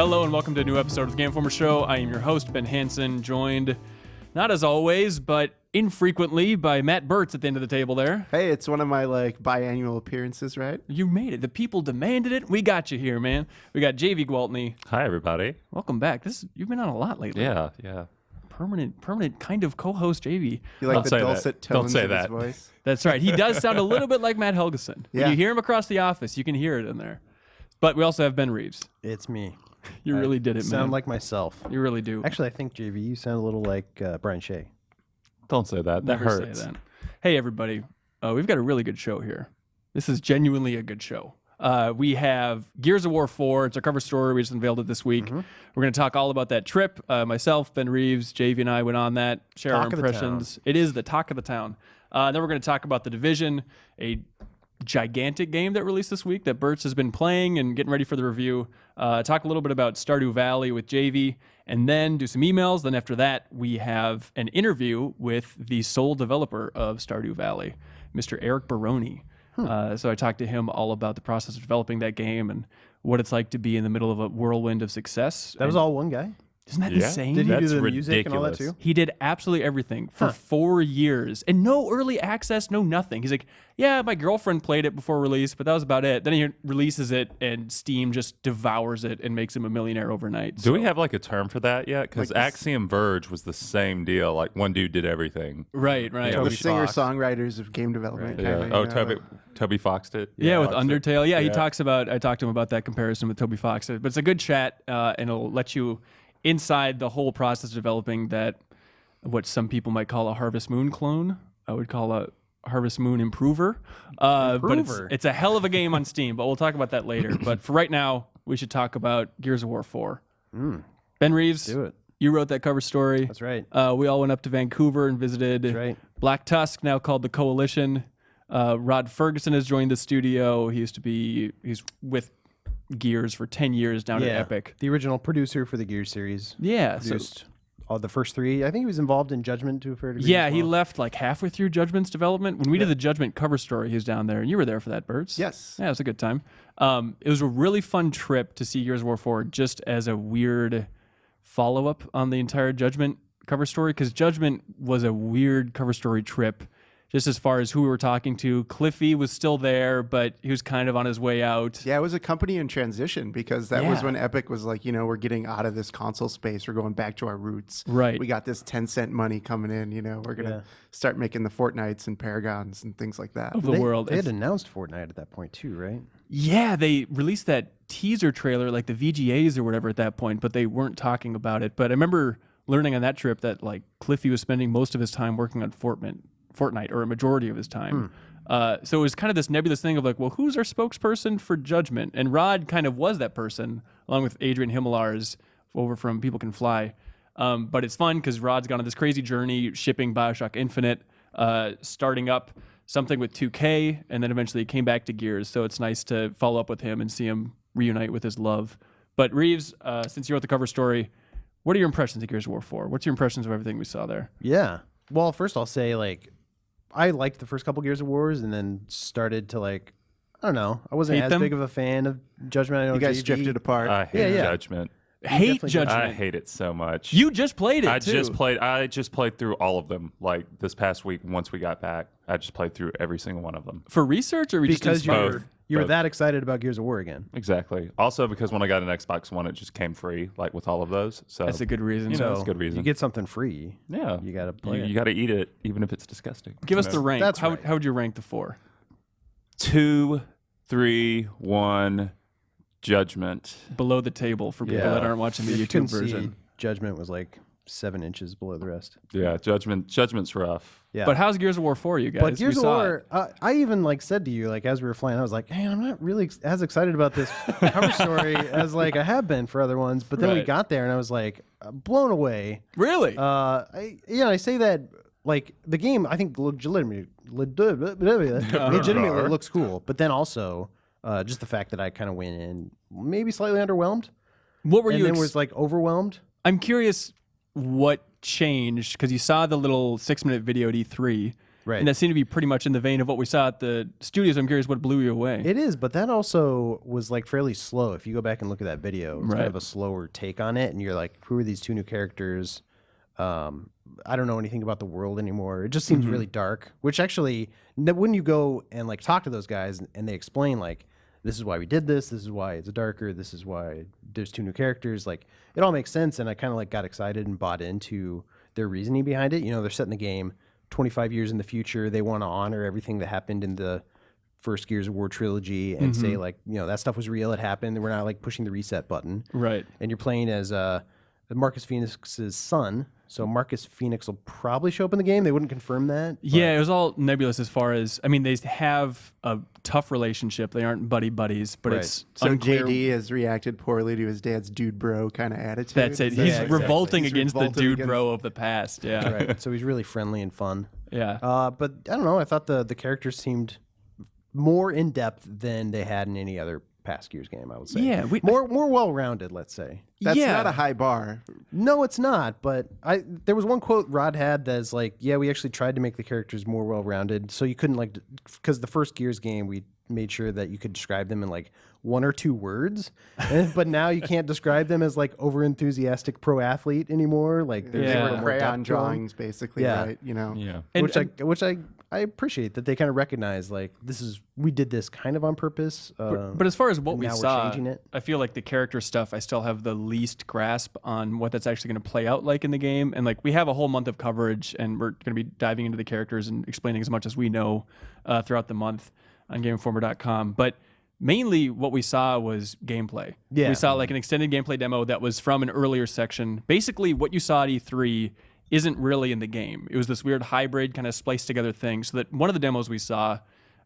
Hello and welcome to a new episode of the Game Informer Show. I am your host, Ben Hanson, joined, not as always, but infrequently by Matt Bertz at the end of the table there. Hey, it's one of my biannual appearances, right? You made it. The people demanded it. We got you here, man. We got Javy Gwaltney. Hi, everybody. Welcome back. You've been on a lot lately. Yeah. Permanent kind of co-host Javy. You like the dulcet tones of his voice? That's right. He does sound a little bit like Matt Helgeson. Yeah. When you hear him across the office, you can hear it in there. But we also have Ben Reeves. It's me. You really did it, man. Sound like myself. You really do. Actually, I think, JV, you sound a little like Brian Shea. Don't say that. That Never hurts. say that. Hey, everybody. We've got a really good show here. This is genuinely a good show. We have Gears of War 4. It's our cover story. We just unveiled it this week. We're going to talk all about that trip. Myself, Ben Reeves, Javy, and I went on that, share our impressions. It is the talk of the town. Then we're going to talk about The Division, a gigantic game that released this week that Bertz has been playing and getting ready for the review. Talk a little bit about Stardew Valley with Javy, and then do some emails. Then after that, we have an interview with the sole developer of Stardew Valley, Mr. Eric Barone. So I talked to him all about the process of developing that game and what it's like to be in the middle of a whirlwind of success. That was all one guy? Isn't that insane? Did he do the That's music and all that too? He did absolutely everything for 4 years and no early access, no nothing. He's like, yeah, my girlfriend played it before release, but that was about it. Then he releases it and Steam just devours it and makes him a millionaire overnight. Do we have a term for that yet? Because Axiom Verge was the same deal. Like one dude did everything. Right. The singer-songwriters of game development. Yeah. Toby Fox did. Yeah, with Undertale. Yeah, he talks about, I talked to him about that comparison with Toby Fox. But it's a good chat and it'll let you inside the whole process of developing that, what some people might call a Harvest Moon clone, I would call a Harvest Moon improver. But it's a hell of a game on Steam, but we'll talk about that later. But for right now, we should talk about Gears of War 4. Ben Reeves, Do it. you wrote that cover story. That's right. We all went up to Vancouver and visited Black Tusk, now called the Coalition. Rod Ferguson has joined the studio. He's with Gears for 10 years down at Epic. The original producer for the Gears series. Yeah. Produced all the first three. I think he was involved in Judgment to a fair degree. Yeah, he left halfway through Judgment's development. When we did the Judgment cover story, he was down there. And you were there for that, Bertz. Yes. Yeah, it was a good time. It was a really fun trip to see Gears of War 4 just as a weird follow-up on the entire Judgment cover story, because Judgment was a weird cover story trip. Just as far as who we were talking to, Cliffy was still there, but he was kind of on his way out. Yeah, it was a company in transition because that was when Epic was like, we're getting out of this console space. We're going back to our roots. Right. We got this 10-cent money coming in. We're going to start making the Fortnites and Paragons and things like that. Of the world. They had announced Fortnite at that point too, right? Yeah, they released that teaser trailer, like the VGAs or whatever at that point, but they weren't talking about it. But I remember learning on that trip that Cliffy was spending most of his time working on Fortnite, or a majority of his time. So it was kind of this nebulous thing of who's our spokesperson for Judgment? And Rod kind of was that person, along with Adrian Himmelars over from People Can Fly. But it's fun because Rod's gone on this crazy journey shipping BioShock Infinite, starting up something with 2K, and then eventually came back to Gears. So it's nice to follow up with him and see him reunite with his love. But Reeves, since you wrote the cover story, what are your impressions of Gears of War 4? What's your impressions of everything we saw there? Yeah. Well, first I'll say I liked the first couple Gears of Wars, and then started to I don't know. I wasn't as big of a fan of Judgment. I know you guys JV. drifted apart. I hate Judgment. Hate Judgment. I hate it so much. You just played it. I just played through all of them. This past week, once we got back, I just played through every single one of them. For research, or because you were Both. that excited about Gears of War again. Exactly. Also, because when I got an Xbox One, it just came free, with all of those. So that's a good reason. That's a good reason. You get something free. Yeah. You got to play it. You got to eat it, even if it's disgusting. Give us the rank. That's how right. would you rank the 4? 2, 3, 1, Judgment. Below the table for people that aren't watching the If you YouTube couldn't see, version. Judgment was 7 inches below the rest. Yeah, Judgment's rough. Yeah. But how's Gears of War 4, you guys? But Gears of War, I even said to you, as we were flying, I was like, hey, I'm not really as excited about this cover story as I have been for other ones. But then we got there and I was blown away. Really? I say that the game, I think legitimately looks cool. But then also just the fact that I kind of went in maybe slightly underwhelmed. What were you? And then was overwhelmed. I'm curious what changed, because you saw the little 6-minute video at E3, Right. And that seemed to be pretty much in the vein of what we saw at the studios. I'm curious what blew you away. It is, but that also was like fairly slow. If you go back and look at that video, it's kind of a slower take on it, and you're like, who are these two new characters? I don't know anything about the world anymore. It just seems really dark, which actually, when you go and like talk to those guys and they explain like, this is why we did this is why it's darker, this is why there's two new characters, like it all makes sense. And I kind of like got excited and bought into their reasoning behind it. You know, they're setting the game 25 years in the future. They want to honor everything that happened in the first Gears of War trilogy and say like, you know, that stuff was real, it happened. We're not like pushing the reset button. Right. And you're playing as Marcus Phoenix's son. So Marcus Phoenix will probably show up in the game. They wouldn't confirm that. Yeah, it was all nebulous as far as, I mean, they have a tough relationship. They aren't buddies, but it's So unclear. JD has reacted poorly to his dad's dude bro kind of attitude. That's it. Is that- He's exactly. revolting He's against revolted the dude against- bro of the past. Yeah. Right. So he's really friendly and fun. Yeah. But I don't know. I thought the characters seemed more in depth than they had in any other past Gears game, I would say. Yeah, more well rounded, let's say. That's yeah. not a high bar. No, it's not. But there was one quote Rod had that's like, yeah, we actually tried to make the characters more well rounded, so you couldn't like, because the first Gears game we made sure that you could describe them in like 1 or 2 words, but now you can't describe them as like over enthusiastic pro athlete anymore. Like They Yeah. were crayon depth to 'em. drawings, basically, Yeah. right? You know. Yeah. And- which I appreciate that they kind of recognize like we did this kind of on purpose. But as far as what and we now we're saw, changing it. I feel like the character stuff, I still have the least grasp on what that's actually going to play out like in the game. And like we have a whole month of coverage, and we're going to be diving into the characters and explaining as much as we know throughout the month on GameInformer.com. But mainly what we saw was gameplay. Yeah. We saw like an extended gameplay demo that was from an earlier section. Basically, what you saw at E3 isn't really in the game. It was this weird hybrid kind of spliced together thing. So that one of the demos we saw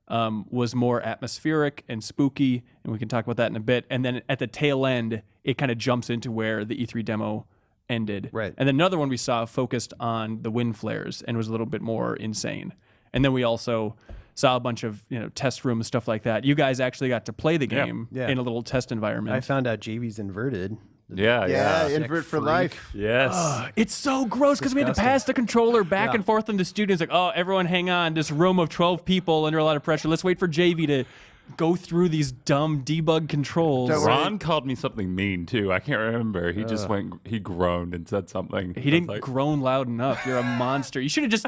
was more atmospheric and spooky, and we can talk about that in a bit. And then at the tail end, it kind of jumps into where the E3 demo ended. Right. And then another one we saw focused on the wind flares and was a little bit more insane. And then we also saw a bunch of test rooms, stuff like that. You guys actually got to play the game Yeah. in a little test environment. I found out Javy's inverted. Yeah. Yeah, Yeah. invert for freak. life. Yes. It's so gross because we had to pass the controller back and forth in the studio. It's like, oh, everyone hang on. This room of 12 people under a lot of pressure. Let's wait for JV to go through these dumb debug controls. Don't worry. Ron called me something mean too. I can't remember. He just he groaned and said something. He didn't groan loud enough. You're a monster. You should have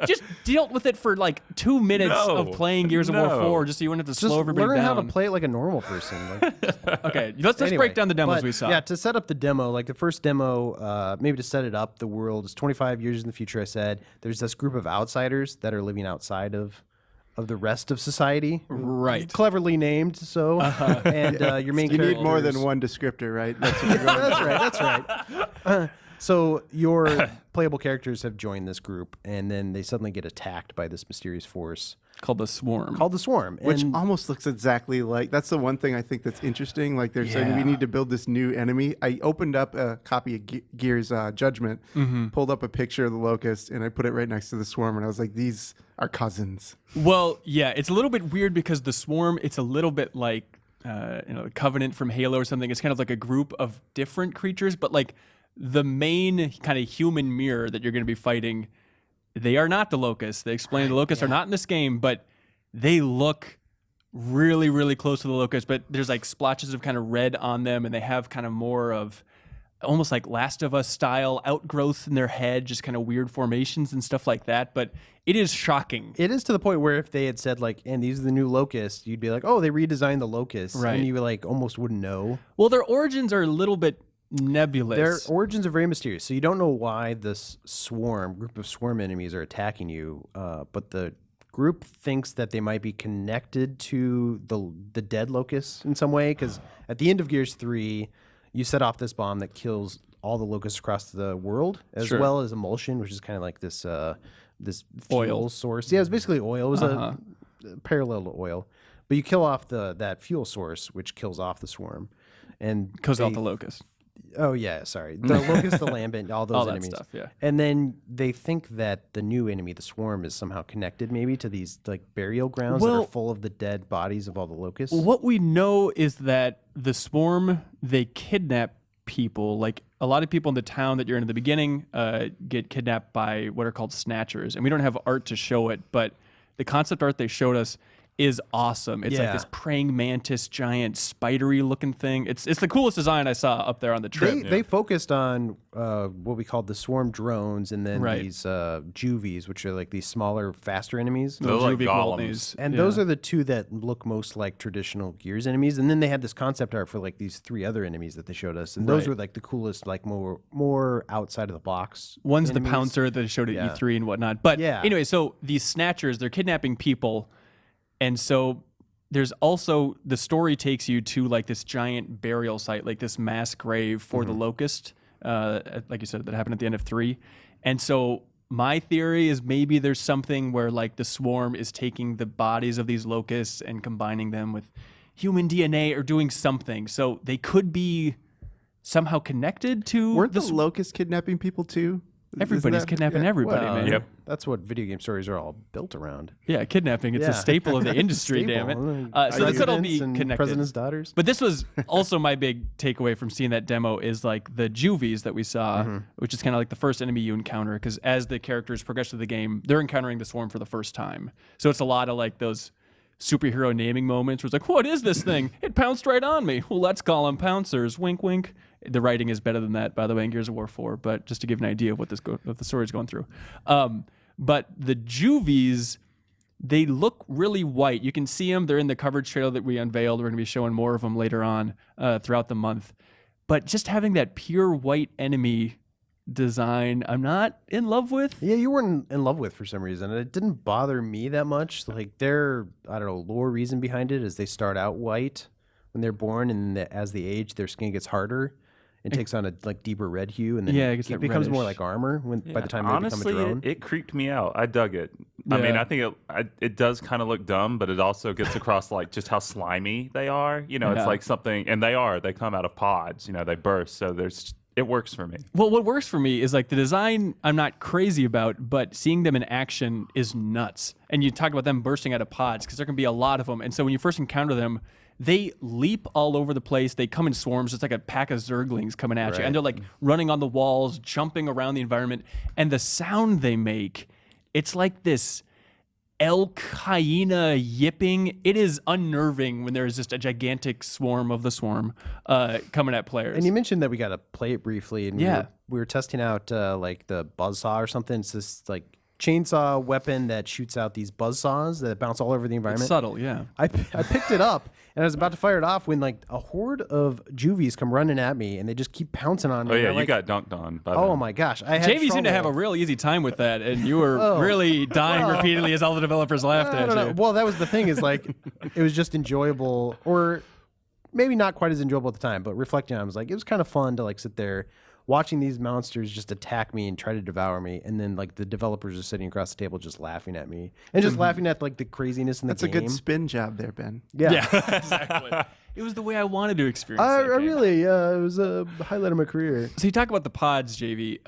just dealt with it for like 2 minutes of playing Gears of War 4 just so you wouldn't have to Just slow everybody learn down. how to play it like a normal person. Like, Okay, let's anyway, break down the demos but, we saw. Yeah, to set up the demo, like the first demo, maybe to set it up, the world is 25 years in the future. I said there's this group of outsiders that are living outside of the rest of society, Right. Cleverly named. So, and your main You character need more than one descriptor, right? That's what you're going That's right. That's right. So your playable characters have joined this group, and then they suddenly get attacked by this mysterious force Called the Swarm. called the Swarm. Which and almost looks exactly like, that's the one thing I think that's interesting. Like they're saying we need to build this new enemy. I opened up a copy of Gears Judgment, pulled up a picture of the Locust, and I put it right next to the Swarm, and I was like, these are cousins. Well, yeah, it's a little bit weird because the Swarm, it's a little bit like the Covenant from Halo or something. It's kind of like a group of different creatures, but like the main kind of human mirror that you're going to be fighting, they are not the Locusts. They explain the Locusts are not in this game, but they look really, really close to the Locusts. But there's like splotches of kind of red on them, and they have kind of more of almost like Last of Us style outgrowths in their head, just kind of weird formations and stuff like that. But it is shocking. it is to the point where if they had said like, and these are the new Locusts, you'd be like, oh, they redesigned the Locusts, Right. and you like almost wouldn't know. Well, their origins are a little bit nebulous. Their origins are very mysterious, so you don't know why this group of swarm enemies are attacking you. But the group thinks that they might be connected to the dead locusts in some way, because at the end of Gears 3, you set off this bomb that kills all the locusts across the world, as Sure. well as emulsion, which is kind of like this this fuel Oil. source. Yeah, it's basically oil. It was a parallel to oil, but you kill off that fuel source, which kills off the swarm, and Goes out they- the Locust. Oh yeah, sorry. The locust, the lambent, all those All that enemies. stuff, yeah. And then they think that the new enemy, the swarm, is somehow connected maybe to these like burial grounds that Well- are full of the dead bodies of all the locusts. What we know is that the Swarm, they kidnap people. Like a lot of people in the town that you're in at the beginning get kidnapped by what are called snatchers. And we don't have art to show it, but the concept art they showed us is awesome. It's like this praying mantis, giant, spidery looking thing. It's the coolest design I saw up there on the trip. They focused on what we called the swarm drones, and then these juvies, which are like these smaller, faster enemies. They're like Javy golems. Gwaltneys. And those are the two that look most like traditional Gears enemies. And then they had this concept art for like these 3 other enemies that they showed us, and those were like the coolest, like more outside of the box. One's enemies. the pouncer that they showed at E3 and whatnot. But anyway, so these snatchers, they're kidnapping people. And so there's also, the story takes you to like this giant burial site, like this mass grave for the locust, like you said, that happened at the end of 3. And so my theory is maybe there's something where like the swarm is taking the bodies of these locusts and combining them with human DNA or doing something. So they could be somehow connected to... Weren't the locusts kidnapping people too? Everybody's kidnapping everybody, man. Yep. That's what video game stories are all built around. Yeah, kidnapping. It's a staple of the industry, damn it. So they could all be connected. President's daughters. But this was also my big takeaway from seeing that demo is like the juvies that we saw, which is kind of like the first enemy you encounter, because as the characters progress through the game, they're encountering the swarm for the first time. So it's a lot of like those superhero naming moments where it's like, what is this thing? It pounced right on me. Well, let's call them pouncers. Wink, wink. The writing is better than that, by the way, in Gears of War 4, but just to give an idea of what the story's going through. But the juvies, they look really white. You can see them. They're in the coverage trailer that we unveiled. We're going to be showing more of them later on throughout the month. But just having that pure white enemy design, I'm not in love with. Yeah, you weren't in love with for some reason. It didn't bother me that much. Like their, I don't know, lore reason behind it is they start out white when they're born, and as they age, their skin gets harder. It takes on a like deeper red hue, and then it becomes more like armor by the time they become a drone. It creeped me out. I dug it. I mean, I think it does kind of look dumb, but it also gets across like just how slimy they are. You know, it's like something, and they come out of pods. You know, they burst. So it works for me. Well, what works for me is like the design I'm not crazy about, but seeing them in action is nuts. And you talk about them bursting out of pods because there can be a lot of them. And so when you first encounter them, they leap all over the place. They come in swarms. It's like a pack of zerglings coming at you. And they're like running on the walls, jumping around the environment. And the sound they make, it's like this elk hyena yipping. It is unnerving when there is just a gigantic swarm of the swarm coming at players. And you mentioned that we got to play it briefly. And we were testing out like the buzzsaw or something. It's this like chainsaw weapon that shoots out these buzzsaws that bounce all over the environment. It's subtle, yeah. I picked it up and I was about to fire it off when like a horde of juvies come running at me and they just keep pouncing on me. Oh yeah, you got dunked on. Oh my gosh, I had Javy seemed to have a real easy time with that, and you were really dying repeatedly as all the developers laughed at you. Well, that was the thing is like it was just enjoyable, or maybe not quite as enjoyable at the time, but reflecting on it, I was like, it was kind of fun to like sit there watching these monsters just attack me and try to devour me, and then like the developers are sitting across the table just laughing at me and just laughing at like the craziness in the game. That's a good spin job there, Ben. Yeah, exactly. It was the way I wanted to experience I that game. really, it was a highlight of my career. So you talk about the pods, JV.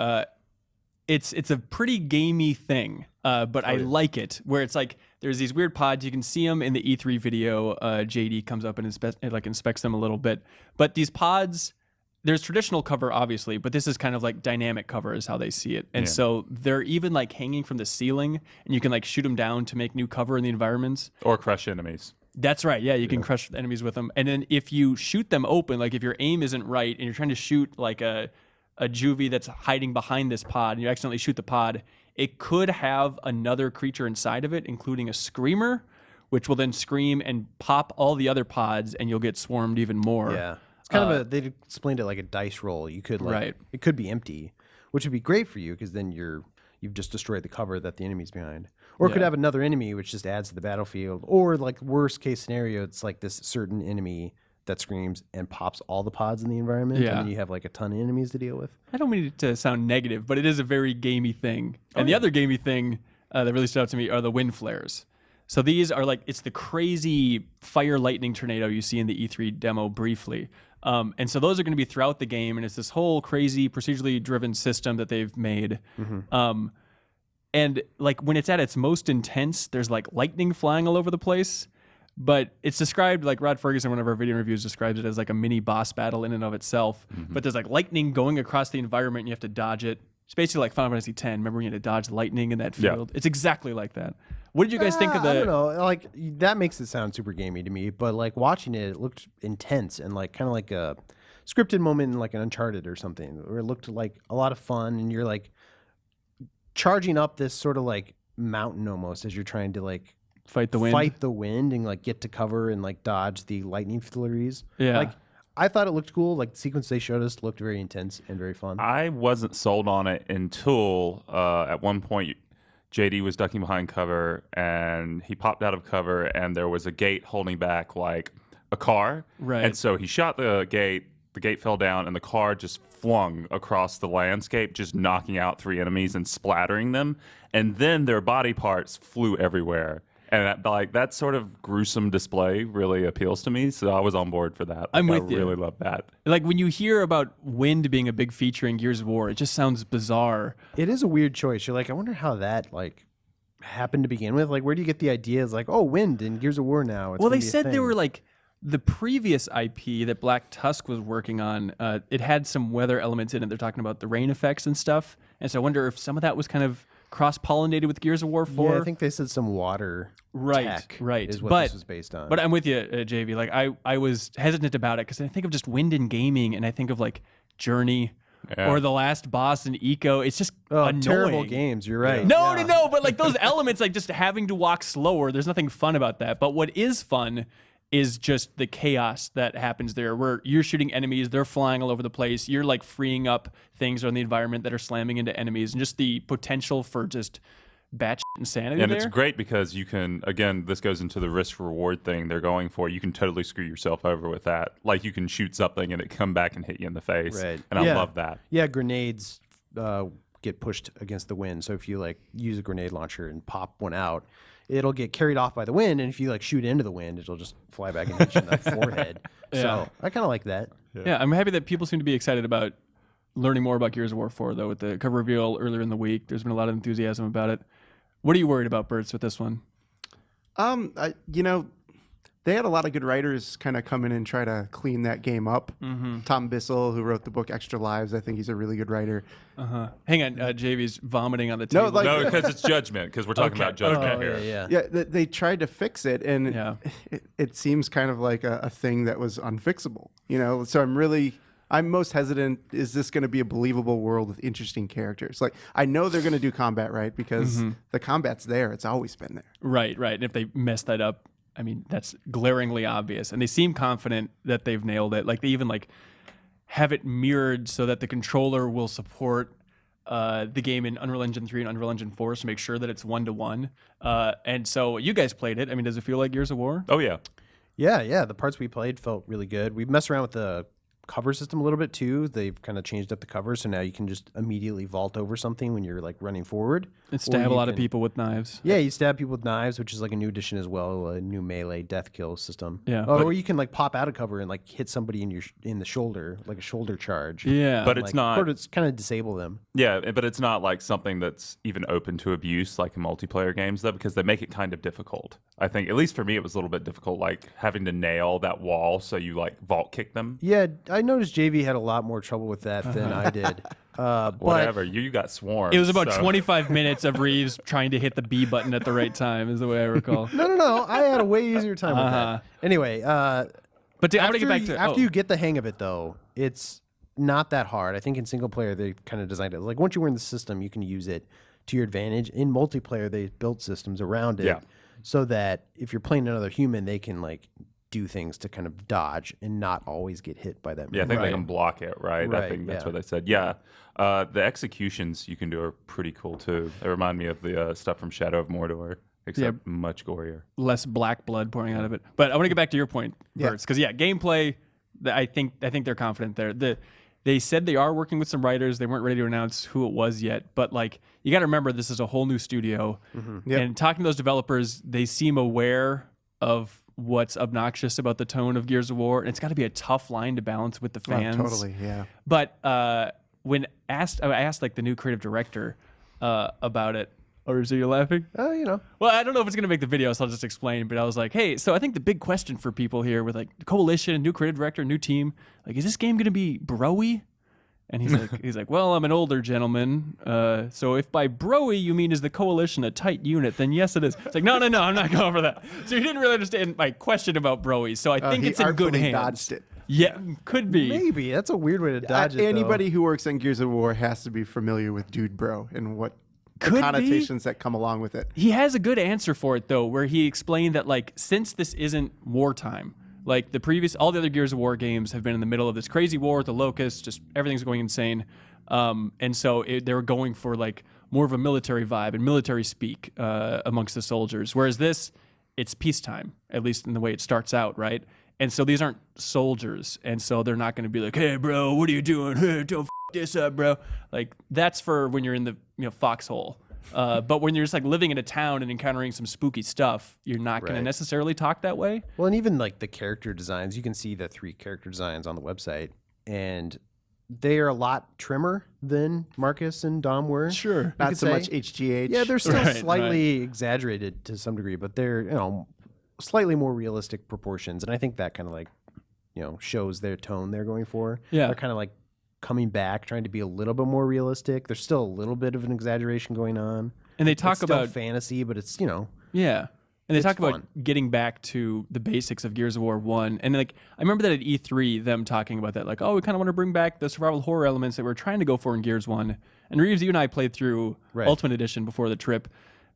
It's a pretty gamey thing, but I like it. Where it's like there's these weird pods. You can see them in the E3 video. JD comes up and inspects them a little bit. But these pods, there's traditional cover, obviously, but this is kind of like dynamic cover is how they see it. And so they're even like hanging from the ceiling, and you can like shoot them down to make new cover in the environments. Or crush enemies. That's right. Yeah, you can crush enemies with them. And then if you shoot them open, like if your aim isn't right and you're trying to shoot like a juvie that's hiding behind this pod and you accidentally shoot the pod, it could have another creature inside of it, including a screamer, which will then scream and pop all the other pods, and you'll get swarmed even more. Yeah. It's kind of they explained it like a dice roll. You could like it could be empty, which would be great for you because then you've just destroyed the cover that the enemy's behind. Or it could have another enemy which just adds to the battlefield. Or like worst case scenario, it's like this certain enemy that screams and pops all the pods in the environment, and then you have like a ton of enemies to deal with. I don't mean it to sound negative, but it is a very gamey thing. And the other gamey thing that really stood out to me are the wind flares. So these are like, it's the crazy fire lightning tornado you see in the E3 demo briefly. And so those are going to be throughout the game, and it's this whole crazy procedurally driven system that they've made. And like when it's at its most intense, there's like lightning flying all over the place. But it's described like Rod Ferguson, one of our video reviews, describes it as like a mini boss battle in and of itself. But there's like lightning going across the environment and you have to dodge it. It's basically like Final Fantasy X. Remember when you had to dodge lightning in that field? It's exactly like that. What did you guys think of the... I don't know. Like, that makes it sound super gamey to me, but like watching it, it looked intense and like kind of like a scripted moment in like an Uncharted or something, where it looked like a lot of fun and you're like charging up this sort of like mountain almost as you're trying to like fight the wind and like get to cover and like dodge the lightning flurries. Yeah. Like, I thought it looked cool. Like the sequence they showed us looked very intense and very fun. I wasn't sold on it until at one point JD was ducking behind cover and he popped out of cover and there was a gate holding back like a car. Right. And so he shot the gate fell down and the car just flung across the landscape, just knocking out 3 enemies and splattering them. And then their body parts flew everywhere. And that sort of gruesome display really appeals to me, so I was on board for that. I'm with you. I really love that. Like when you hear about wind being a big feature in Gears of War, it just sounds bizarre. It is a weird choice. You're like, I wonder how that like happened to begin with. Like, where do you get the ideas? Like, oh, wind in Gears of War now. Well, they said they were like the previous IP that Black Tusk was working on. It had some weather elements in it. They're talking about the rain effects and stuff, and so I wonder if some of that was kind of cross-pollinated with Gears of War 4. Yeah, I think they said some water tech is what this was based on. But I'm with you, JV. Like I was hesitant about it because I think of just wind in gaming, and I think of like Journey or the last boss in Eco. It's just annoying. Terrible games. You're right. No. But like those elements, like just having to walk slower. There's nothing fun about that. But what is fun is just the chaos that happens there, where you're shooting enemies, they're flying all over the place, you're like freeing up things on the environment that are slamming into enemies, and just the potential for just batshit insanity. And it's great because you can, again, this goes into the risk-reward thing they're going for. You can totally screw yourself over with that. Like you can shoot something and it come back and hit you in the face. Right. And I love that. Yeah, grenades get pushed against the wind. So if you like use a grenade launcher and pop one out, it'll get carried off by the wind, and if you like shoot into the wind, it'll just fly back and hit you in the forehead. So I kind of like that. Yeah, I'm happy that people seem to be excited about learning more about Gears of War 4, though, with the cover reveal earlier in the week. There's been a lot of enthusiasm about it. What are you worried about, Bertz, with this one? They had a lot of good writers kind of come in and try to clean that game up. Tom Bissell, who wrote the book Extra Lives, I think he's a really good writer. Hang on, JV's vomiting on the table. No, because it's judgment, because we're talking about judgment here. Yeah, they tried to fix it, and it seems kind of like a thing that was unfixable. So I'm most hesitant. Is this going to be a believable world with interesting characters? Like, I know they're going to do combat right because the combat's there. It's always been there. Right. And if they mess that up, I mean, that's glaringly obvious. And they seem confident that they've nailed it. Like, they even like have it mirrored so that the controller will support the game in Unreal Engine 3 and Unreal Engine 4 to make sure that it's 1-to-1. And so you guys played it. I mean, does it feel like Gears of War? Oh, yeah. Yeah. The parts we played felt really good. We messed around with the cover system a little bit too. They've kind of changed up the cover, so now you can just immediately vault over something when you're like running forward. And stab a lot of people with knives. Yeah, you stab people with knives, which is like a new addition as well, a new melee death kill system. Yeah. Or you can like pop out of cover and like hit somebody in the shoulder, like a shoulder charge. Yeah. But it's not. It's kind of disable them. Yeah, but it's not like something that's even open to abuse like in multiplayer games, though, because they make it kind of difficult. I think, at least for me, it was a little bit difficult, like having to nail that wall so you like vault kick them. Yeah, I noticed JV had a lot more trouble with that than I did. Whatever, you got swarmed. It was about 25 minutes of Reeves trying to hit the B button at the right time, is the way I recall. No. I had a way easier time with that. Anyway, but I want to get back to after you get the hang of it, though, it's not that hard. I think in single player they kind of designed it like once you were in the system, you can use it to your advantage. In multiplayer, they built systems around it so that if you're playing another human, they can like do things to kind of dodge and not always get hit by that. Yeah, I think they can block it, right? I think that's what they said. Yeah. The executions you can do are pretty cool, too. They remind me of the stuff from Shadow of Mordor, except much gorier. Less black blood pouring out of it. But I want to get back to your point, Bertz, because, gameplay, I think they're confident there. They said they are working with some writers. They weren't ready to announce who it was yet. But, like, you got to remember this is a whole new studio. And talking to those developers, they seem aware of what's obnoxious about the tone of Gears of War, and it's got to be a tough line to balance with the fans. Totally, yeah. But when I asked like the new creative director about it, Or so you're laughing? You know. Well, I don't know if it's going to make the video, so I'll just explain. But I was like, hey, so I think the big question for people here with like the coalition, new creative director, new team, like, is this game going to be bro-y? And he's like, well, I'm an older gentleman. So if by bro-y you mean is the coalition a tight unit, then yes, it is. It's like, no, I'm not going for that. So you didn't really understand my question about bro-y. So I think it's in good hands. Dodged it. Yeah, could be. Maybe. That's a weird way to dodge it, Anybody who works on Gears of War has to be familiar with Dude Bro and what the Could connotations that come along with it. He has a good answer for it, though, where he explained that, like, since this isn't wartime, like all the other Gears of War games have been in the middle of this crazy war with the Locusts, just everything's going insane. And so they were going for, like, more of a military vibe and military speak amongst the soldiers. Whereas this, it's peacetime, at least in the way it starts out, right? And so these aren't soldiers, and so they're not going to be like, hey, bro, what are you doing? Hey, don't this up, bro. Like, that's for when you're in the foxhole. But when you're just like living in a town and encountering some spooky stuff, you're not going to necessarily talk that way. Well, and even like the character designs, you can see the 3 character designs on the website, and they are a lot trimmer than Marcus and Dom were. Sure. Not so much HGH. Yeah, they're still Right, slightly exaggerated to some degree, but they're, slightly more realistic proportions. And I think that kind of like, shows their tone they're going for. Yeah. They're kind of like coming back, trying to be a little bit more realistic. There's still a little bit of an exaggeration going on. And they talk it's still about fantasy, but it's, Yeah. And they talk fun. about getting back to the basics of Gears of War 1. And like, I remember that at E3, them talking about that, like, oh, we kind of want to bring back the survival horror elements that we're trying to go for in Gears 1. And Reeves, you and I played through Ultimate Edition before the trip.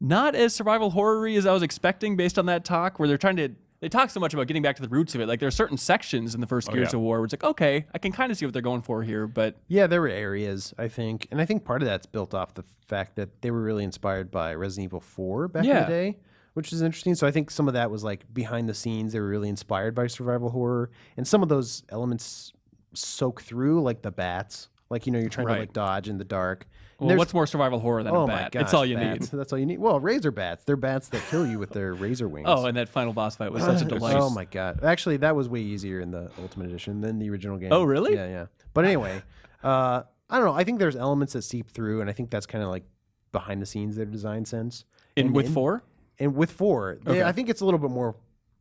Not as survival horror-y as I was expecting based on that talk, where they talk so much about getting back to the roots of it. Like, there are certain sections in the first Gears of War where it's like, okay, I can kind of see what they're going for here, but... Yeah, there were areas, I think. And I think part of that's built off the fact that they were really inspired by Resident Evil 4 back in the day, which is interesting. So I think some of that was like behind the scenes. They were really inspired by survival horror. And some of those elements soak through, like the bats. Like, you're trying to like dodge in the dark. Well, what's more survival horror than a bat? My gosh, it's all you bats. need. That's all you need. Well, razor bats. They're bats that kill you with their razor wings. Oh, and that final boss fight was such a delight. Oh my god! Actually, that was way easier in the Ultimate Edition than the original game. Oh, really? Yeah. But anyway, I don't know. I think there's elements that seep through, and I think that's kind of like behind the scenes their design sense. With 4? And with 4, Okay. I think it's a little bit more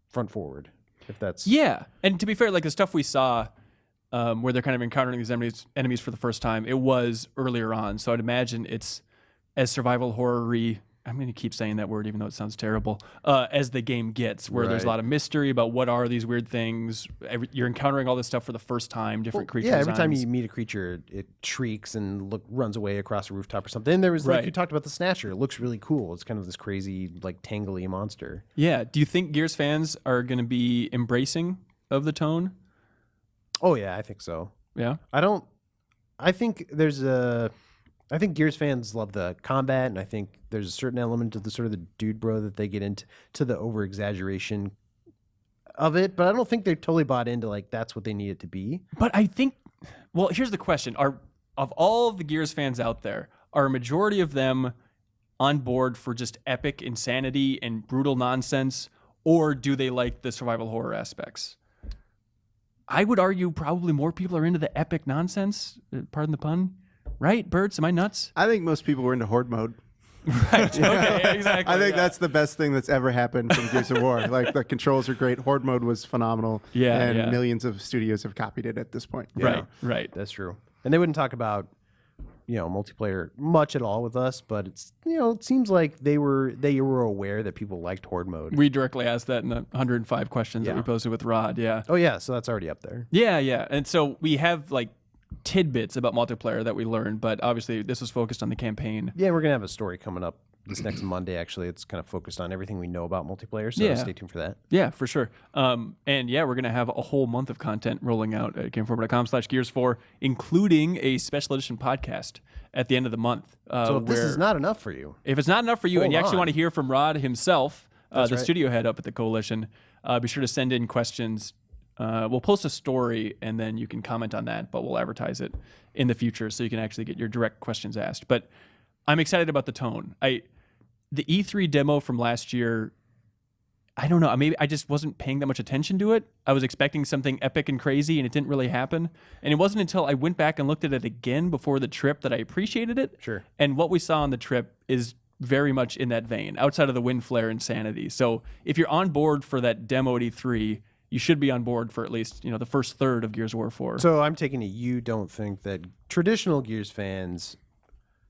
front forward. If that's And to be fair, like the stuff we saw. Where they're kind of encountering these enemies for the first time, it was earlier on. So I'd imagine it's as survival horror-y, I'm going to keep saying that word even though it sounds terrible, as the game gets, where there's a lot of mystery about what are these weird things. You're encountering all this stuff for the first time, different creature Yeah, every time designs. you meet a creature, it shrieks and runs away across a rooftop or something. And there was, like you talked about the Snatcher. It looks really cool. It's kind of this crazy, like, tangly monster. Yeah. Do you think Gears fans are going to be embracing of the tone? Oh, yeah, I think so. Yeah. I think Gears fans love the combat, and I think there's a certain element of the sort of the dude bro that they get into, to the over exaggeration of it, but I don't think they're totally bought into like that's what they need it to be. But I think, well, here's the question: of all of the Gears fans out there, are a majority of them on board for just epic insanity and brutal nonsense, or do they like the survival horror aspects? I would argue probably more people are into the epic nonsense, pardon the pun. Right, Bertz? Am I nuts? I think most people were into horde mode. Right. Okay, exactly. I think that's the best thing that's ever happened from Gears of War. Like, the controls are great. Horde mode was phenomenal. And millions of studios have copied it at this point. Right. That's true. And they wouldn't talk about, multiplayer much at all with us, but it's, it seems like they were aware that people liked horde mode. We directly asked that in the 105 questions that we posted with Rod. Yeah. Oh yeah. So that's already up there. Yeah. And so we have like tidbits about multiplayer that we learned, but obviously this was focused on the campaign. Yeah, we're gonna have a story coming up this next Monday. Actually, it's kind of focused on everything we know about multiplayer. So stay tuned for that. Yeah, for sure. And yeah, we're gonna have a whole month of content rolling out at gameforward.com/Gears4, including a special edition podcast at the end of the month. So if this is not enough for you, if it's not enough for you, and you actually want to hear from Rod himself, the right. studio head up at the Coalition, be sure to send in questions. We'll post a story and then you can comment on that, but we'll advertise it in the future so you can actually get your direct questions asked. But I'm excited about the tone. The E3 demo from last year, I don't know, maybe I just wasn't paying that much attention to it. I was expecting something epic and crazy and it didn't really happen. And it wasn't until I went back and looked at it again before the trip that I appreciated it. Sure. And what we saw on the trip is very much in that vein, outside of the wind flare insanity. So if you're on board for that demo at E3, you should be on board for at least, the first third of Gears of War 4. So I'm taking it you don't think that traditional Gears fans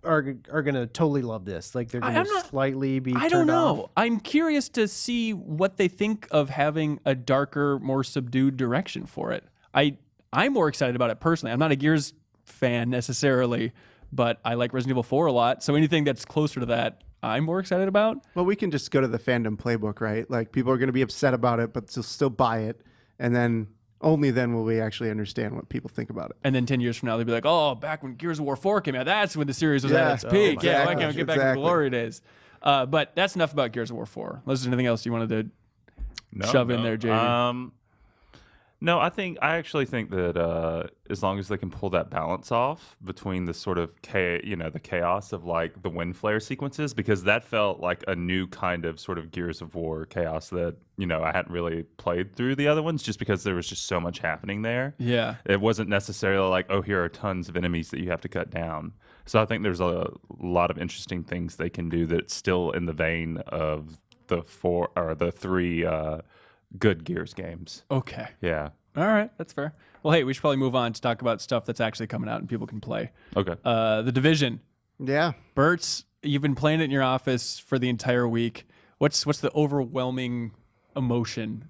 are going to totally love this. Like they're going to slightly be I turned don't know. off. I'm curious to see what they think of having a darker, more subdued direction for it. I'm more excited about it personally. I'm not a Gears fan necessarily, but I like Resident Evil 4 a lot. So anything that's closer to that, I'm more excited about. Well, we can just go to the fandom playbook, right? Like people are going to be upset about it, but they'll still buy it. And then only then will we actually understand what people think about it. And then 10 years from now, they'll be like, oh, back when Gears of War 4 came out, that's when the series was at its peak. Yeah, why can't we get back to the glory days? But that's enough about Gears of War 4. Unless there's anything else you wanted to shove in there, JV. No, I actually think that as long as they can pull that balance off between the sort of the chaos of like the wind flare sequences, because that felt like a new kind of sort of Gears of War chaos that I hadn't really played through the other ones, just because there was just so much happening there. Yeah, it wasn't necessarily like, oh, here are tons of enemies that you have to cut down. So I think there's a lot of interesting things they can do that's still in the vein of the three good Gears games. Okay. Yeah. All right, that's fair. Well, hey, we should probably move on to talk about stuff that's actually coming out and people can play. Okay. The Division. Yeah. Bertz, you've been playing it in your office for the entire week. What's the overwhelming emotion?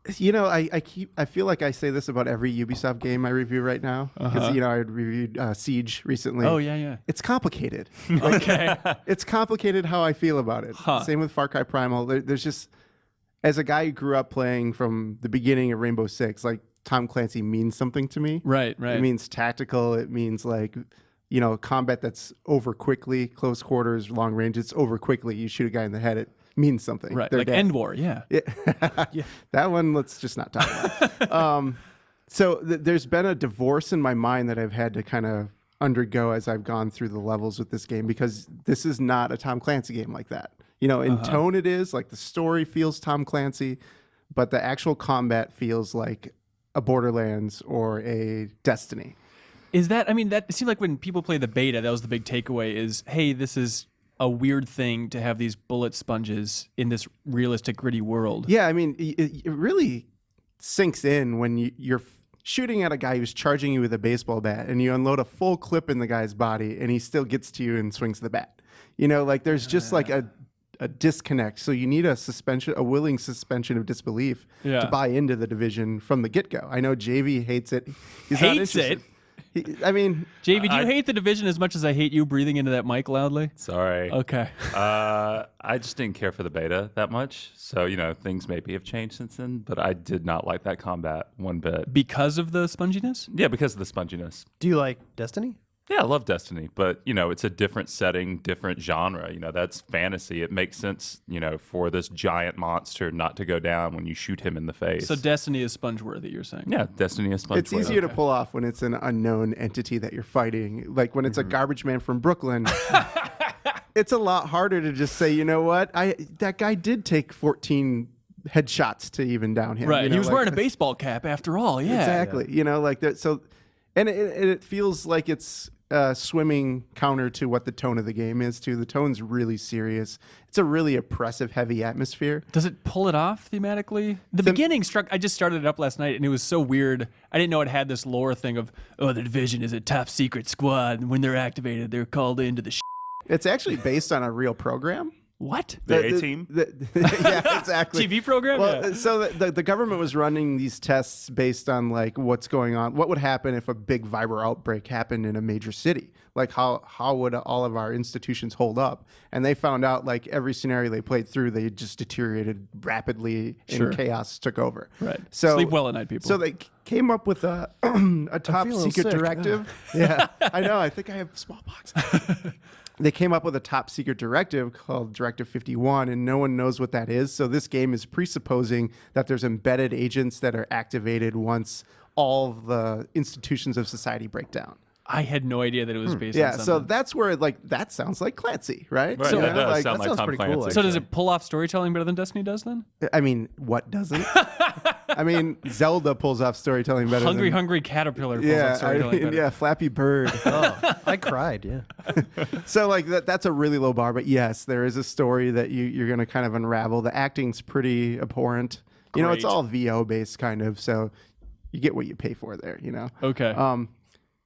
I feel like I say this about every Ubisoft game I review right now, because I reviewed Siege recently. Oh yeah. It's complicated. Okay. It's complicated how I feel about it. Same with Far Cry Primal. There's just, as a guy who grew up playing from the beginning of Rainbow Six, like Tom Clancy means something to me. Right. It means tactical. It means like, combat that's over quickly, close quarters, long range. It's over quickly. You shoot a guy in the head, it means something. Right. They're like dead. End War. Yeah. That one, let's just not talk about. So there's been a divorce in my mind that I've had to kind of undergo as I've gone through the levels with this game, because this is not a Tom Clancy game like that. In tone it is, like the story feels Tom Clancy, but the actual combat feels like a Borderlands or a Destiny. Is that, it seemed like when people play the beta, that was the big takeaway is, hey, this is a weird thing to have these bullet sponges in this realistic, gritty world. Yeah, it really sinks in when you're shooting at a guy who's charging you with a baseball bat and you unload a full clip in the guy's body and he still gets to you and swings the bat. There's just like a disconnect. So you need a willing suspension of disbelief to buy into the Division from the get-go. I know JV hates it. He's not interested. JV, do you hate the Division as much as I hate you breathing into that mic loudly? Sorry. Okay. I just didn't care for the beta that much. So, things maybe have changed since then, but I did not like that combat one bit. Because of the sponginess? Yeah, because of the sponginess. Do you like Destiny? Yeah, I love Destiny, but, it's a different setting, different genre. That's fantasy. It makes sense, for this giant monster not to go down when you shoot him in the face. So Destiny is sponge-worthy, you're saying? Yeah, Destiny is sponge-worthy. It's easier to pull off when it's an unknown entity that you're fighting. Like when it's a garbage man from Brooklyn, it's a lot harder to just say, you know what? That guy did take 14 headshots to even down him. Right, he was wearing a baseball cap after all, yeah. Exactly, like that. So, and it feels like it's swimming counter to what the tone of the game is too. The tone's really serious. It's a really oppressive, heavy atmosphere. Does it pull it off thematically? The beginning struck. I just started it up last night, and it was so weird. I didn't know it had this lore thing of, the Division is a top secret squad, and when they're activated, they're called into the. It's actually based on a real program. What? The A-Team? Yeah, exactly. TV program? Well, yeah. So the government was running these tests based on like what's going on. What would happen if a big viral outbreak happened in a major city? Like how would all of our institutions hold up? And they found out like every scenario they played through, they just deteriorated rapidly and chaos took over. Right. So sleep well at night, people. So they came up with a top secret directive. Yeah, I know. I think I have smallpox. They came up with a top secret directive called Directive 51, and no one knows what that is. So this game is presupposing that there's embedded agents that are activated once all of the institutions of society break down. I had no idea that it was based on something. So that's where that sounds like Clancy, right? Right, So yeah, it does sound like sounds Tom pretty Clancy. cool, So does it pull off storytelling better than Destiny does then? what doesn't? I mean, Zelda pulls off storytelling better. Hungry caterpillar pulls off storytelling better. Yeah, Flappy Bird. Oh, I cried. Yeah. So like that's a really low bar, but yes, there is a story that you're going to kind of unravel. The acting's pretty abhorrent. You know, it's all VO based kind of, so you get what you pay for there. You know. Okay.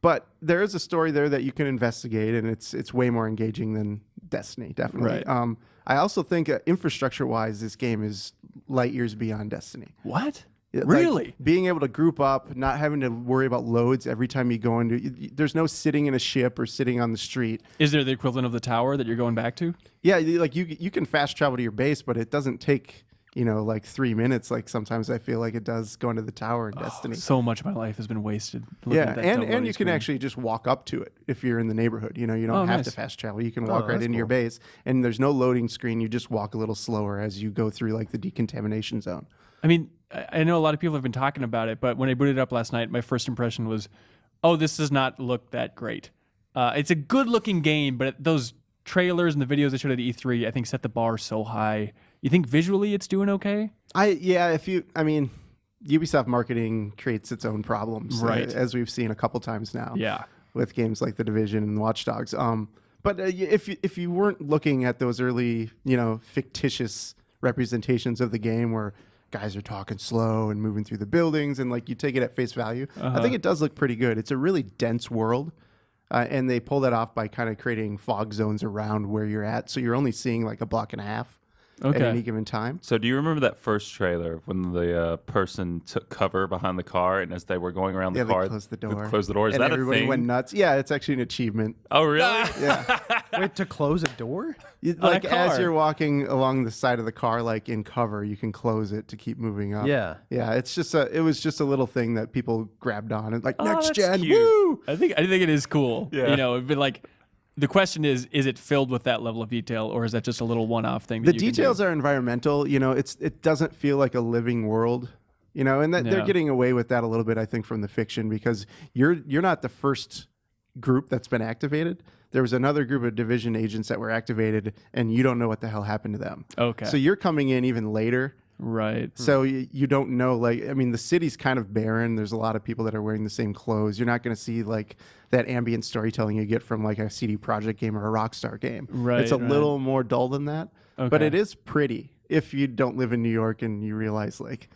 But there is a story there that you can investigate, and it's way more engaging than Destiny, definitely. Right. I also think infrastructure-wise, this game is light years beyond Destiny. What? Like, Really? being able to group up, not having to worry about loads every time you go into. There's no sitting in a ship or sitting on the street. Is there the equivalent of the tower that you're going back to? Yeah, like you can fast travel to your base, but it doesn't take like 3 minutes. Like sometimes I feel like it does going to the tower in Destiny. So much of my life has been wasted. Looking at that and you screen. can actually just walk up to it if you're in the neighborhood. You don't have to fast travel. You can walk right into your base, and there's no loading screen. You just walk a little slower as you go through like the decontamination zone. I mean, I know a lot of people have been talking about it, but when I booted it up last night, my first impression was, oh, this does not look that great. It's a good-looking game, but those trailers and the videos they showed at E3, I think, set the bar so high. You think visually it's doing okay? Ubisoft marketing creates its own problems, right? As we've seen a couple times now. Yeah. With games like The Division and Watch Dogs. But if you weren't looking at those early, fictitious representations of the game where guys are talking slow and moving through the buildings and like you take it at face value, I think it does look pretty good. It's a really dense world. And they pull that off by kind of creating fog zones around where you're at. So you're only seeing like a block and a half at any given time. So do you remember that first trailer when the person took cover behind the car, and as they were going around the car, they closed the door. Is and that everybody a thing? went nuts. Yeah, it's actually an achievement. Oh, really? Yeah. Wait, to close a door? Like as you're walking along the side of the car, like in cover, you can close it to keep moving up. Yeah. Yeah. It was just a little thing that people grabbed on and like next that's gen. cute. Woo! I think it is cool. Yeah. It'd be like, the question is it filled with that level of detail, or is that just a little one-off thing? The details are environmental. It doesn't feel like a living world. And that they're getting away with that a little bit, I think, from the fiction, because you're not the first group that's been activated. There was another group of Division agents that were activated, and you don't know what the hell happened to them. Okay. So you're coming in even later. Right. So you don't know, the city's kind of barren. There's a lot of people that are wearing the same clothes. You're not going to see like that ambient storytelling you get from like a CD Projekt game or a Rockstar game. Right. It's a little more dull than that, but Okay. it is pretty if you don't live in New York and you realize like,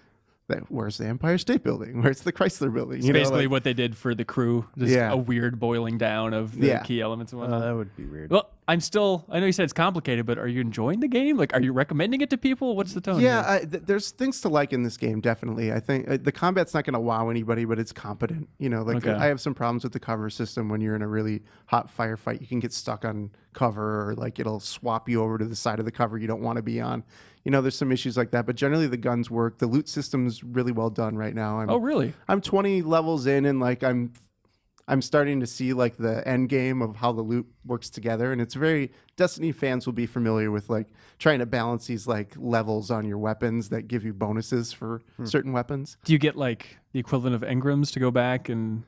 where's the Empire State Building? Where's the Chrysler Building? It's basically what they did for The Crew. Just a weird boiling down of the key elements and whatnot. That would be weird. Well, I know you said it's complicated, but are you enjoying the game? Like, are you recommending it to people? What's the tone? Yeah, there's things to like in this game, definitely. I think the combat's not going to wow anybody, but it's competent. I have some problems with the cover system. When you're in a really hot firefight, you can get stuck on cover, or like it'll swap you over to the side of the cover you don't want to be on. There's some issues like that, but generally the guns work. The loot system's really well done right now. Oh, really? I'm 20 levels in, and like I'm starting to see like the end game of how the loot works together, and it's very Destiny fans will be familiar with like trying to balance these like levels on your weapons that give you bonuses for certain weapons. Do you get like the equivalent of engrams to go back and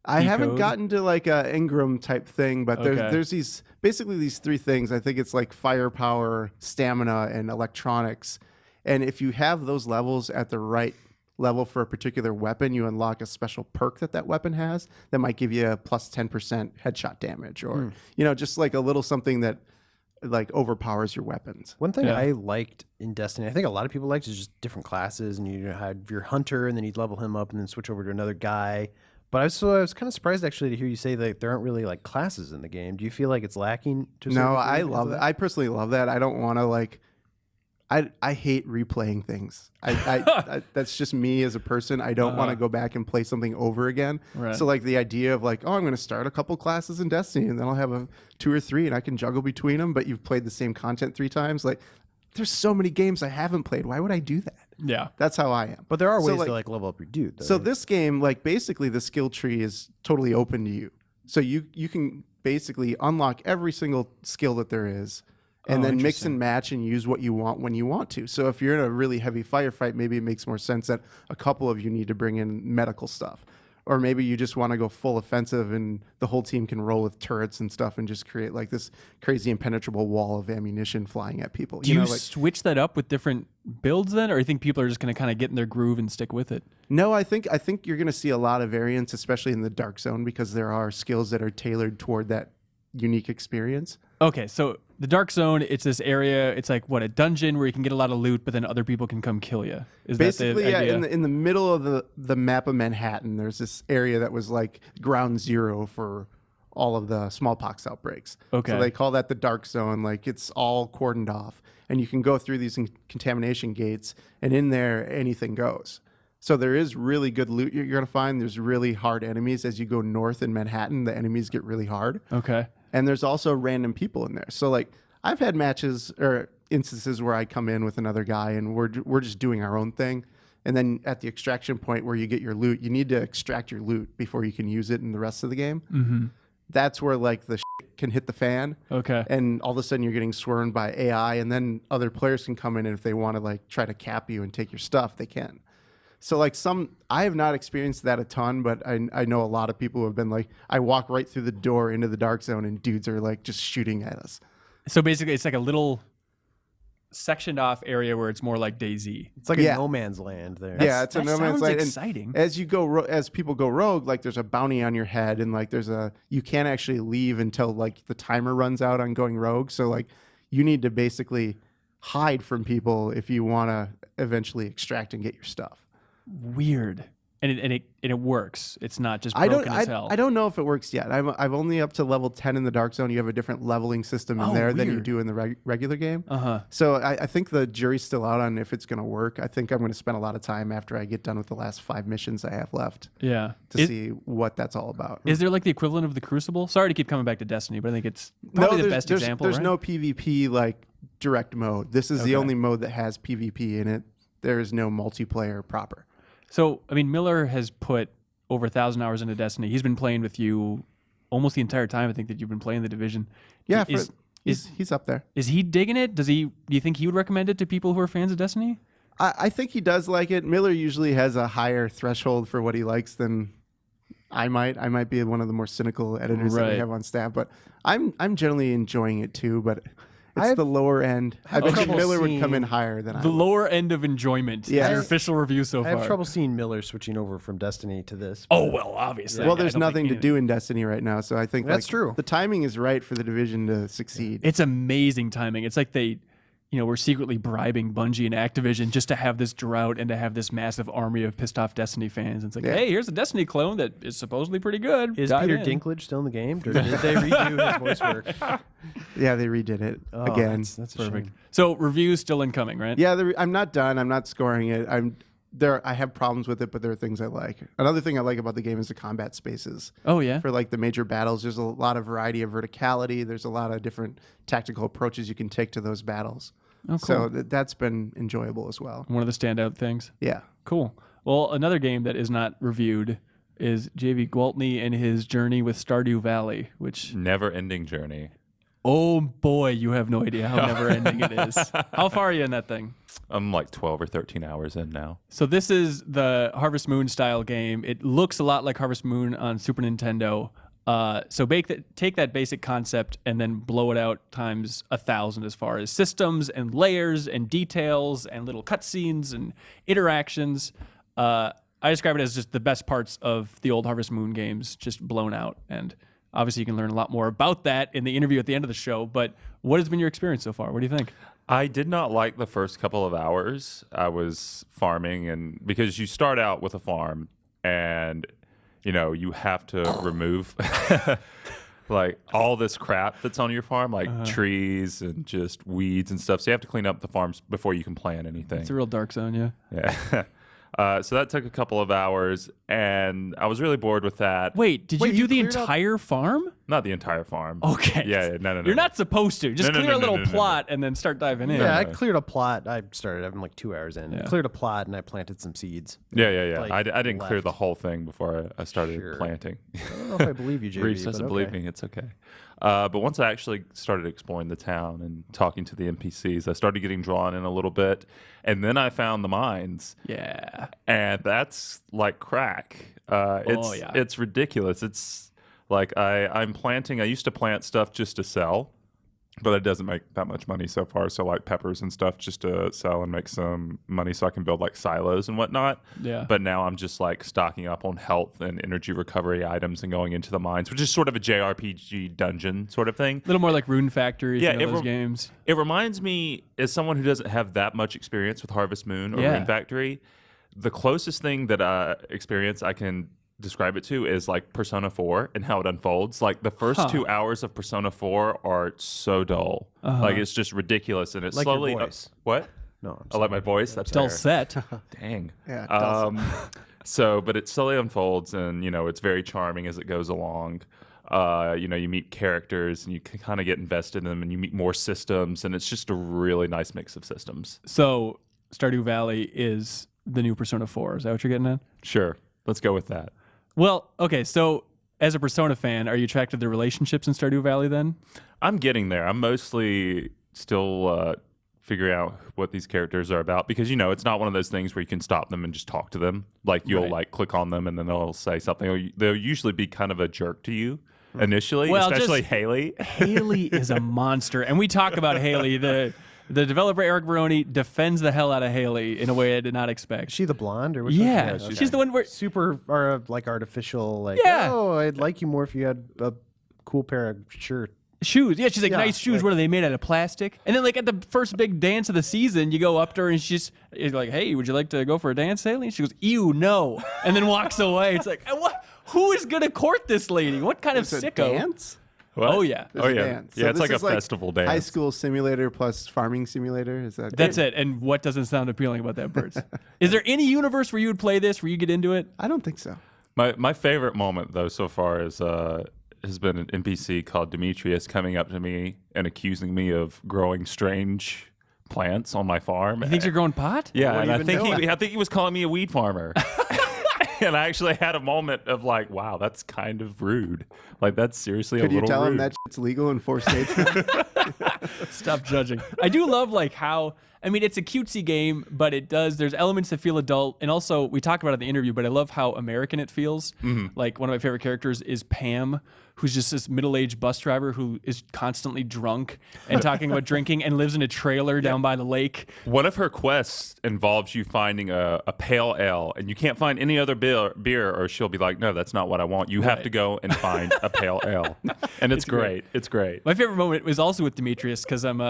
I haven't decode? gotten to like a Engram type thing, but there's these three things. I think it's like firepower, stamina, and electronics. And if you have those levels at the right level for a particular weapon, you unlock a special perk that weapon has that might give you a plus 10% headshot damage, or just like a little something that like overpowers your weapons. One thing I liked in Destiny, I think a lot of people liked, is just different classes, and you have your hunter, and then you'd level him up and then switch over to another guy. But I was kind of surprised actually to hear you say that there aren't really like classes in the game. Do you feel like it's lacking? No, I love it. I personally love that. I don't want to like. I hate replaying things. I that's just me as a person. I don't want to go back and play something over again. Right. So like the idea of like, I'm going to start a couple classes in Destiny, and then I'll have 2 or 3, and I can juggle between them. But you've played the same content 3 times. Like, there's so many games I haven't played. Why would I do that? Yeah. That's how I am. But there are So, ways like- to like level up your dude. Though, So right? this game, like basically the skill tree is totally open to you. So you can basically unlock every single skill that there is, and then mix and match and use what you want when you want to. So if you're in a really heavy firefight, maybe it makes more sense that a couple of you need to bring in medical stuff. Or maybe you just want to go full offensive and the whole team can roll with turrets and stuff and just create like this crazy impenetrable wall of ammunition flying at people. Do you switch that up with different builds then? Or you think people are just going to kind of get in their groove and stick with it? No, I think you're going to see a lot of variance, especially in the Dark Zone, because there are skills that are tailored toward that unique experience. Okay, so the Dark Zone, it's this area, it's like, what, a dungeon where you can get a lot of loot, but then other people can come kill you. Is basically, that the idea? in the middle of the map of Manhattan, there's this area that was like ground zero for all of the smallpox outbreaks. Okay. So they call that the Dark Zone. Like, it's all cordoned off. And you can go through these contamination gates, and in there, anything goes. So there is really good loot you're going to find. There's really hard enemies. As you go north in Manhattan, the enemies get really hard. Okay. And there's also random people in there. So like I've had matches or instances where I come in with another guy and we're just doing our own thing. And then at the extraction point where you get your loot, you need to extract your loot before you can use it in the rest of the game. Mm-hmm. That's where like the shit can hit the fan. Okay. And all of a sudden you're getting swarmed by AI, and then other players can come in, and if they want to like try to cap you and take your stuff, they can. So like I have not experienced that a ton, but I know a lot of people who have been like, I walk right through the door into the Dark Zone and dudes are like just shooting at us. So basically it's like a little sectioned off area where it's more like DayZ. It's like a no man's land there. Yeah, it's a no man's land. Exciting. And as people go rogue, like there's a bounty on your head, and like you can't actually leave until like the timer runs out on going rogue. So like you need to basically hide from people if you want to eventually extract and get your stuff. Weird. And it works. It's not just broken as hell. I don't know if it works yet. I've only up to level 10 in the Dark Zone. You have a different leveling system in there than you do in the regular game. Uh-huh. So I think the jury's still out on if it's going to work. I think I'm going to spend a lot of time after I get done with the last 5 missions I have left. Yeah. To see what that's all about. Is there like the equivalent of the Crucible? Sorry to keep coming back to Destiny, but I think it's probably the best example. There's right? no PvP like direct mode. This is the only mode that has PvP in it. There is no multiplayer proper. So, I mean, Miller has put over 1,000 hours into Destiny. He's been playing with you almost the entire time, I think, that you've been playing the Division. Yeah, he's up there. Is he digging it? Do you think he would recommend it to people who are fans of Destiny? I think he does like it. Miller usually has a higher threshold for what he likes than I might. I might be one of the more cynical editors that we have on staff, but I'm generally enjoying it too, but it's the lower end. I bet Miller would come in higher than the lower end of enjoyment. Yeah, your official review so far. I have trouble seeing Miller switching over from Destiny to this. Oh well, obviously. Well, there's nothing to do in Destiny right now, so I think that's true. The timing is right for the Division to succeed. It's amazing timing. It's like we're secretly bribing Bungie and Activision just to have this drought and to have this massive army of pissed off Destiny fans. It's like, hey, here's a Destiny clone that is supposedly pretty good. Is Peter Dinklage still in the game? Or did they redo his voice work? Yeah, they redid it again. That's perfect. So reviews still incoming, right? Yeah, I'm not done. I'm not scoring it. I have problems with it, but there are things I like. Another thing I like about the game is the combat spaces. Oh yeah. For like the major battles, there's a lot of variety of verticality. There's a lot of different tactical approaches you can take to those battles. Oh, cool. So that's been enjoyable as well. One of the standout things. Yeah. Cool. Well, another game that is not reviewed is Javy Gwaltney and his journey with Stardew Valley, which never-ending journey. Oh boy, you have no idea how never-ending it is. How far are you in that thing? I'm like 12 or 13 hours in now. So this is the Harvest Moon style game. It looks a lot like Harvest Moon on Super Nintendo. So take that basic concept and then blow it out times 1,000 as far as systems and layers and details and little cutscenes and interactions. I describe it as just the best parts of the old Harvest Moon games, just blown out. And obviously you can learn a lot more about that in the interview at the end of the show. But what has been your experience so far? What do you think? I did not like the first couple of hours. I was farming, and because you start out with a farm and you have to remove like all this crap that's on your farm, like trees and just weeds and stuff. So you have to clean up the farms before you can plant anything. It's a real dark zone, yeah. Yeah. So that took a couple of hours, and I was really bored with that. Wait, did you do the entire farm? Not the entire farm. Okay. Yeah, no. You're not supposed to. Just clear a little plot and then start diving in. Yeah, I cleared a plot. I started having like 2 hours in. I cleared a plot, and I planted some seeds. Yeah. Like, I didn't clear the whole thing before I started planting. I don't know if I believe you, JV. Reeves doesn't believe me. It's okay. But once I actually started exploring the town and talking to the NPCs, I started getting drawn in a little bit. And then I found the mines. Yeah. And that's like crack. It's ridiculous. It's like I'm planting. I used to plant stuff just to sell, but it doesn't make that much money so far. So like peppers and stuff just to sell and make some money so I can build like silos and whatnot. Yeah. But now I'm just like stocking up on health and energy recovery items and going into the mines, which is sort of a JRPG dungeon sort of thing. A little more like Rune Factory, those games. It reminds me, as someone who doesn't have that much experience with Harvest Moon or Rune Factory, the closest thing that I experience I can describe it to is like Persona 4 and how it unfolds. Like the first 2 hours of Persona 4 are so dull. Like it's just ridiculous, and it's like slowly your voice. What? No, I like my voice. That's Dull fair. set. Dang. Yeah. But it slowly unfolds, and it's very charming as it goes along. You meet characters, and you can kind of get invested in them, and you meet more systems, and it's just a really nice mix of systems. So Stardew Valley is the new Persona 4. Is that what you're getting at? Sure. Let's go with that. Well, okay, so as a Persona fan, are you attracted to the relationships in Stardew Valley then? I'm getting there. I'm mostly still figuring out what these characters are about because, it's not one of those things where you can stop them and just talk to them. Like you'll like click on them and then they'll say something. Or they'll usually be kind of a jerk to you initially, especially Haley. Haley is a monster. And we talk about Haley. The developer, Eric Barone, defends the hell out of Haley in a way I did not expect. Is she the blonde or which Yeah, one? she's the one where super or like artificial. Like, Yeah. oh, I'd like you more if you had a cool pair of shirt. shoes. Yeah, she's like, Yeah, nice shoes. like- What are they made out of? Plastic? And then like at the first big dance of the season, you go up to her and she's like, hey, would you like to go for a dance, Haley? And she goes, ew, no. And then walks away. It's like, what? Who is going to court this lady? What kind of It's a sicko? dance? What? Oh, yeah. There's Oh a yeah, dance. yeah. So It's this like a is festival dance. High school simulator plus farming simulator. Is that? That's it. And what doesn't sound appealing about that, Bertz? Is there any universe where you would play this, where you get into it? I don't think so. My favorite moment though so far is has been an NPC called Demetrius coming up to me and accusing me of growing strange plants on my farm. He thinks you're growing pot? Yeah, What and are I you think even doing? he was calling me a weed farmer. And I actually had a moment of like, wow, that's kind of rude. Like that's seriously Could a you little tell rude. him that shit's legal in 4 states now? Stop judging. I do love like how, I mean, it's a cutesy game, but there's elements that feel adult. And also we talk about it in the interview, but I love how American it feels. Like one of my favorite characters is Pam, who's just this middle-aged bus driver who is constantly drunk and talking about drinking and lives in a trailer down by the lake. One of her quests involves you finding a pale ale, and you can't find any other beer, or she'll be like, no, that's not what I want. You have to go and find a pale ale. And it's great. It's great. My favorite moment was also with Demetrius because I'm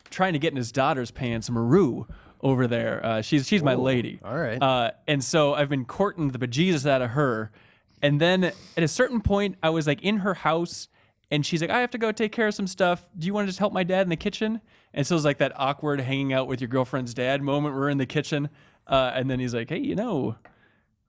trying to get in his daughter's pants, Maru, over there. She's my lady. all right. And so I've been courting the bejesus out of her. And then at a certain point, I was like in her house, and she's like, I have to go take care of some stuff. Do you want to just help my dad in the kitchen? And so it was like that awkward hanging out with your girlfriend's dad moment. We're in the kitchen. And then he's like, hey,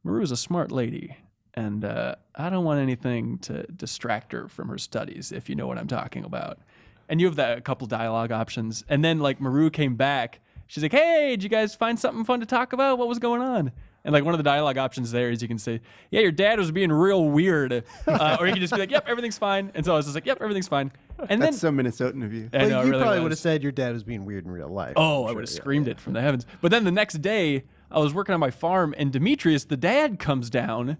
Maru's a smart lady. And I don't want anything to distract her from her studies, if you know what I'm talking about. And you have a couple dialogue options. And then like Maru came back. She's like, hey, did you guys find something fun to talk about? What was going on? And like one of the dialogue options there is you can say, yeah, your dad was being real weird. Or you can just be like, yep, everything's fine. And so I was just like, yep, everything's fine. And That's then so Minnesotan of you. I know, it you really probably was. would have said your dad was being weird in real life. Oh, I would have screamed it from the heavens. But then the next day, I was working on my farm, and Demetrius, the dad, comes down,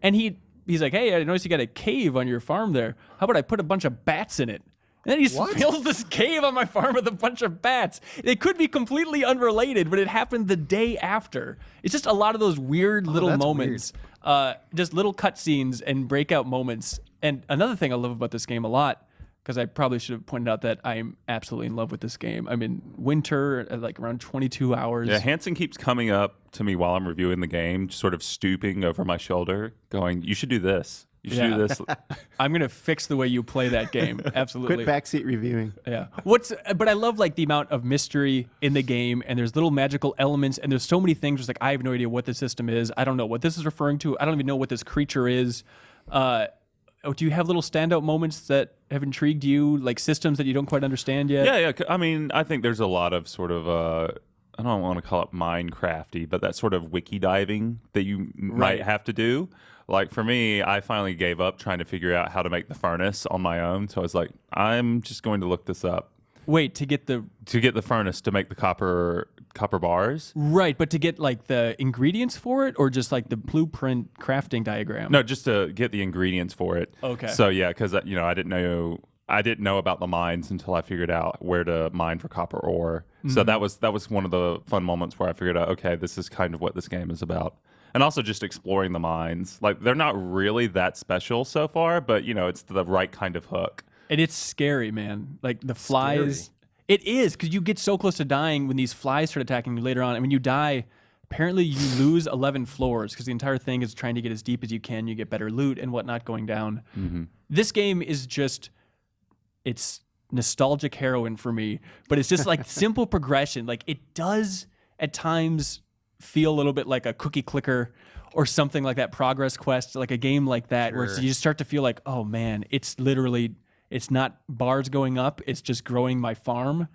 and he's like, hey, I noticed you got a cave on your farm there. How about I put a bunch of bats in it? And then he fills this cave on my farm with a bunch of bats. They could be completely unrelated, but it happened the day after. It's just a lot of those weird little that's moments, just little cutscenes and breakout moments. And another thing I love about this game a lot, because I probably should have pointed out that I'm absolutely in love with this game. I'm in winter, at like around 22 hours. Yeah, Hanson keeps coming up to me while I'm reviewing the game, sort of stooping over my shoulder, going, you should do this. You should do this. I'm going to fix the way you play that game. Absolutely. Quit backseat reviewing. Yeah. But I love like the amount of mystery in the game, and there's little magical elements, and there's so many things. It's like, I have no idea what the system is. I don't know what this is referring to. I don't even know what this creature is. Do you have little standout moments that have intrigued you, like systems that you don't quite understand yet? Yeah. I mean, I think there's a lot of sort of, I don't want to call it Minecrafty, but that sort of wiki diving that you might have to do. Like for me, I finally gave up trying to figure out how to make the furnace on my own. So I was like, I'm just going to look this up. Wait, to get the furnace to make the copper bars. right, but to get like the ingredients for it, or just like the blueprint crafting diagram? No, just to get the ingredients for it. Okay. So yeah, because I didn't know about the mines until I figured out where to mine for copper ore. So that was one of the fun moments where I figured out, okay, this is kind of what this game is about. And also just exploring the mines. Like, they're not really that special so far, but it's the right kind of hook. And it's scary, man. Like the flies. Scary. It is, because you get so close to dying when these flies start attacking you later on. And when you die, apparently you lose 11 floors, because the entire thing is trying to get as deep as you can. You get better loot and whatnot going down. Mm-hmm. This game is just, it's nostalgic heroin for me, but it's just like simple progression. Like, it does at times feel a little bit like a cookie clicker or something like that, Progress Quest, like a game like that, where you just start to feel like, oh man, it's not bars going up, it's just growing my farm,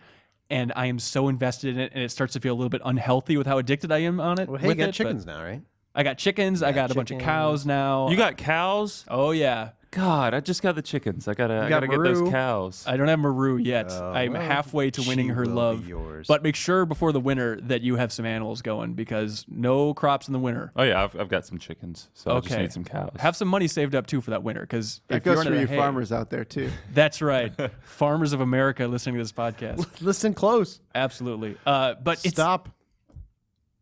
and I am so invested in it, and it starts to feel a little bit unhealthy with how addicted I am on it. Well, hey, you got chickens now, right? I got chickens, I got a bunch of cows now. You got cows? Oh yeah. God, I just got the chickens. I gotta get those cows. I don't have Maru yet. I'm halfway to winning her love. But make sure before the winter that you have some animals going, because no crops in the winter. Oh yeah, I've got some chickens, so I just need some cows. Have some money saved up too for that winter, because it goes for you farmers out there too. That's right, farmers of America listening to this podcast. Listen close. Absolutely. But stop.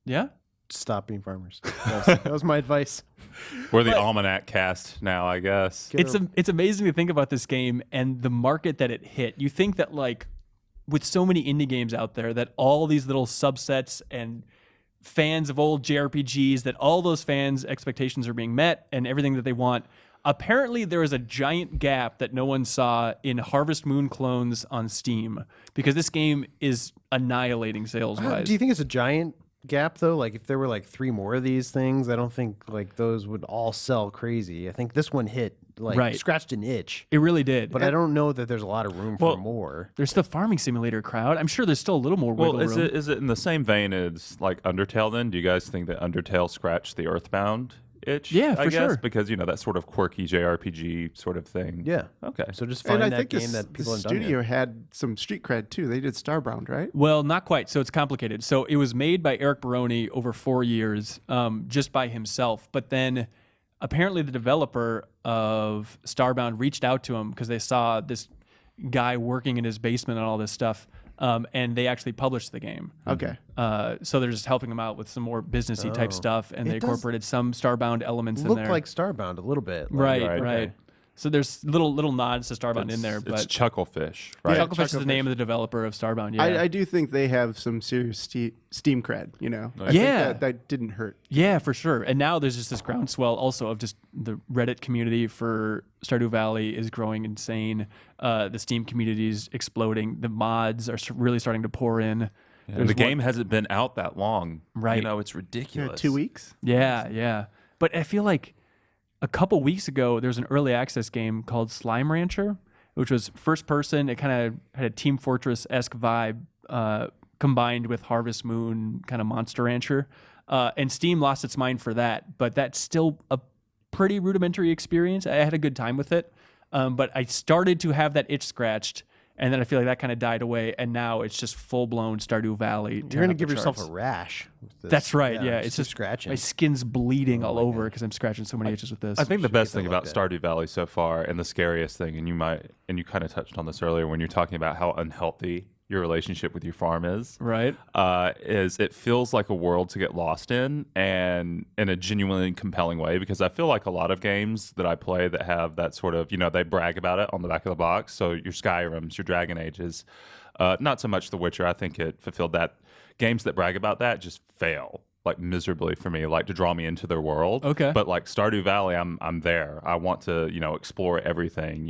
Yeah. Stop being farmers. That was my advice. We're the Almanac cast now, I guess. It's amazing to think about this game and the market that it hit. You think that, like, with so many indie games out there, that all these little subsets and fans of old JRPGs, that all those fans' expectations are being met and everything that they want. Apparently, there is a giant gap that no one saw in Harvest Moon clones on Steam, because this game is annihilating sales-wise. Do you think it's a giant gap though? Like, if there were like 3 more of these things, I don't think like those would all sell crazy. I think this one hit scratched an itch. It really did. But I don't know that there's a lot of room for more. There's the farming simulator crowd. I'm sure there's still a little more wiggle room. Is it in the same vein as like Undertale then? Do you guys think that Undertale scratched the Earthbound itch? Yeah, for I guess, sure. Because that sort of quirky JRPG sort of thing. Yeah. Okay. So just find that game that people the have done. studio had some street cred too. They did Starbound, right? Well, not quite. So it's complicated. So it was made by Eric Barone over 4 years, just by himself. But then apparently the developer of Starbound reached out to him because they saw this guy working in his basement on all this stuff. And they actually published the game. Okay. So they're just helping them out with some more businessy type stuff, and they incorporated some Starbound elements in there. Looked like Starbound a little bit. Right. Okay. So there's little nods to Starbound in there, but it's Chucklefish, right? Chucklefish is the name of the developer of Starbound. Yeah, I do think they have some serious Steam cred. I think that didn't hurt. Yeah, for sure. And now there's just this groundswell also of just the Reddit community for Stardew Valley is growing insane. The Steam community is exploding. The mods are really starting to pour in. Yeah, the game hasn't been out that long. Right. It's ridiculous. 2 weeks? Yeah. But I feel like a couple weeks ago, there was an early access game called Slime Rancher, which was first person. It kind of had a Team Fortress-esque vibe combined with Harvest Moon kind of Monster Rancher. And Steam lost its mind for that, but that's still a pretty rudimentary experience. I had a good time with it, but I started to have that itch scratched, and then I feel like that kind of died away, and now it's just full-blown Stardew Valley. You're going to give yourself a rash with this. That's right, yeah. It's just scratching. My skin's bleeding all over because I'm scratching so many itches with this. I think the best thing about Stardew Valley so far, and the scariest thing, and you kind of touched on this earlier when you're talking about how unhealthy your relationship with your farm is, right? Is it feels like a world to get lost in, and in a genuinely compelling way, because I feel like a lot of games that I play that have that sort of, they brag about it on the back of the box. So your Skyrims, your Dragon Ages, not so much The Witcher. I think it fulfilled that. Games that brag about that just fail like miserably for me, like to draw me into their world. Okay. But like Stardew Valley, I'm there. I want to, explore everything,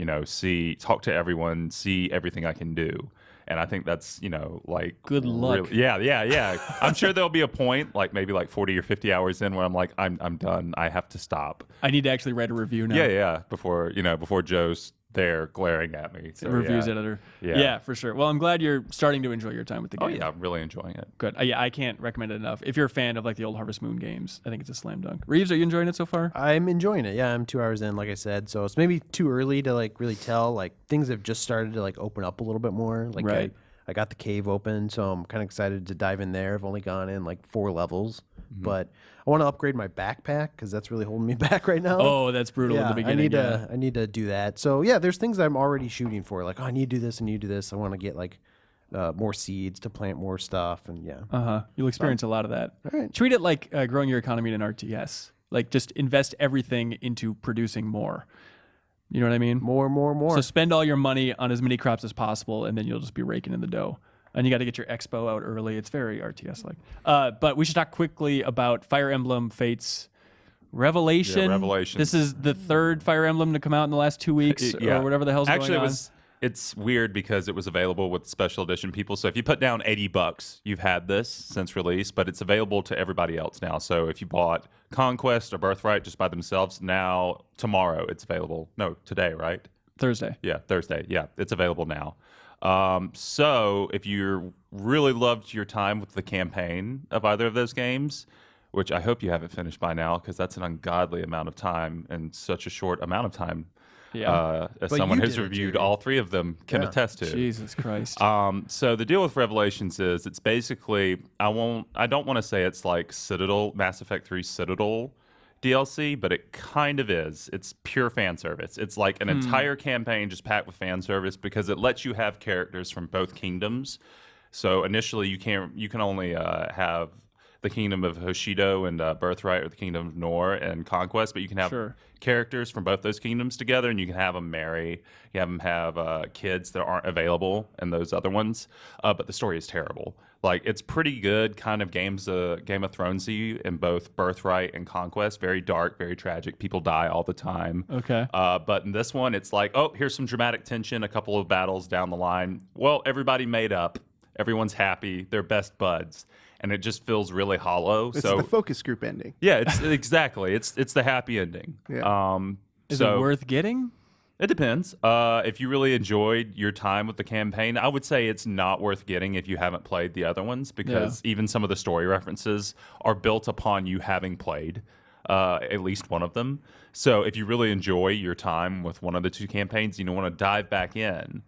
talk to everyone, see everything I can do. And I think that's, like... Good luck. Really, yeah. I'm sure there'll be a point, like maybe like 40 or 50 hours in, where I'm like, I'm done. I have to stop. I need to actually write a review now. Yeah. Before Joe's there glaring at me. So, reviews editor. Yeah, for sure. Well, I'm glad you're starting to enjoy your time with the game. Oh, yeah. I'm really enjoying it. Good. I can't recommend it enough. If you're a fan of like the old Harvest Moon games, I think it's a slam dunk. Reeves, are you enjoying it so far? I'm enjoying it. Yeah, I'm 2 hours in, like I said. So it's maybe too early to like really tell. Like things have just started to like open up a little bit more. Like right. I got the cave open, so I'm kind of excited to dive in there. I've only gone in like 4 levels, but I want to upgrade my backpack because that's really holding me back right now. Oh, that's brutal in the beginning. I need to do that. So yeah, there's things that I'm already shooting for. Like, oh, I need to do this. I need to do this. I want to get like more seeds to plant more stuff, and You'll experience a lot of that. All right. Treat it like growing your economy in an RTS. Like just invest everything into producing more. You know what I mean? More. So spend all your money on as many crops as possible, and then you'll just be raking in the dough. And you got to get your expo out early. It's very RTS-like. But we should talk quickly about Fire Emblem Fates Revelation. Yeah, Revelation. This is the 3rd Fire Emblem to come out in the last 2 weeks, or whatever the hell's going on. It's weird because it was available with special edition people. So if you put down $80, you've had this since release, but it's available to everybody else now. So if you bought Conquest or Birthright just by themselves, now tomorrow it's available. No, today, right? Thursday. Yeah, Thursday. Yeah, it's available now. So if you really loved your time with the campaign of either of those games, which I hope you haven't finished by now because that's an ungodly amount of time and such a short amount of time. Yeah. As But someone you who's did it, reviewed Jamie. all 3 of them can attest to. Jesus Christ. So the deal with Revelations is it's basically I don't want to say it's like Citadel, Mass Effect 3 Citadel DLC, but it kind of is. It's pure fan service. It's like an entire campaign just packed with fan service because it lets you have characters from both kingdoms. So initially you can only have the kingdom of Hoshido and Birthright, or the kingdom of Nor and Conquest, but you can have characters from both those kingdoms together, and you can have them marry. You have them have kids that aren't available in those other ones. But the story is terrible. Like, it's pretty good, kind of Game of Thrones-y in both Birthright and Conquest. Very dark, very tragic. People die all the time. Okay. But in this one, it's like, oh, here's some dramatic tension, a couple of battles down the line. Well, everybody made up. Everyone's happy. They're best buds. And it just feels really hollow. It's so the focus group ending. yeah, it's exactly. It's the happy ending. Yeah. Is it worth getting? It depends. If you really enjoyed your time with the campaign, I would say it's not worth getting if you haven't played the other ones, because even some of the story references are built upon you having played at least one of them. So if you really enjoy your time with one of the 2 campaigns, you don't want to dive back in.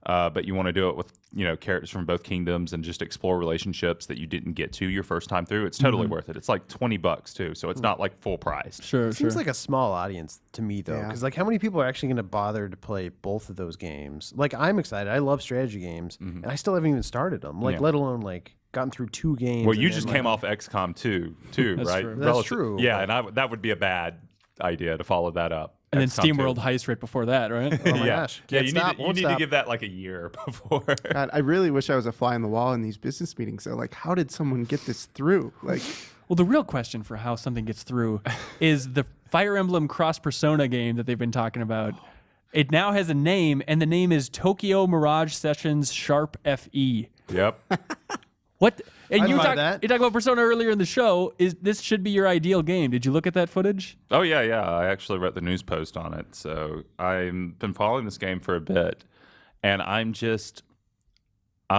But you want to do it with, characters from both kingdoms and just explore relationships that you didn't get to your first time through. It's totally worth it. It's like $20 too, so it's not like full price. Sure. Seems like a small audience to me though, because like how many people are actually going to bother to play both of those games? Like, I'm excited. I love strategy games, and I still haven't even started them. Like, let alone like gotten through 2 games. Well, you just came off XCOM 2 too, That's right? true. That's true. Yeah, and that would be a bad idea to follow that up. And then XCOM 2. SteamWorld Heist right before that, right? Oh my gosh! Yeah, Can't you stop, need to give that like a year before. God, I really wish I was a fly on the wall in these business meetings. So, like, how did someone get this through? Like, Well, the real question for how something gets through is the Fire Emblem Cross Persona game that they've been talking about. It now has a name, and the name is Tokyo Mirage Sessions Sharp FE. Yep. What? And I'd you buy talked that. about Persona earlier in the show. This should be your ideal game. Did you look at that footage? Oh yeah. I actually read the news post on it. So I've been following this game for a bit, and I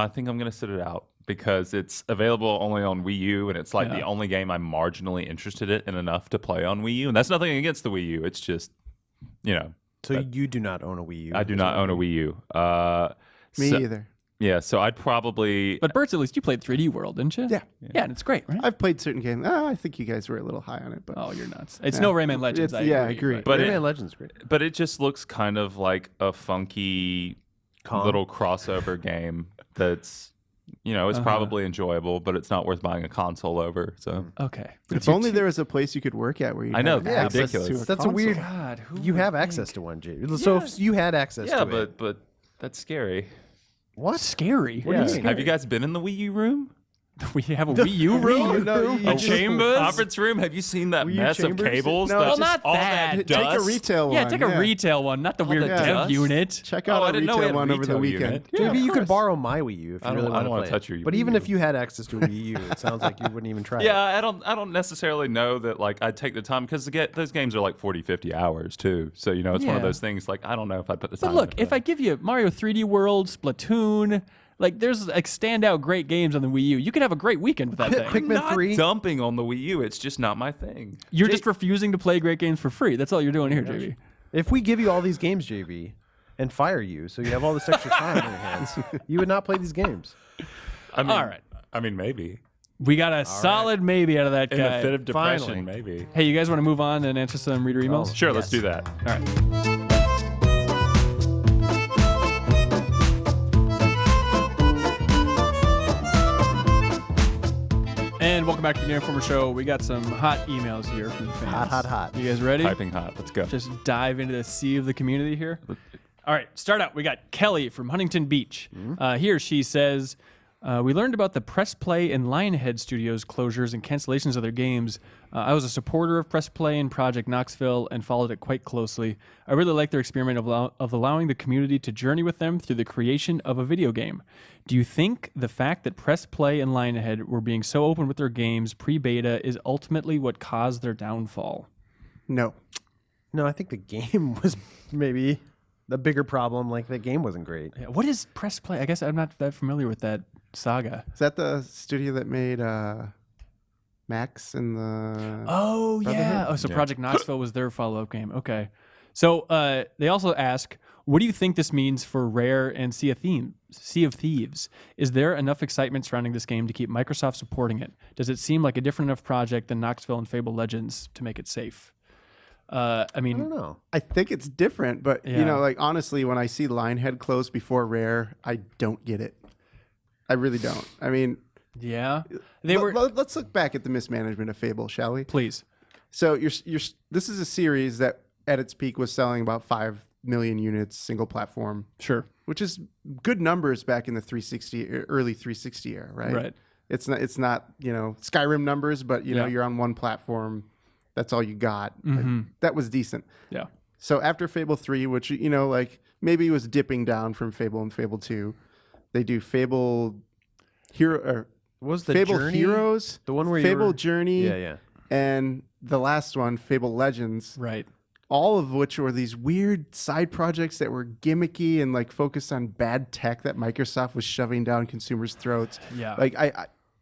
think I'm gonna sit it out because it's available only on Wii U, and it's like the only game I'm marginally interested in enough to play on Wii U. And that's nothing against the Wii U. It's just, So you do not own a Wii U? I do not own a Wii U. me so- either. Yeah, so I'd probably. But Bertz, at least you played 3D World, didn't you? Yeah. Yeah, and it's great, right? I've played certain games. I think you guys were a little high on it, but Oh, you're nuts. It's no Rayman Legends. I agree. But Rayman Legends great. But it just looks kind of like a funky little crossover game that's, it's probably enjoyable, but it's not worth buying a console over. So Okay. if only there was a place you could work at where you I know, had yeah, access ridiculous. to a That's a console. weird. God, who You would have think? access to one, Jay. So if you had access yeah, to it, but that's scary. what? Scary. What do you mean? Have you guys been in the Wii U room? We have a Wii U room? No, A chambers? Conference room? Have you seen that Wii U mess of chambers? cables? No, That's well, just not all that. that Take a dust? retail one. Yeah, take a retail one, not the weird the dev dust? unit. Check Oh, out I a didn't know we retail had one over the retail weekend. unit. Maybe Yeah, of you could course. borrow my Wii U if I you don't- really I don't want wanna to touch your But Wii even U. if you had access to a Wii U, it sounds like you wouldn't even try. Yeah, it. I don't necessarily know that like I'd take the time because those games are like 40, 50 hours too. So it's one Yeah. of those things like I don't know if I'd put the But time. look, into if I give you Mario 3D World, Splatoon, like there's like standout great games on the Wii U. You could have a great weekend with that thing. I'm Pikmin not 3. dumping on the Wii U. It's just not my thing. You're just refusing to play great games for free. That's all you're doing here, JB. If we give you all these games, JB, and fire you, so you have all this extra time on your hands. You would not play these games. I mean, All right. I mean, maybe. We got a solid maybe out of that In guy. a fit of depression, Finally. maybe. Hey, you guys want to move on and answer some reader emails? Sure, let's Yes. do that. All right. And welcome back to the Game Informer Show. We got some hot emails here from the fans. Hot. You guys ready? Piping hot. Let's go. Just dive into the sea of the community here. All right, start out. We got Kelly from Huntington Beach. Here she says, we learned about the Press Play and Lionhead Studios closures and cancellations of their games. I was a supporter of Press Play and Project Knoxville and followed it quite closely. I really like their experiment of allowing the community to journey with them through the creation of a video game. Do you think the fact that Press Play and Lionhead were being so open with their games pre-beta is ultimately what caused their downfall? No. No, I think the game was maybe the bigger problem. Like, the game wasn't great. Yeah, what is Press Play? I guess I'm not that familiar with that saga. Is that the studio that made Max and the... Oh, yeah. Brotherhood? Oh, so Project Knoxville was their follow-up game. Okay. So they also ask, what do you think this means for Rare and Sea of Thieves? Is there enough excitement surrounding this game to keep Microsoft supporting it? Does it seem like a different enough project than Knoxville and Fable Legends to make it safe? I I mean, don't know. I think it's different, but, Yeah. you know, like, honestly, when I see Lionhead close before Rare, I don't get it. I really don't. I mean... yeah. They were... Let's look back at the mismanagement of Fable, shall we? Please. So this is a series that at its peak was selling about 5 million units single platform, Sure. which is good numbers back in the 360 early 360 era, right? Right. It's not you know, Skyrim numbers, but you know, Yeah. you're on one platform, that's all you got. Like, that was decent. Yeah. So after Fable 3, which, you know, like maybe was dipping down from Fable and Fable 2, they do Fable Hero or Was the Fable Journey Heroes, the one where Fable you were... Journey, Yeah. and the last one, Fable Legends, Right. all of which were these weird side projects that were gimmicky and like focused on bad tech that Microsoft was shoving down consumers' throats. Yeah. Like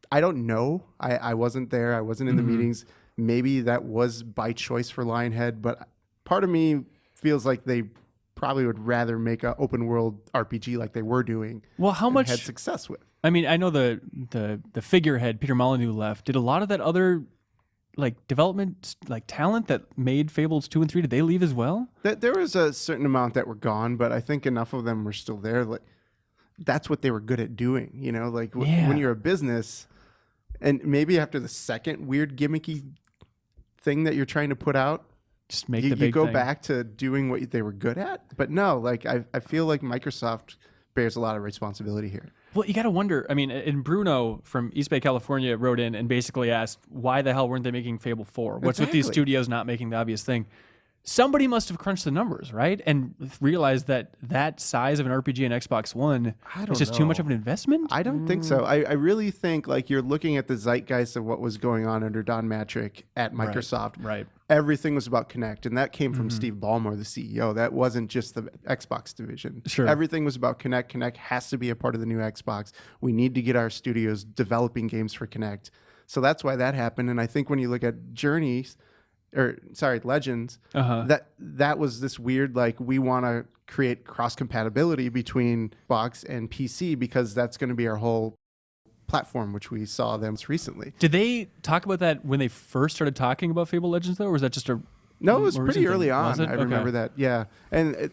I don't know. I wasn't there. I wasn't in the meetings. Maybe that was by choice for Lionhead, but part of me feels like they probably would rather make an open world RPG like they were doing. Well, how and much... had success with? I mean, I know the figurehead, Peter Molyneux, left. Did a lot of that other like development like talent that made Fables 2 and 3, did they leave as well? There was a certain amount that were gone, but I think enough of them were still there. Like that's what they were good at doing, you know, like Yeah. when you're a business and maybe after the second weird gimmicky thing that you're trying to put out, Just make you the big go thing. back to doing what they were good at. But no, like I feel like Microsoft bears a lot of responsibility here. Well, you got to wonder. I mean, and Bruno from East Bay, California, wrote in and basically asked, why the hell weren't they making Fable 4? What's with these Exactly. studios not making the obvious thing? Somebody must have crunched the numbers, right? And realized that size of an RPG in Xbox One is just too much of an investment? I don't think so. I really think like you're looking at the zeitgeist of what was going on under Don Matrick at Microsoft. Right. Everything was about Kinect, and that came from Steve Ballmer, the CEO. That wasn't just the Xbox division. Sure. Everything was about Kinect. Kinect has to be a part of the new Xbox. We need to get our studios developing games for Kinect. So that's why that happened. And I think when you look at Legends, that was this weird, like, we want to create cross compatibility between Xbox and PC because that's going to be our whole platform, which we saw them recently. Did they talk about that when they first started talking about Fable Legends, though, or was that just a... No, it was more pretty recent early thing? on. Was it? I remember that. Yeah. And it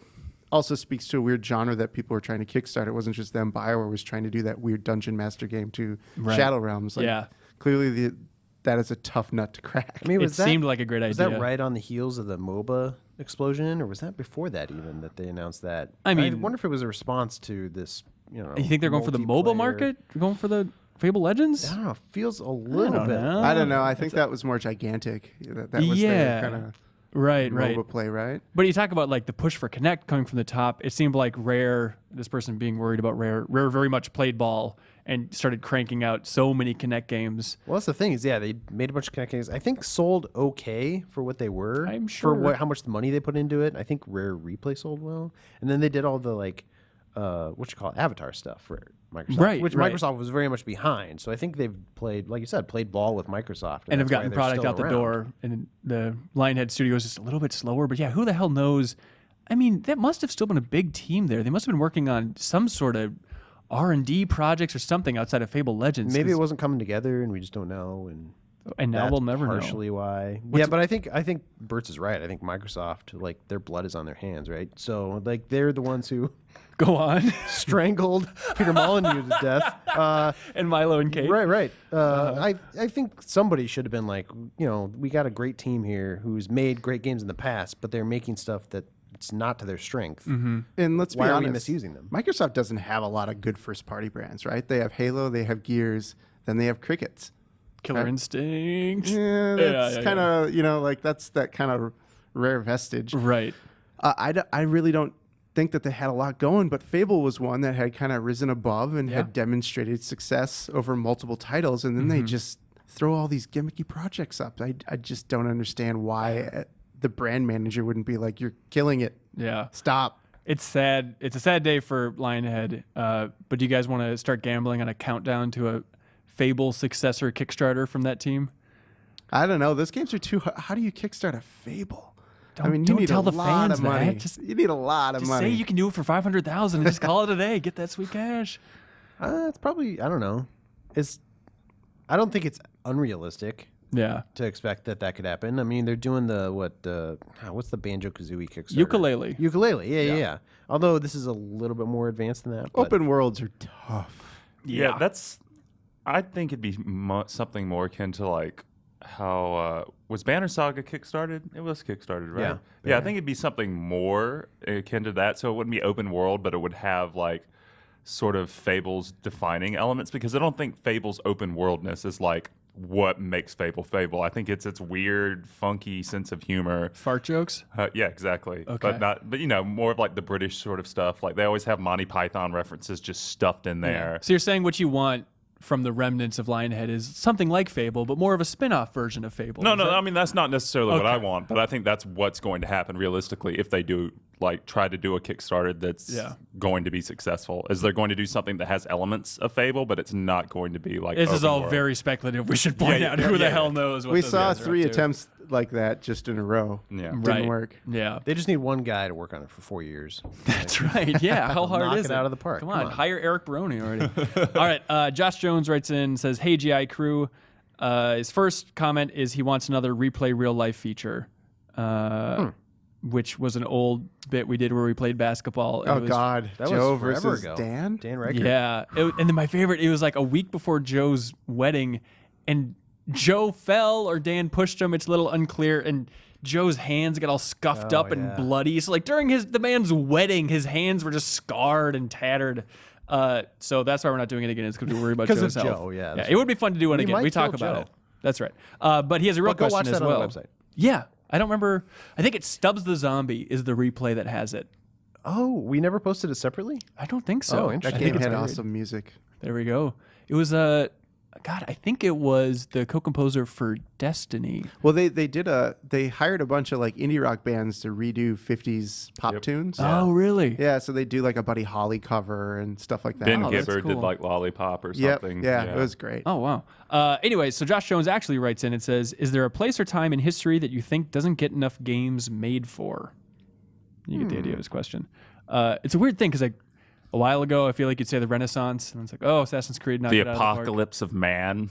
also speaks to a weird genre that people were trying to kickstart. It wasn't just them. BioWare was trying to do that weird Dungeon Master game to Right. Shadow Realms. Like, Yeah. Clearly, that is a tough nut to crack. I mean, It seemed like a great idea. Was that right on the heels of the MOBA explosion, or was that before that even that they announced that? I mean- wonder if it was a response to this. You know, You think they're going for the mobile multiplayer- market? Going for the Fable Legends? I don't know. It feels a little don't bit. know. I don't know. I think that was more gigantic. That was Yeah. their kind of Right. MOBA play, right? But you talk about like the push for Kinect coming from the top. It seemed like Rare, this person being worried about Rare very much played ball and started cranking out so many Kinect games. Well, that's the thing is, yeah, they made a bunch of Kinect games. I think sold okay for what they were. I'm for sure. how much money they put into it. I think Rare Replay sold well, and then they did all the like, Avatar stuff for Microsoft, Right, which right. Microsoft was very much behind. So I think they've played, like you said, played ball with Microsoft, And have that's why gotten they're product still out the around. door. And the Lionhead Studio is just a little bit slower. But yeah, who the hell knows? I mean, that must have still been a big team there. They must have been working on some sort of R&D projects or something outside of Fable Legends. Maybe it wasn't coming together, and we just don't know. And now we'll never know. Partially why. Yeah, but I think Bertz is right. I think Microsoft, like, their blood is on their hands, right? So, like, they're the ones who go on strangled Peter Molyneux to death. And Milo and Kate. Right. I think somebody should have been like, we got a great team here who's made great games in the past, but they're making stuff that it's not to their strength. Mm-hmm. And let's be honest, honest, why are we misusing them? Microsoft doesn't have a lot of good first-party brands, right? They have Halo, they have Gears, then they have Crickets. Killer Instinct. Yeah, that's kind of, like that's that kind of rare vestige. Right. I really don't think that they had a lot going, but Fable was one that had kind of risen above and had demonstrated success over multiple titles, and then they just throw all these gimmicky projects up. I just don't understand why the brand manager wouldn't be like, you're killing it. Yeah. Stop. It's sad. It's a sad day for Lionhead. But do you guys want to start gambling on a countdown to a Fable successor Kickstarter from that team? I don't know. Those games are too hard. How do you kickstart a Fable? You need tell the fans that. You need a lot of money. Say you can do it for $500,000 and just call it a day. Get that sweet cash. It's probably, I don't know. I don't think it's unrealistic. Yeah. To expect that could happen. I mean, they're doing what's the Banjo-Kazooie Kickstarter? Ukulele. Yeah. Although this is a little bit more advanced than that. Open worlds are tough. Yeah, I think it'd be something more akin to like how was Banner Saga kickstarted? It was kickstarted, right? Yeah. I think it'd be something more akin to that. So it wouldn't be open world, but it would have like sort of Fable's defining elements, because I don't think Fable's open worldness is like what makes Fable. I think it's its weird, funky sense of humor. Fart jokes? Yeah, exactly. Okay. But more of like the British sort of stuff. Like they always have Monty Python references just stuffed in there. Yeah. So you're saying what you want from the remnants of Lionhead is something like Fable, but more of a spin-off version of Fable. No, I mean, that's not necessarily what I want, but I think that's what's going to happen realistically if they do try to do a Kickstarter that's going to be successful. Is they're going to do something that has elements of Fable, but it's not going to be like this is all world. very speculative. We should point out who the hell knows what we those saw guys are 3 up to. attempts like that just in a row. Yeah. Didn't work. Yeah. They just need one guy to work on it for 4 years. That's right. Yeah. How hard Knock is it out of the park. Come on. Hire Eric Barone already. All right. Josh Jones writes in, says, "Hey, GI crew." His first comment is he wants another replay real life feature, which was an old bit we did where we played basketball. God. That Joe was forever versus ago. Dan? Dan Reichert. Yeah. And then my favorite, it was like a week before Joe's wedding, and Joe fell or Dan pushed him. It's a little unclear. And Joe's hands got all scuffed up and bloody. So like during the man's wedding, his hands were just scarred and tattered. So that's why we're not doing it again. It's because we worry about Joe's health. Joe, yeah. It would be fun to do it again. We talk kill about Joe. it. That's right. But he has a real Go question watch as that well. on the website. Yeah. I don't remember. I think it's Stubbs the Zombie is the replay that has it. Oh, we never posted it separately? I don't think so. Oh, interesting. That game had buried. awesome music. There we go. It was God, I think it was the co-composer for Destiny. Well, they hired a bunch of like indie rock bands to redo 50s pop tunes. Oh, really? Yeah, so they do like a Buddy Holly cover and stuff like that. Ben that's Gibbard cool. did like Lollipop or Yep. something. Yeah, it was great. Oh, wow. Anyway, so Josh Jones actually writes in and says, "Is there a place or time in history that you think doesn't get enough games made for?" You get the idea of his question. It's a weird thing because like a while ago, I feel like you'd say the Renaissance, and it's like, oh, Assassin's Creed, not The get out of the park. apocalypse of man.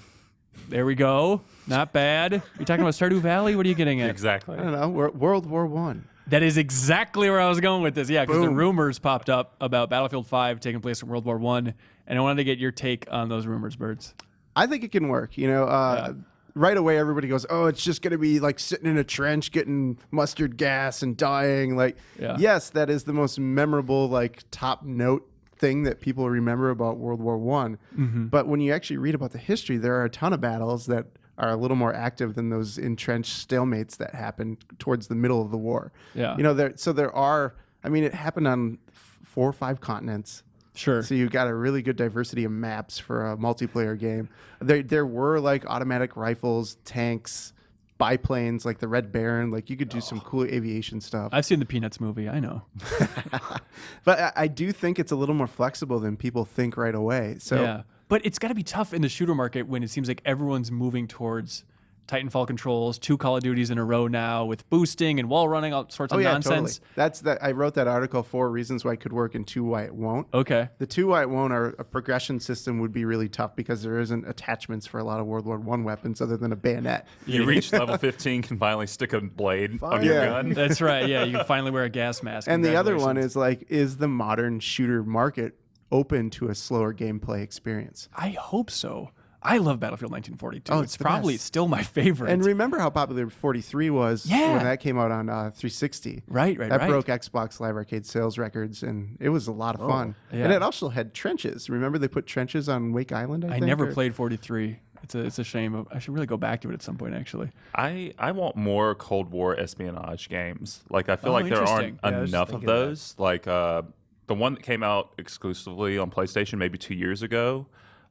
There we go. Not bad. You talking about Stardew Valley? What are you getting at? Exactly. I don't know. World War One. That is exactly where I was going with this. Yeah, because the Boom. rumors popped up about Battlefield 5 taking place in World War I, and I wanted to get your take on those rumors, Bertz. I think it can work. Right away, everybody goes, "Oh, it's just going to be like sitting in a trench, getting mustard gas and dying." Like, yes, that is the most memorable, like top note thing that people remember about World War One. But when you actually read about the history, there are a ton of battles that are a little more active than those entrenched stalemates that happened towards the middle of the war. Yeah. There are. I mean, it happened on 4 or 5 continents. Sure. So you got a really good diversity of maps for a multiplayer game. There were like automatic rifles, tanks, biplanes, like the Red Baron. Like you could do some cool aviation stuff. I've seen the Peanuts movie. I know. But I do think it's a little more flexible than people think right away. So yeah. But it's got to be tough in the shooter market when it seems like everyone's moving towards Titanfall controls, 2 Call of Duties in a row now with boosting and wall running, all sorts of nonsense. Totally. I wrote that article, 4 reasons why it could work and 2 why it won't. Okay. The 2 why it won't are a progression system would be really tough because there isn't attachments for a lot of World War I weapons other than a bayonet. You reach level 15, can finally stick a blade on your gun. That's right. Yeah, you can finally wear a gas mask. And the other one is is the modern shooter market open to a slower gameplay experience? I hope so. I love Battlefield 1942. Oh, it's probably still my favorite. And remember how popular 43 was when that came out on 360. Right. That broke Xbox Live Arcade sales records, and it was a lot of fun. Yeah. And it also had trenches. Remember they put trenches on Wake Island, I think? never played 43. It's a shame. I should really go back to it at some point, actually. I want more Cold War espionage games. Like, I feel like there aren't enough of those. Like, the one that came out exclusively on PlayStation maybe 2 years ago.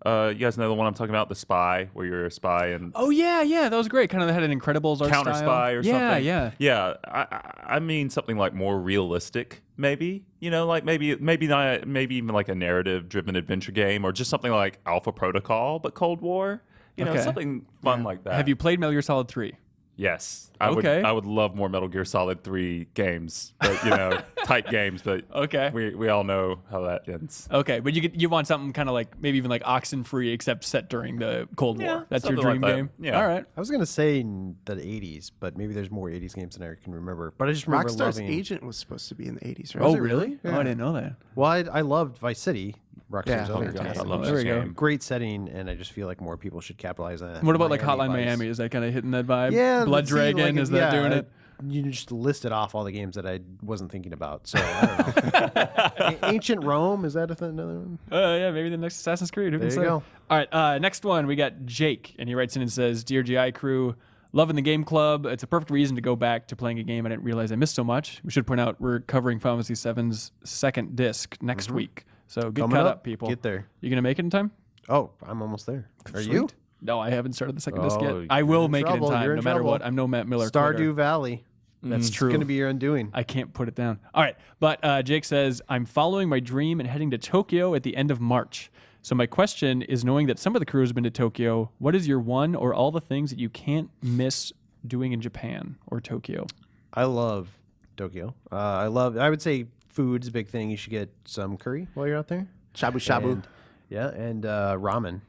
You guys know the one I'm talking about, The Spy, where you're a spy and Oh yeah, that was great. Kind of had an Incredibles art Counter style. Spy or something. Yeah. I mean something like more realistic, maybe. You know, like maybe not, maybe even like a narrative-driven adventure game, or just something like Alpha Protocol, but Cold War. You know, something fun like that. Have you played Metal Gear Solid 3? Yes, I would love more Metal Gear Solid 3 games, but tight games. But we all know how that ends. Okay, but you want something kind of like maybe even like Oxenfree, except set during the Cold War. That's your dream game. Yeah. All right. I was gonna say in the 80s, but maybe there's more 80s games than I can remember. But I just remember Rockstar's loving. Agent was supposed to be in the 80s, right? Oh really? Yeah. Oh, I didn't know that. Well, I loved Vice City. Rockstar's Yeah. other Fantastic. game. I love There we that go. game. Great setting, and I just feel like more people should capitalize on that. What about like Hotline Vice. Miami? Is that kind of hitting that vibe? Yeah, Blood let's see, Dragon, is that doing it? You just listed off all the games that I wasn't thinking about. So I don't know. Ancient Rome, is that another one? Yeah, maybe the next Assassin's Creed. Who There can you say? go. All right, next one we got Jake, and he writes in and says, "Dear GI crew, loving the game club. It's a perfect reason to go back to playing a game I didn't realize I missed so much. We should point out we're covering Final Fantasy VII's second disc next week, so get Coming caught up. up, people. Get there. You gonna make it in time? Oh, I'm almost there. Are you? No, I haven't started the second disc Oh, yet. I will in make it in trouble. time, You're no in matter trouble. what. I'm no Matt Miller. Stardew quitter. Valley. That's true. It's going to be your undoing. I can't put it down. All right. But Jake says, I'm following my dream and heading to Tokyo at the end of March. So my question is, knowing that some of the crew has been to Tokyo, what is your one or all the things that you can't miss doing in Japan or Tokyo? I love Tokyo. I would say food's a big thing. You should get some curry while you're out there. Shabu shabu. And ramen.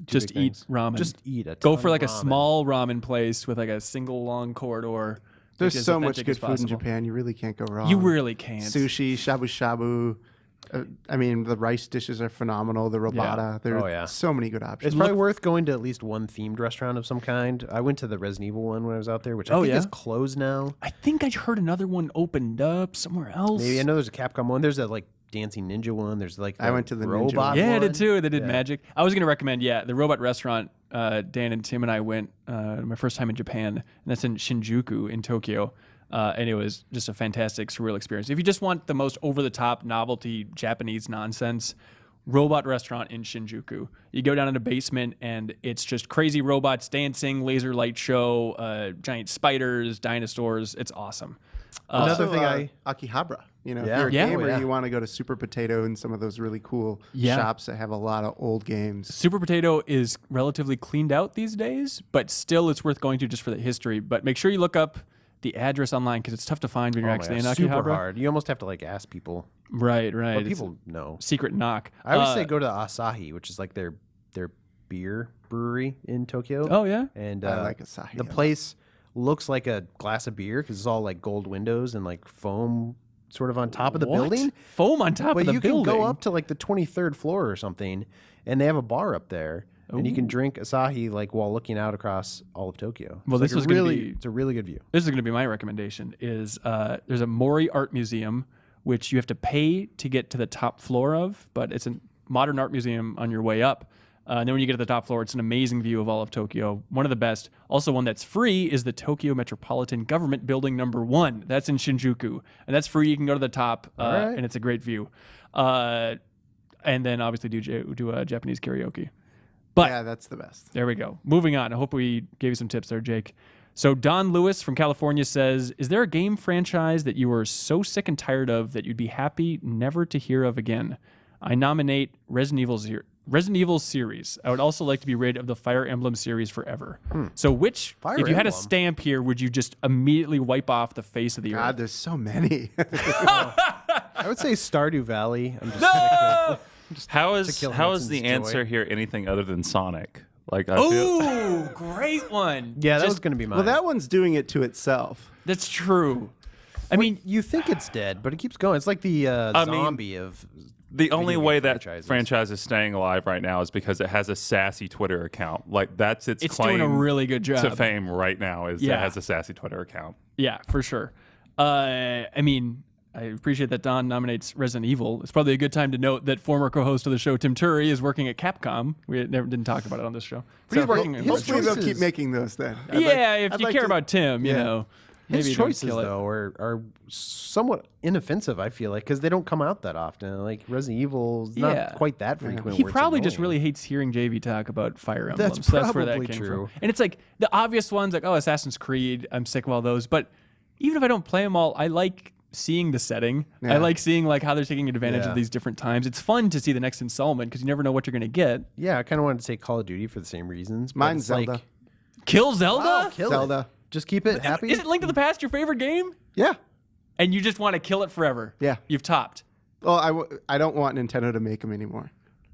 Just big eat things. ramen. Just eat it. Go for like a small ramen place with like a single long corridor. There's which is so much authentic good as food in possible. Japan. You really can't go wrong. You really can't. Sushi, shabu shabu. I mean, the rice dishes are phenomenal. The robata. There are so many good options. It's probably worth going to at least one themed restaurant of some kind. I went to the Resident Evil one when I was out there, which I think is closed now. I think I heard another one opened up somewhere else. Maybe I know there's a Capcom one. There's a like Dancing Ninja one. There's like I went to the Ninja robot one. Yeah, I one. did too. They did magic. I was going to recommend, the robot restaurant. Dan and Tim and I went my first time in Japan, and that's in Shinjuku in Tokyo. And it was just a fantastic, surreal experience. If you just want the most over-the-top novelty Japanese nonsense, robot restaurant in Shinjuku. You go down in a basement, and it's just crazy robots dancing, laser light show, giant spiders, dinosaurs. It's awesome. Another thing Akihabara. You know, Yeah. if you're a Yeah. gamer, Oh, yeah. you want to go to Super Potato and some of those really cool shops that have a lot of old games. Super Potato is relatively cleaned out these days, but still it's worth going to just for the history. But make sure you look up the address online because it's tough to find when you're actually in Akihabara. super hard. You almost have to like ask people. Right. But It's people know. secret knock. I always say go to Asahi, which is like their beer brewery in Tokyo. Oh, yeah? And I like Asahi a The lot. place looks like a glass of beer because it's all like gold windows and like foam sort of on top of the What? building. Foam on top But of the you building. can go up to like the 23rd floor or something, and they have a bar up there, and you can drink Asahi like while looking out across all of Tokyo. Well, It's this like was gonna really, be- it's a really good view. This is going to be my recommendation is there's a Mori Art Museum, which you have to pay to get to the top floor of, but it's a modern art museum on your way up. And then when you get to the top floor, it's an amazing view of all of Tokyo. One of the best. Also, one that's free is the Tokyo Metropolitan Government Building number 1. That's in Shinjuku. And that's free. You can go to the top, right. and it's a great view. And then obviously do a Japanese karaoke. But Yeah, that's the best. there we go. Moving on. I hope we gave you some tips there, Jake. So Don Lewis from California says, is there a game franchise that you are so sick and tired of that you'd be happy never to hear of again? I nominate Resident Evil Resident Evil series. I would also like to be rid of the Fire Emblem series forever. So which, Fire if you had a Emblem? stamp here, would you just immediately wipe off the face of the God, earth? there's so many. I would say Stardew Valley. I'm just No! How to is kill how is Hanson's the joy. answer here anything other than Sonic? Like I feel Ooh, great one. Yeah, that Just- was going to be mine. Well, that one's doing it to itself. That's true. I mean, you think it's dead, but it keeps going. It's like the mean, zombie of the only video way game that franchises. franchise is staying alive right now is because it has a sassy Twitter account. Like that's its it's claim doing a really good job. to fame right now is Yeah. it has a sassy Twitter account. Yeah, for sure. I mean, I appreciate that Don nominates Resident Evil. It's probably a good time to note that former co-host of the show, Tim Turry, is working at Capcom. We didn't talk about it on this show. But he's working. Hopefully they'll keep choices- making those then. If I'd you like care to- about Tim, you yeah. know, maybe his don't choices kill it. though are somewhat inoffensive. I feel like because they don't come out that often. Like Resident Evil's not Yeah. quite that frequent. He where it's probably just annoying. really hates hearing JV talk about Fire Emblem. That's so that's where that probably came true. from. And it's like the obvious ones, like Assassin's Creed. I'm sick of all those. But even if I don't play them all, I like seeing the setting. I Yeah. like seeing like how they're taking advantage Yeah. of these different times. It's fun to see the next installment because you never know what you're going to get. Yeah, I kind of wanted to say Call of Duty for the same reasons. but Mine's it's like, Zelda. Kill Zelda? kill Zelda. it. Just keep it happy. Is it Link to the Past your favorite game? Yeah. And you just want to kill it forever? Yeah. You've topped. Well, I don't want Nintendo to make them anymore.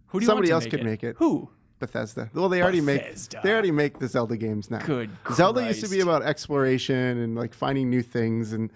Who do you Somebody want else to could make it. Who? Bethesda. Well, they already Bethesda. make the Zelda games now. Good Zelda used to be Christ. about exploration and like finding new things and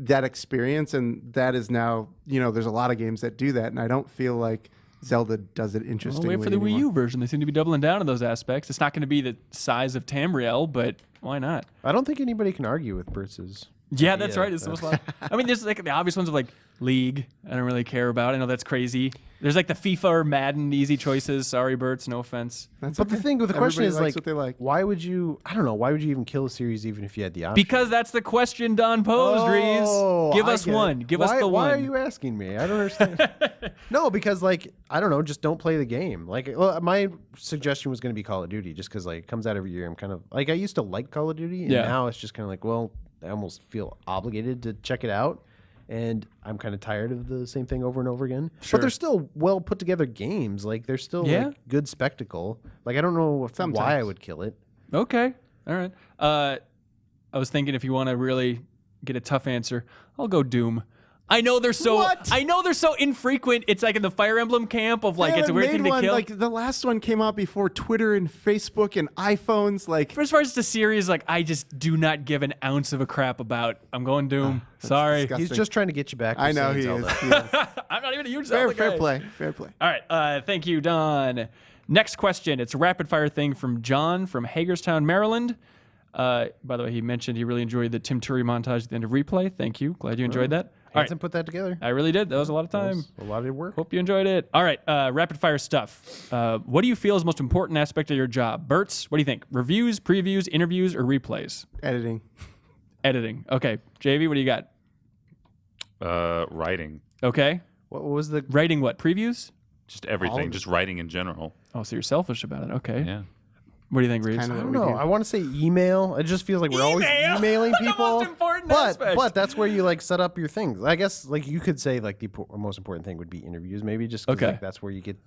that experience, and that is now, there's a lot of games that do that, and I don't feel like Zelda does it Well, interestingly wait for the Wii anymore. U version. They seem to be doubling down on those aspects. It's not going to be the size of Tamriel, but why not? I don't think anybody can argue with Bertz's. Yeah, that's idea. right. It's the most fun. I mean, there's like the obvious ones of like League. I don't really care about. I know that's crazy. There's like the FIFA or Madden easy choices. Sorry, Bertz. No offense. That's But the okay. thing with the question Everybody is likes what they like. why would you? I don't know. Why would you even kill a series even if you had the option? Because that's the question Don posed, Reeves. Give I us get it. one. Give us Why- the Why are one. you asking me? I don't understand. No, because like I don't know. Just don't play the game. Like my suggestion was going to be Call of Duty, just because like it comes out every year. I'm kind of like I used to like Call of Duty, and Yeah. now it's just kind of like well, I almost feel obligated to check it out. And I'm kind of tired of the same thing over and over again. Sure. But they're still well put together games. Like they're still Yeah. like, good spectacle. Like I don't know why I Sometimes. would kill it. Okay. All right. I was thinking if you want to really get a tough answer, I'll go Doom. I know they're so. What? I know they're so infrequent. It's like in the Fire Emblem camp of like They it's a haven't weird made thing to one, kill. Like the last one came out before Twitter and Facebook and iPhones. Like For as far as the series, like I just do not give an ounce of a crap about. I'm going Doom. Sorry, disgusting. He's just trying to get you back. I know saying he Zelda. is. He is. I'm not even a huge fair, Zelda fair guy. play. Fair play. All right. Thank you, Don. Next question. It's a rapid fire thing from John from Hagerstown, Maryland. By the way, he mentioned he really enjoyed the Tim Turry montage at the end of Replay. Thank you. Glad you enjoyed that. All right. Hanson put that together. I really did. That was a lot of time. A lot of work. Hope you enjoyed it. All right, rapid fire stuff. What do you feel is the most important aspect of your job? Bertz, what do you think? Reviews, previews, interviews, or replays? Editing. Editing. Okay. JV, what do you got? Writing, Okay. What was the? Writing what? Previews? just everything, just writing in general. Oh, so you're selfish about it. Okay. Yeah. What do you think, Reeves? kind of I what don't we know. do. I want to say email. It just feels like we're always Email! emailing The people. most important but aspect. but that's where you like set up your things. I guess like you could say like the most important thing would be interviews, maybe just 'cause, Okay. like, that's where you get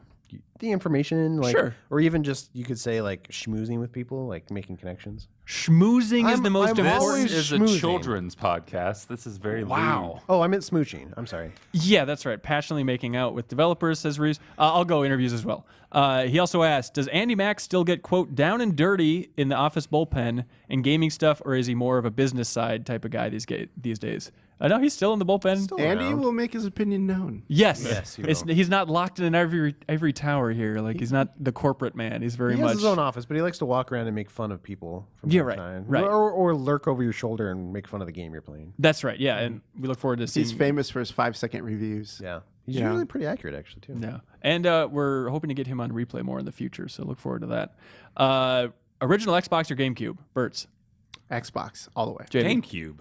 the information. Like, Sure. Or even just you could say like schmoozing with people, like making connections. Schmoozing is I'm- the most I'm important. always This is schmoozing. a children's podcast. This is very Wow. lewd. Oh, I meant smooching. I'm sorry. Yeah, that's right. Passionately making out with developers, says Reeves. I'll go interviews as well. He also asked, does Andy Mack still get, quote, down and dirty in the office bullpen and gaming stuff, or is he more of a business side type of guy these days? No, he's still in the bullpen. Andy will make his opinion known. Yes. Yes, he It's, will. he's not locked in an ivory tower here. Like, he's not the corporate man. He's very He much... has his own office, but he likes to walk around and make fun of people from Yeah, time right, to time. right. Or lurk over your shoulder and make fun of the game you're playing. That's right, yeah. And we look forward to seeing... He's famous for his 5-second reviews. Yeah. He's Yeah. usually pretty accurate, actually, too. Yeah. And we're hoping to get him on Replay more in the future, so look forward to that. Original Xbox or GameCube? Bertz. Xbox all the way. JD. GameCube.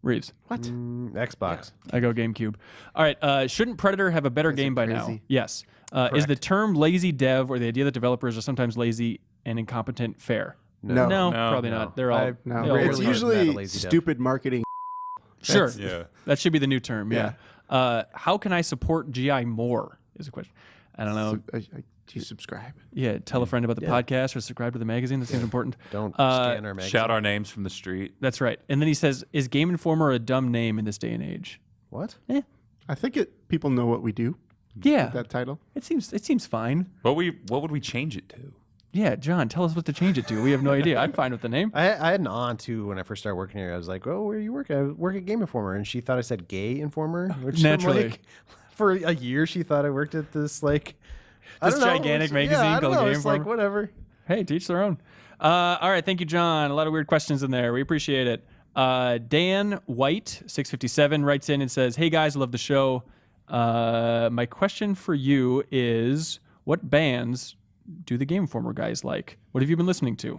Reeves. What? Xbox. I go GameCube. All right. Shouldn't Predator have a better game by now? crazy. Yes. Is the term lazy dev or the idea that developers are sometimes lazy and incompetent fair? No. No, probably no. not. They're all... No, they all it's really are. usually lazy dev. stupid marketing. Sure. Yeah. That should be the new term. Yeah. How can I support GI more? Is a question. I don't know. Do you subscribe? Yeah, tell a friend about the podcast or subscribe to the magazine. That seems important. Don't scan our magazine. Shout our names from the street. That's right. And then he says, "Is Game Informer a dumb name in this day and age?" What? I think people know what we do. Yeah, With that title. it seems fine. What would we change it to? Yeah, John, tell us what to change it to. We have no idea. I'm fine with the name. I had an aunt too when I first started working here. I was like, "Oh, where do you work?" I work at Game Informer, and she thought I said Gay Informer. Which Naturally. I'm like, for a year, she thought I worked at this I don't know, gigantic magazine I don't called know, Game it's like Informer. whatever. Hey, to each their own. All right, thank you, John. A lot of weird questions in there. We appreciate it. Dan White, 657, writes in and says, "Hey guys, I love the show. My question for you is, what bands do the Game Informer guys like? What have you been listening to?"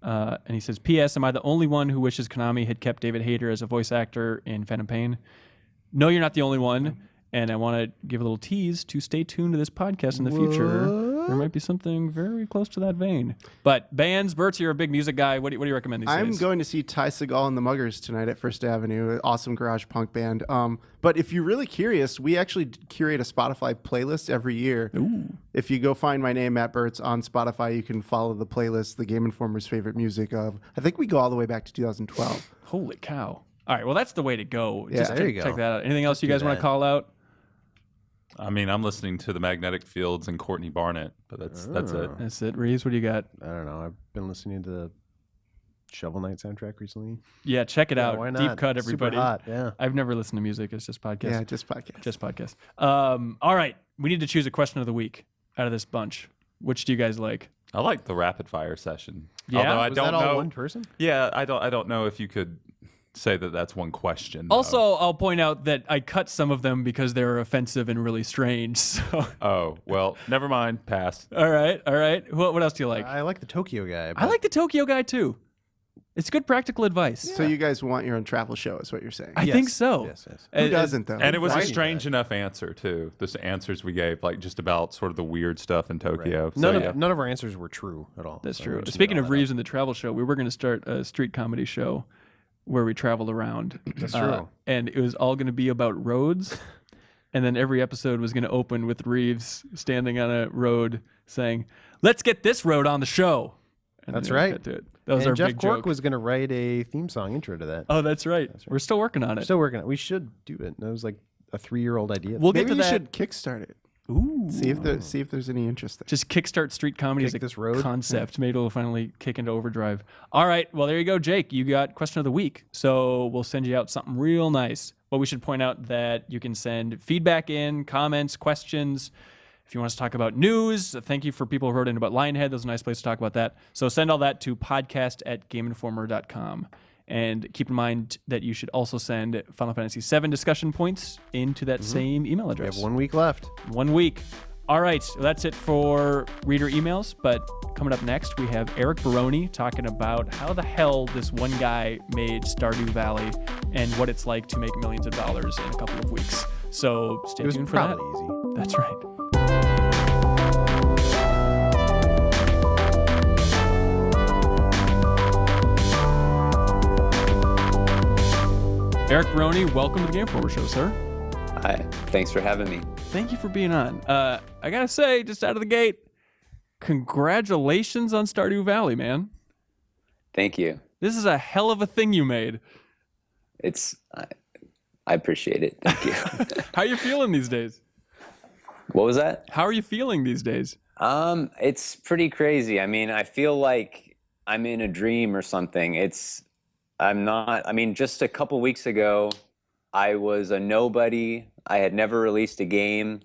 And he says, "P.S. Am I the only one who wishes Konami had kept David Hayter as a voice actor in Phantom Pain?" No, you're not the only one. And I want to give a little tease to stay tuned to this podcast in the future. There might be something very close to that vein. But bands, Bertz, you're a big music guy. What do you recommend these days? I'm going to see Ty Segall and the Muggers tonight at First Avenue, an awesome garage punk band. But if you're really curious, we actually curate a Spotify playlist every year. Ooh. If you go find my name, Matt Bertz, on Spotify, you can follow the playlist, the Game Informer's favorite music of, I think we go all the way back to 2012. Holy cow. All right, well, that's the way to go. Yeah, Just there you go. check that out. Anything else you do guys want to that. call out? I mean, I'm listening to the Magnetic Fields and Courtney Barnett, but that's it. That's it. Reeves, what do you got? I don't know. I've been listening to the Shovel Knight soundtrack recently. Yeah, check it out. Why not? Deep cut, everybody. Super hot. Yeah. I've never listened to music. It's just podcasts. Yeah, just podcast. Just podcasts. All right, we need to choose a question of the week out of this bunch. Which do you guys like? I like the rapid fire session. Yeah? Although I Was don't that all know. one person? Yeah, I don't know if you could say that that's one question. though. Also, I'll point out that I cut some of them because they were offensive and really strange. So, Oh, well, never mind. Pass. all right. What else do you like? I like the Tokyo guy. I like the Tokyo guy too. It's good practical advice. So you guys want your own travel show, is what you're saying. I think so. Yes, yes. Who doesn't, though? And it was a Writing strange enough answer, too. The answers we gave, like just about sort of the weird stuff in Tokyo. So, None of our answers were true at all. That's So true. we just Speaking made of all that Reeves and the travel show, we were going to start a street comedy show where we traveled around. That's true. And it was all going to be about roads. And then every episode was going to open with Reeves standing on a road saying, "Let's get this road on the show." And That's then we right. cut to it. That was and our Jeff big Cork joke. was going to write a theme song intro to that. Oh, that's right. We're still working on it. Still working on it. We should do it. That was like a 3-year-old idea. We'll get Maybe to you that. should kickstart it. Ooh. See if there's any interest there. Just kickstart street comedy as Kick a this road. concept. Maybe it'll finally kick into overdrive. All right. Well, there you go, Jake. You got question of the week. So we'll send you out something real nice. Well, we should point out that you can send feedback in, comments, questions. If you want us to talk about news, thank you for people who wrote in about Lionhead. That was a nice place to talk about that. So send all that to podcast@gameinformer.com. And keep in mind that you should also send Final Fantasy VII discussion points into that same email We address. have 1 week left. 1 week. All right, so that's it for reader emails. But coming up next, we have Eric Barone talking about how the hell this one guy made Stardew Valley and what it's like to make millions of dollars in a couple of weeks. So stay It was tuned for that. probably easy. That's right. Eric Barone, welcome to the Game Informer Show, sir. Hi, thanks for having me. Thank you for being on. I gotta say, just out of the gate, congratulations on Stardew Valley, man. Thank you. This is a hell of a thing you made. I appreciate it. Thank you. How are you feeling these days? What was that? How are you feeling these days? It's pretty crazy. I mean, I feel like I'm in a dream or something. I'm not. I mean, just a couple weeks ago, I was a nobody. I had never released a game.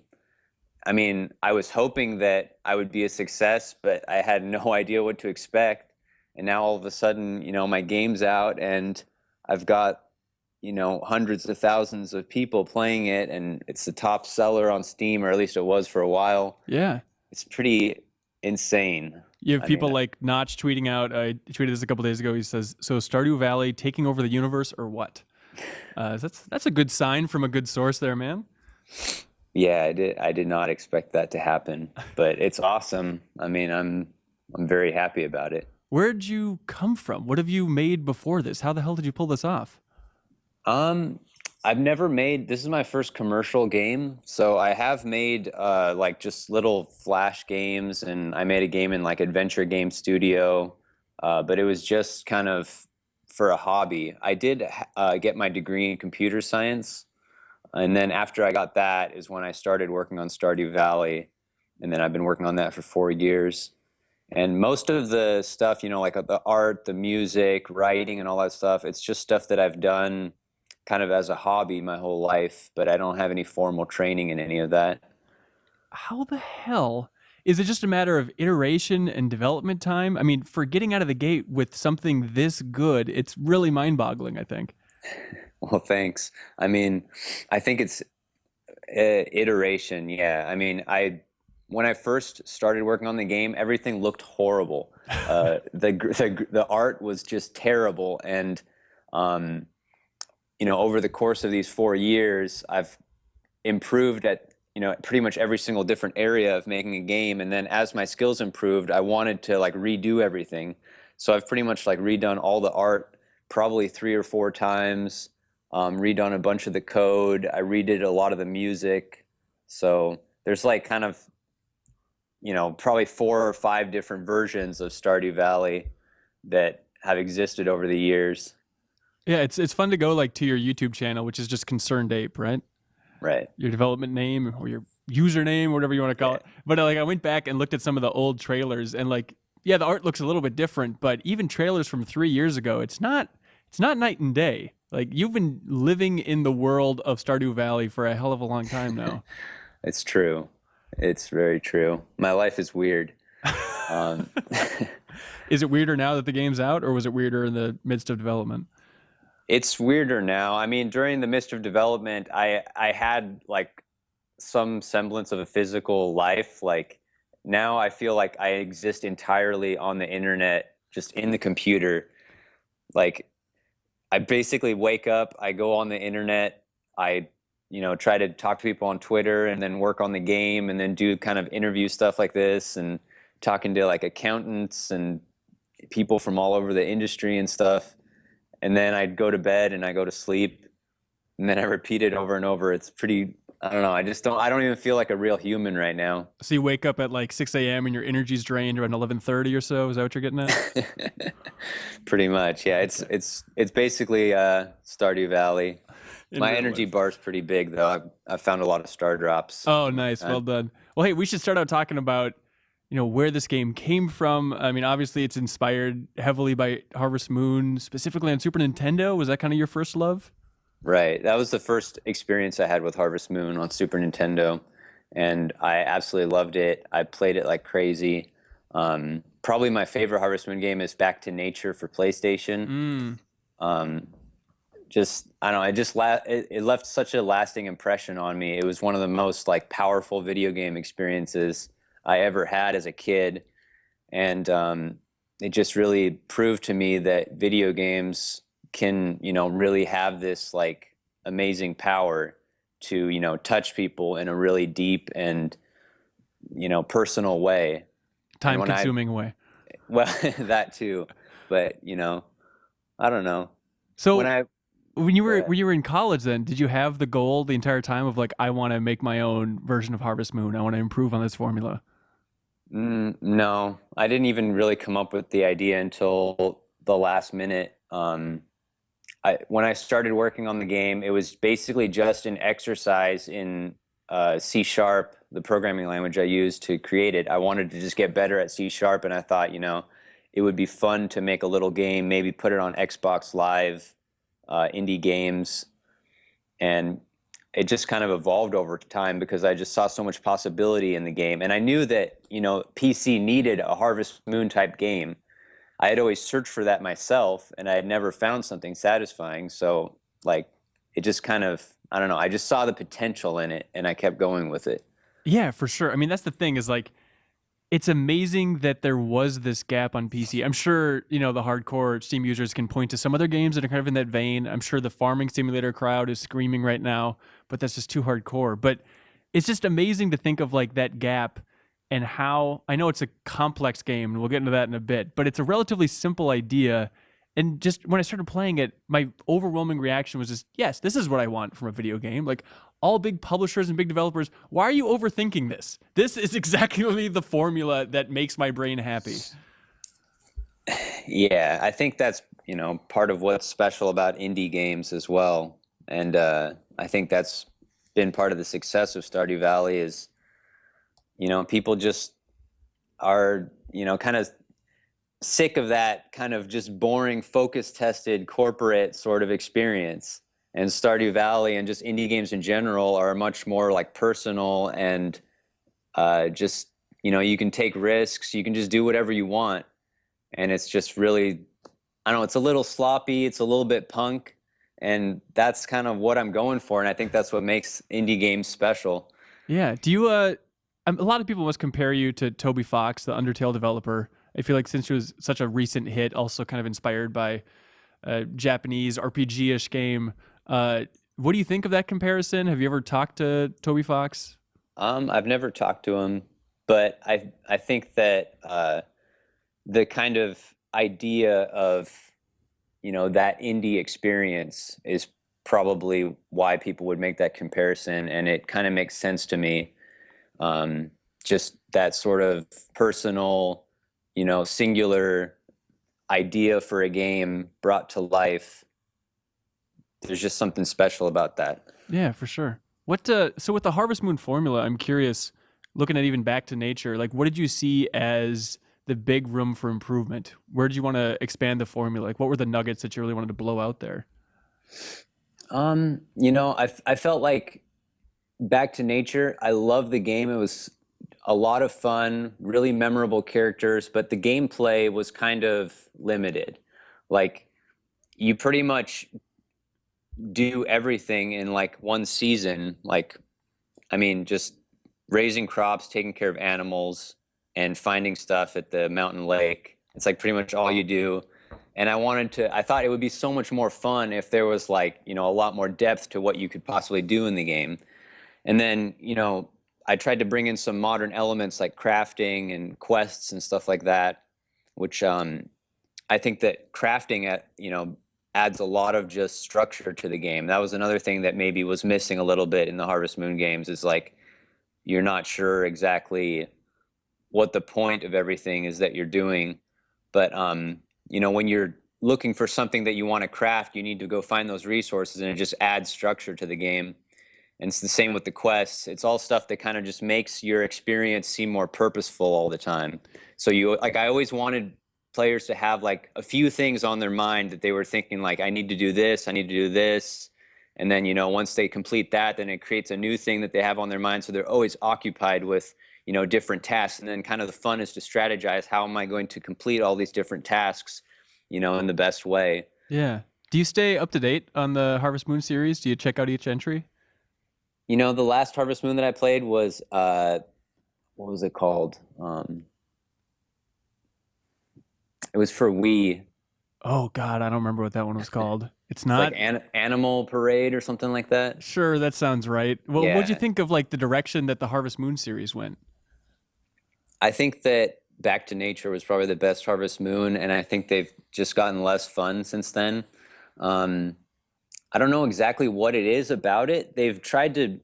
I mean, I was hoping that I would be a success, but I had no idea what to expect. And now all of a sudden, my game's out and I've got, hundreds of thousands of people playing it, and it's the top seller on Steam, or at least it was for a while. Yeah. It's pretty insane. You have I people mean, like Notch tweeting out, I tweeted this a couple days ago, he says, "So Stardew Valley taking over the universe or what?" That's a good sign from a good source there, man. Yeah, I did not expect that to happen, but it's awesome. I mean, I'm very happy about it. Where'd you come from? What have you made before this? How the hell did you pull this off? I've never made, this is my first commercial game. So I have made like just little Flash games, and I made a game in like Adventure Game Studio, but it was just kind of for a hobby. I did get my degree in computer science. And then after I got that is when I started working on Stardew Valley. And then I've been working on that for 4 years. And most of the stuff, you know, like the art, the music, writing, and all that stuff, it's just stuff that I've done kind of as a hobby my whole life, but I don't have any formal training in any of that. How the hell is it just a matter of iteration and development time? I mean, for getting out of the gate with something this good, it's really mind-boggling, I think. Well, thanks. I mean, I think it's iteration. Yeah. I mean, when I first started working on the game, everything looked horrible. The art was just terrible, and you know, over the course of these 4 years, I've improved at, you know, pretty much every single different area of making a game. And then as my skills improved, I wanted to like redo everything. So I've pretty much like redone all the art probably 3 or 4 times, redone a bunch of the code. I redid a lot of the music. So there's like kind of, you know, probably 4 or 5 different versions of Stardew Valley that have existed over the years. Yeah, it's fun to go like to your YouTube channel, which is just Concerned Ape, right? Right. Your development name or your username, whatever you want to call it. But like I went back and looked at some of the old trailers, and like, yeah, the art looks a little bit different, but even trailers from 3 years ago, it's not night and day. Like, you've been living in the world of Stardew Valley for a hell of a long time now. It's true. It's very true. My life is weird. Is it weirder now that the game's out, or was it weirder in the midst of development? It's weirder now. I mean, during the midst of development, I had like some semblance of a physical life. Like, now I feel like I exist entirely on the internet, just in the computer. Like, I basically wake up, I go on the internet, I, you know, try to talk to people on Twitter, and then work on the game, and then do kind of interview stuff like this, and talking to like accountants and people from all over the industry and stuff. And then I'd go to bed and I go to sleep, and then I repeat it over and over. It's pretty, I don't know. I don't even feel like a real human right now. So you wake up at like 6 a.m. and your energy's drained around 11:30 or so. Is that what you're getting at? Pretty much. Yeah. It's basically Stardew Valley. My energy bar's pretty big though. I've found a lot of star drops. Oh, nice. Well done. Well, hey, we should start out talking about, you know, where this game came from. I mean, obviously it's inspired heavily by Harvest Moon, specifically on Super Nintendo. Was that kind of your first love? Right. That was the first experience I had with Harvest Moon on Super Nintendo, and I absolutely loved it. I played it like crazy. Probably my favorite Harvest Moon game is Back to Nature for PlayStation. I don't know, it left such a lasting impression on me. It was one of the most like powerful video game experiences I ever had as a kid, and it just really proved to me that video games can, you know, really have this like amazing power to, you know, touch people in a really deep and, you know, personal way. Time-consuming way. Well, that too, but you know, I don't know. So when you were in college, then did you have the goal the entire time of like, I want to make my own version of Harvest Moon, I want to improve on this formula? No, I didn't even really come up with the idea until the last minute. When I started working on the game, it was basically just an exercise in C#, the programming language I used to create it. I wanted to just get better at C#, and I thought, you know, it would be fun to make a little game, maybe put it on Xbox Live, indie games, and it just kind of evolved over time because I just saw so much possibility in the game. And I knew that, you know, PC needed a Harvest Moon type game. I had always searched for that myself, and I had never found something satisfying. So like, it just kind of, I don't know, I just saw the potential in it, and I kept going with it. Yeah, for sure. I mean, that's the thing is like, it's amazing that there was this gap on PC. I'm sure, you know, the hardcore Steam users can point to some other games that are kind of in that vein. I'm sure the farming simulator crowd is screaming right now, but that's just too hardcore. But it's just amazing to think of like that gap and how, I know it's a complex game, and we'll get into that in a bit, but it's a relatively simple idea, And just when I started playing it, my overwhelming reaction was just, yes, this is what I want from a video game. Like, all big publishers and big developers, why are you overthinking this? This is exactly the formula that makes my brain happy. Yeah, I think that's, part of what's special about indie games as well. And I think that's been part of the success of Stardew Valley is, people just are, kind of sick of that kind of just boring, focus-tested corporate sort of experience. And Stardew Valley and just indie games in general are much more like personal and just, you can take risks, you can just do whatever you want. And it's just really, I don't know, it's a little sloppy, it's a little bit punk, and that's kind of what I'm going for. And I think that's what makes indie games special. Yeah. Do you, a lot of people must compare you to Toby Fox, the Undertale developer. I feel like since it was such a recent hit, also kind of inspired by a Japanese RPG-ish game. What do you think of that comparison? Have you ever talked to Toby Fox? I've never talked to him, but I think that the kind of idea of, that indie experience is probably why people would make that comparison. And it kind of makes sense to me. Just that sort of personal, singular idea for a game brought to life. There's just something special about that. Yeah, for sure. So with the Harvest Moon formula, I'm curious, looking at even Back to Nature, like what did you see as the big room for improvement? Where did you want to expand the formula? Like what were the nuggets that you really wanted to blow out there? I felt like Back to Nature, I love the game. It was a lot of fun, really memorable characters, but the gameplay was kind of limited. Like you pretty much do everything in like one season. Like, just raising crops, taking care of animals, and finding stuff at the mountain lake. It's like pretty much all you do. And I thought it would be so much more fun if there was like, a lot more depth to what you could possibly do in the game. And then, I tried to bring in some modern elements like crafting and quests and stuff like that, which I think that crafting adds a lot of just structure to the game. That was another thing that maybe was missing a little bit in the Harvest Moon games is like, you're not sure exactly what the point of everything is that you're doing. But, when you're looking for something that you want to craft, you need to go find those resources, and it just adds structure to the game. And it's the same with the quests. It's all stuff that kind of just makes your experience seem more purposeful all the time. So I always wanted players to have like a few things on their mind that they were thinking like, I need to do this, I need to do this. And then, once they complete that, then it creates a new thing that they have on their mind. So they're always occupied with, different tasks. And then kind of the fun is to strategize, how am I going to complete all these different tasks, in the best way. Yeah. Do you stay up to date on the Harvest Moon series? Do you check out each entry? The last Harvest Moon that I played was, what was it called? It was for Wii. Oh God, I don't remember what that one was called. It's not like Animal Parade or something like that. Sure, that sounds right. Well, Yeah. what'd you think of like the direction that the Harvest Moon series went? I think that Back to Nature was probably the best Harvest Moon, and I think they've just gotten less fun since then. I don't know exactly what it is about it. They've tried to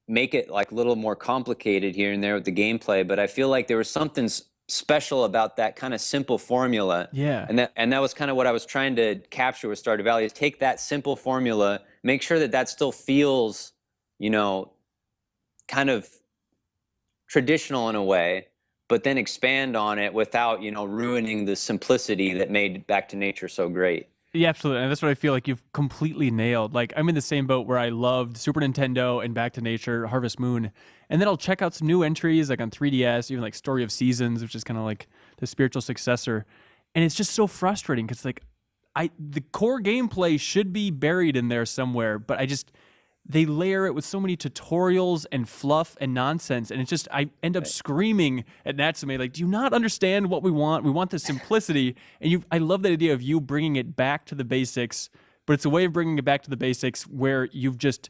make it like a little more complicated here and there with the gameplay, but I feel like there was something special about that kind of simple formula. Yeah. And that was kind of what I was trying to capture with Stardew Valley, is take that simple formula, make sure that that still feels, kind of traditional in a way, but then expand on it without, ruining the simplicity that made Back to Nature so great. Yeah, absolutely. And that's what I feel like you've completely nailed. Like, I'm in the same boat where I loved Super Nintendo and Back to Nature, Harvest Moon. And then I'll check out some new entries like on 3DS, even like Story of Seasons, which is kind of like the spiritual successor. And it's just so frustrating because like the core gameplay should be buried in there somewhere, but they layer it with so many tutorials and fluff and nonsense. And it's just, I end up screaming at Natsume, like, do you not understand what we want? We want the simplicity. And I love that idea of you bringing it back to the basics, but it's a way of bringing it back to the basics where you've just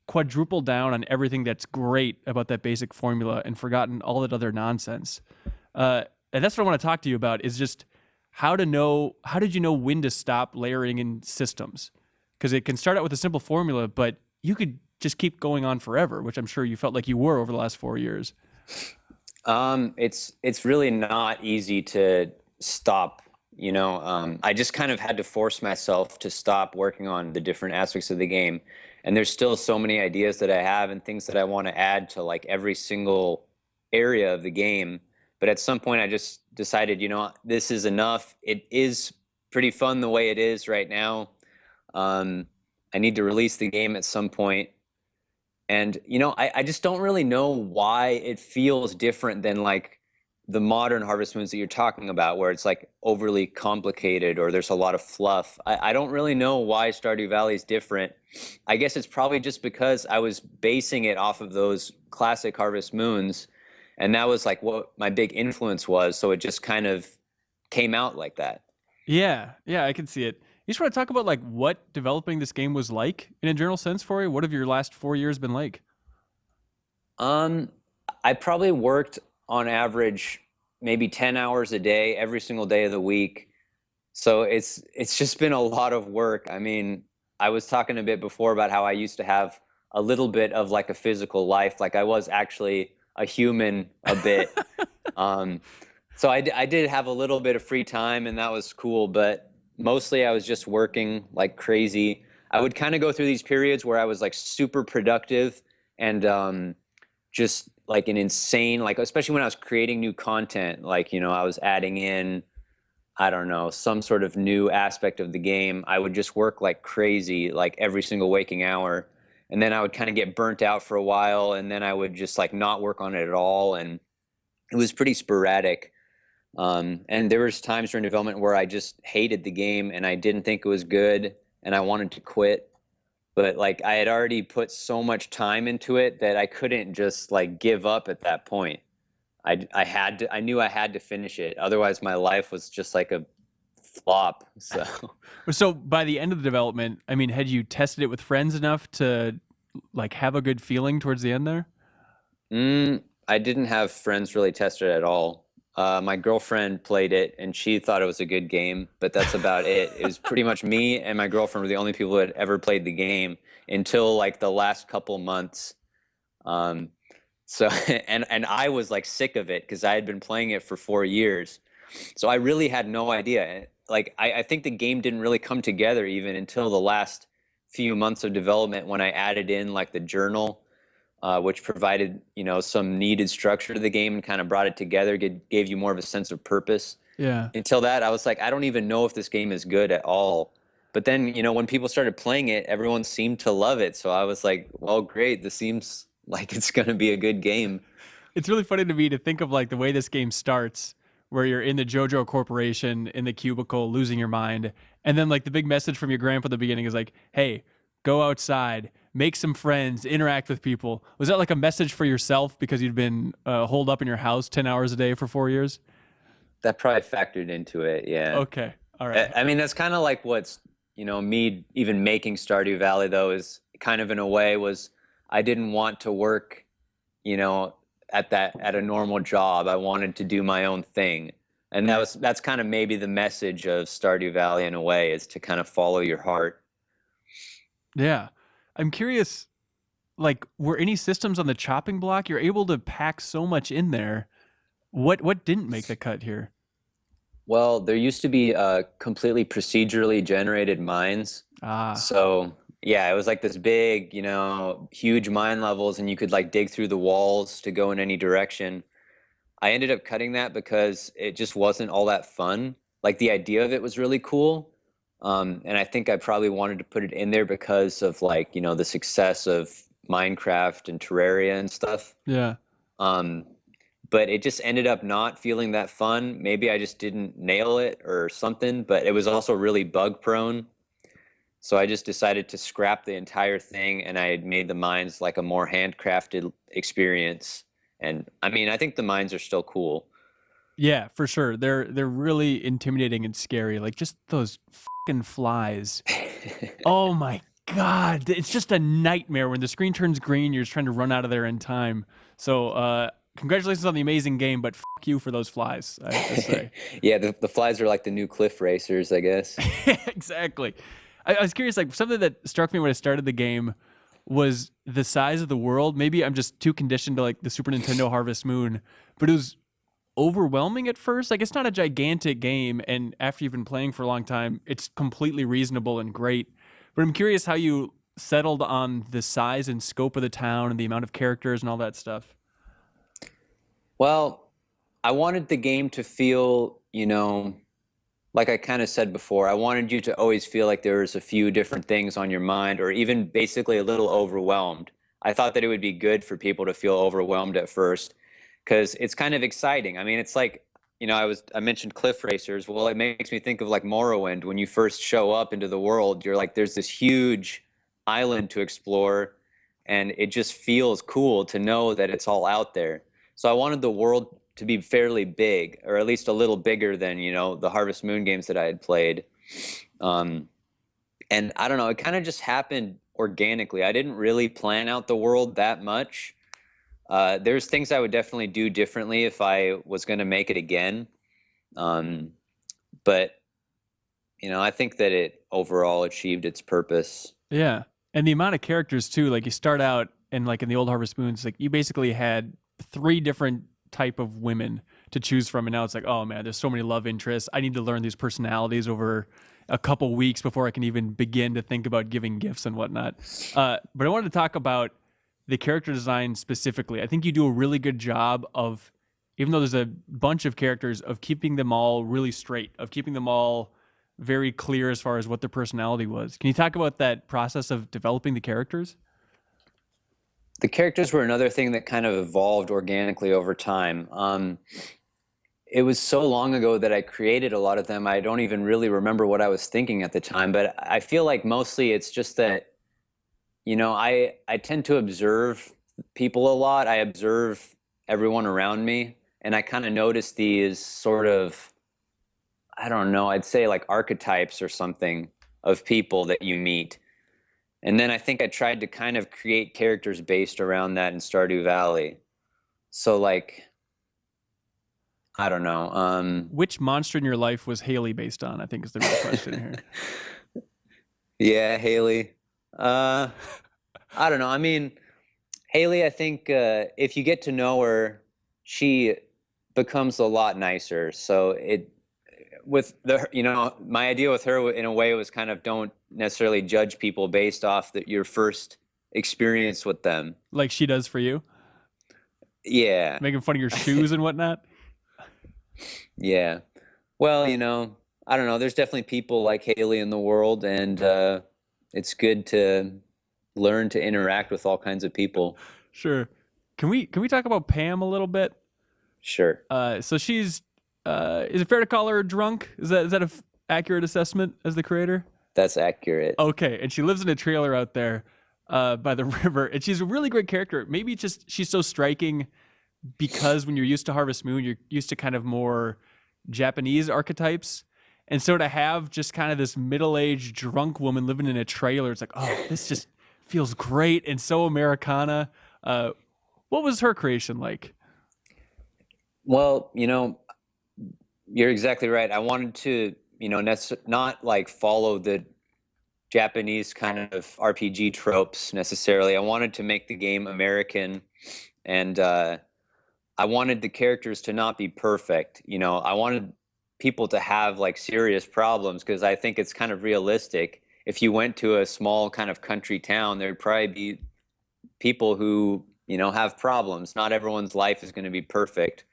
quadrupled down on everything that's great about that basic formula and forgotten all that other nonsense. And that's what I want to talk to you about, is just how did you know when to stop layering in systems? Because it can start out with a simple formula, but you could just keep going on forever, which I'm sure you felt like you were over the last 4 years. It's really not easy to stop. I just kind of had to force myself to stop working on the different aspects of the game. And there's still so many ideas that I have and things that I want to add to like every single area of the game. But at some point I just decided, this is enough. It is pretty fun the way it is right now. I need to release the game at some point. And, I just don't really know why it feels different than like the modern Harvest Moons that you're talking about, where it's like overly complicated or there's a lot of fluff. I don't really know why Stardew Valley is different. I guess it's probably just because I was basing it off of those classic Harvest Moons, and that was like what my big influence was. So it just kind of came out like that. Yeah, I can see it. You just want to talk about like what developing this game was like in a general sense for you? What have your last 4 years been like? I probably worked on average maybe 10 hours a day every single day of the week. So it's just been a lot of work. I mean, I was talking a bit before about how I used to have a little bit of like a physical life. Like I was actually a human a bit. So I did have a little bit of free time, and that was cool, but mostly I was just working like crazy. I would kind of go through these periods where I was like super productive and just like an insane, like especially when I was creating new content, like, I was adding in, I don't know, some sort of new aspect of the game. I would just work like crazy, like every single waking hour. And then I would kind of get burnt out for a while, and then I would just like not work on it at all. And it was pretty sporadic. And there was times during development where I just hated the game and I didn't think it was good and I wanted to quit. But like I had already put so much time into it that I couldn't just like give up at that point. I knew I had to finish it. Otherwise my life was just like a flop. So by the end of the development, I mean, had you tested it with friends enough to like have a good feeling towards the end there? I didn't have friends really test it at all. My girlfriend played it and she thought it was a good game, but that's about it. It was pretty much me and my girlfriend were the only people who had ever played the game until like the last couple months. So and I was like sick of it because I had been playing it for 4 years. So I really had no idea. Like I think the game didn't really come together even until the last few months of development when I added in like the journal. Which provided, some needed structure to the game and kind of brought it together, gave you more of a sense of purpose. Yeah. Until that, I was like, I don't even know if this game is good at all. But then, when people started playing it, everyone seemed to love it. So I was like, well, great. This seems like it's going to be a good game. It's really funny to me to think of like the way this game starts, where you're in the JoJo Corporation in the cubicle, losing your mind. And then like the big message from your grandpa at the beginning is like, hey, go outside, make some friends, interact with people. Was that like a message for yourself because you'd been holed up in your house 10 hours a day for 4 years? That probably factored into it, yeah. Okay, all right. I mean, that's kind of like what's, me even making Stardew Valley, though, is kind of in a way was I didn't want to work, at a normal job. I wanted to do my own thing. And that's kind of maybe the message of Stardew Valley in a way, is to kind of follow your heart. Yeah. I'm curious, like, were any systems on the chopping block? You're able to pack so much in there. What didn't make the cut here? Well, there used to be completely procedurally generated mines. So, yeah, it was like this big, huge mine levels, and you could like dig through the walls to go in any direction. I ended up cutting that because it just wasn't all that fun. Like the idea of it was really cool. And I think I probably wanted to put it in there because of like, the success of Minecraft and Terraria and stuff. Yeah. But it just ended up not feeling that fun. Maybe I just didn't nail it or something, but it was also really bug prone. So I just decided to scrap the entire thing, and I had made the mines like a more handcrafted experience. And I mean, I think the mines are still cool. Yeah, for sure. They're really intimidating and scary. Like just those fucking flies. Oh my God. It's just a nightmare when the screen turns green. You're just trying to run out of there in time. So, congratulations on the amazing game, but fuck you for those flies, I have to say. Yeah, the flies are like the new cliff racers, I guess. Exactly. I was curious, like something that struck me when I started the game was the size of the world. Maybe I'm just too conditioned to like the Super Nintendo Harvest Moon, but it was overwhelming at first. Like it's not a gigantic game, and after you've been playing for a long time, it's completely reasonable and great. But I'm curious how you settled on the size and scope of the town and the amount of characters and all that stuff. Well, I wanted the game to feel, like I kind of said before, I wanted you to always feel like there was a few different things on your mind, or even basically a little overwhelmed. I thought that it would be good for people to feel overwhelmed at first, because it's kind of exciting. I mean, it's like, I mentioned cliff racers. Well, it makes me think of like Morrowind. When you first show up into the world, you're like, there's this huge island to explore, and it just feels cool to know that it's all out there. So I wanted the world to be fairly big, or at least a little bigger than, the Harvest Moon games that I had played. And I don't know, it kind of just happened organically. I didn't really plan out the world that much. There's things I would definitely do differently if I was going to make it again. But, I think that it overall achieved its purpose. Yeah. And the amount of characters too, like you start out and like in the old Harvest Moons, like you basically had 3 different type of women to choose from, and now it's like, oh man, there's so many love interests. I need to learn these personalities over a couple weeks before I can even begin to think about giving gifts and whatnot. But I wanted to talk about the character design specifically. I think you do a really good job of, even though there's a bunch of characters, of keeping them all really straight, of keeping them all very clear as far as what their personality was. Can you talk about that process of developing the characters? The characters were another thing that kind of evolved organically over time. It was so long ago that I created a lot of them, I don't even really remember what I was thinking at the time, but I feel like mostly it's just that, I tend to observe people a lot. I observe everyone around me, and I kind of notice these sort of, I don't know, I'd say like archetypes or something of people that you meet. And then I think I tried to kind of create characters based around that in Stardew Valley. So like, I don't know. Which monster in your life was Haley based on, I think is the real question here. Yeah, Haley. I don't know. I mean, Haley, I think if you get to know her, she becomes a lot nicer. So my idea with her in a way was kind of don't necessarily judge people based off your first experience with them. Like she does for you? Yeah. Making fun of your shoes and whatnot? Yeah. Well, I don't know. There's definitely people like Haley in the world, and it's good to learn to interact with all kinds of people. Sure. Can we talk about Pam a little bit? Sure. So she's is it fair to call her drunk? Is that an accurate assessment as the creator? That's accurate. Okay, and she lives in a trailer out there by the river, and she's a really great character. Maybe just she's so striking because when you're used to Harvest Moon, you're used to kind of more Japanese archetypes. And so to have just kind of this middle-aged drunk woman living in a trailer, it's like, oh, this just feels great and so Americana. What was her creation like? Well, you're exactly right. I wanted to, not like follow the Japanese kind of RPG tropes necessarily. I wanted to make the game American, and I wanted the characters to not be perfect. I wanted people to have like serious problems, because I think it's kind of realistic. If you went to a small kind of country town, there'd probably be people who, have problems. Not everyone's life is going to be perfect.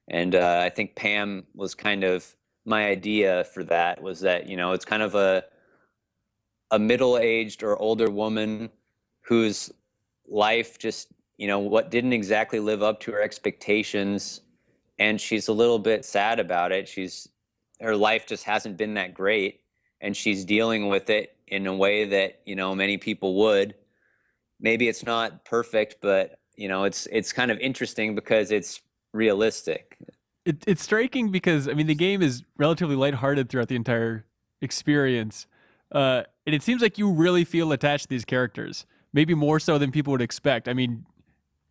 And I think Pam was kind of my idea for that, was that, it's kind of a middle-aged or older woman whose life just, what didn't exactly live up to her expectations. And she's a little bit sad about it. Her life just hasn't been that great, and she's dealing with it in a way that, many people would. Maybe it's not perfect, but, it's kind of interesting because it's realistic. It's striking because, I mean, the game is relatively lighthearted throughout the entire experience. And it seems like you really feel attached to these characters, maybe more so than people would expect. I mean,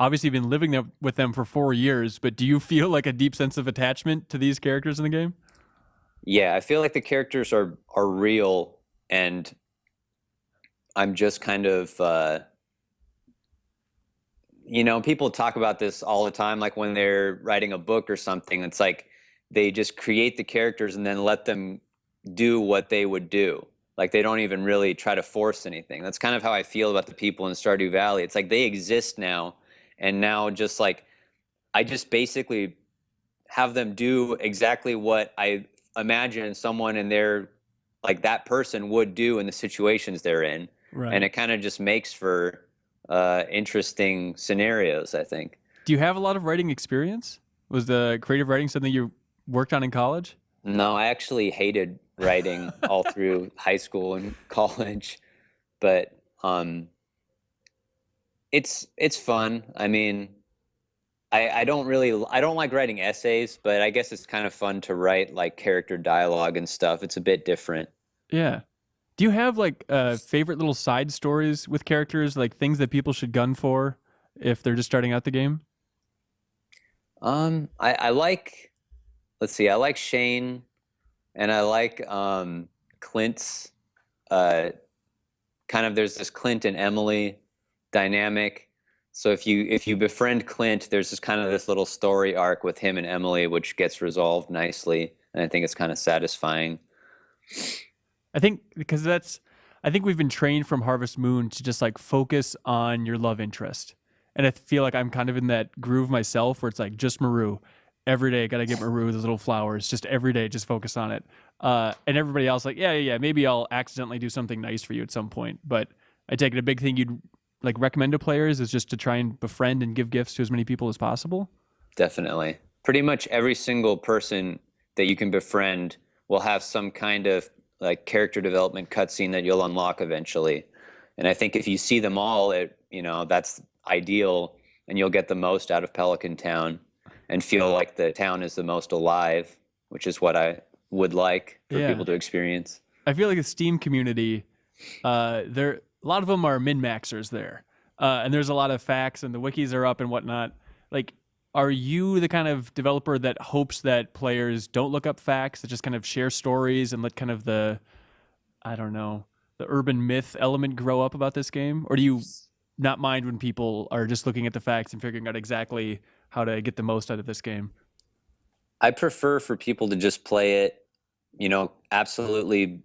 obviously been living there with them for 4 years, but do you feel like a deep sense of attachment to these characters in the game? Yeah, I feel like the characters are real, and I'm just kind of people talk about this all the time, like when they're writing a book or something. It's like they just create the characters and then let them do what they would do. Like they don't even really try to force anything. That's kind of how I feel about the people in Stardew Valley. It's like they exist now, and now just like I just basically have them do exactly what I imagine someone in their like that person would do in the situations they're in. Right. And it kind of just makes for interesting scenarios, I think. Do you have a lot of writing experience? Was the creative writing something you worked on in college? No, I actually hated writing all through high school and college, but it's fun. I mean, I don't like writing essays, but I guess it's kind of fun to write like character dialogue and stuff. It's a bit different. Yeah. Do you have like favorite little side stories with characters, like things that people should gun for if they're just starting out the game? I like, let's see, I like Shane, and I like Clint's kind of, there's this Clint and Emily dynamic. So if you befriend Clint, there's this little story arc with him and Emily, which gets resolved nicely, and I think it's kind of satisfying. I think because I think we've been trained from Harvest Moon to just like focus on your love interest. And I feel like I'm kind of in that groove myself where it's like just Maru. Every day I got to get Maru those little flowers. Just every day, just focus on it. And everybody else like, yeah, maybe I'll accidentally do something nice for you at some point. But I take it a big thing you'd like recommend to players is just to try and befriend and give gifts to as many people as possible. Definitely. Pretty much every single person that you can befriend will have some kind of like character development cutscene that you'll unlock eventually. And I think if you see them all, that's ideal, and you'll get the most out of Pelican Town and feel like the town is the most alive, which is what I would like for people to experience. I feel like the Steam community, a lot of them are min-maxers there. And there's a lot of facts and the wikis are up and whatnot. Like, are you the kind of developer that hopes that players don't look up facts, that just kind of share stories and let kind of the urban myth element grow up about this game? Or do you not mind when people are just looking at the facts and figuring out exactly how to get the most out of this game? I prefer for people to just play it, absolutely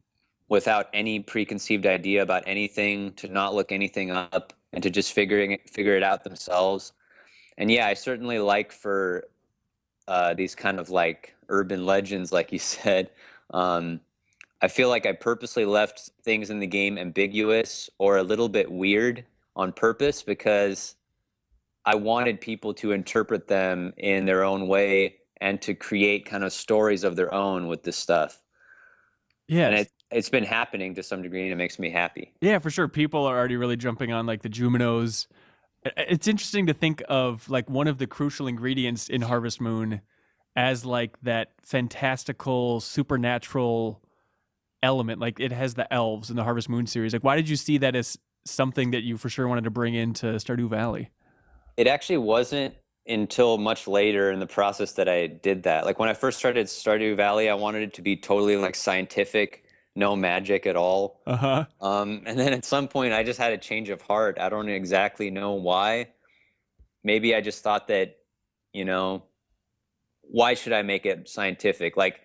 without any preconceived idea about anything, to not look anything up, and to just figure it out themselves. And yeah, I certainly like for these kind of like urban legends, like you said. I feel like I purposely left things in the game ambiguous or a little bit weird on purpose because I wanted people to interpret them in their own way and to create kind of stories of their own with this stuff. Yeah. And it's been happening to some degree, and it makes me happy. Yeah, for sure. People are already really jumping on like the Juminos. It's interesting to think of like one of the crucial ingredients in Harvest Moon as like that fantastical, supernatural element. Like it has the elves in the Harvest Moon series. Like, why did you see that as something that you for sure wanted to bring into Stardew Valley? It actually wasn't until much later in the process that I did that. Like when I first started Stardew Valley, I wanted it to be totally like scientific, no magic at all. And then at some point I just had a change of heart. I don't exactly know why. Maybe I just thought that, why should I make it scientific? Like,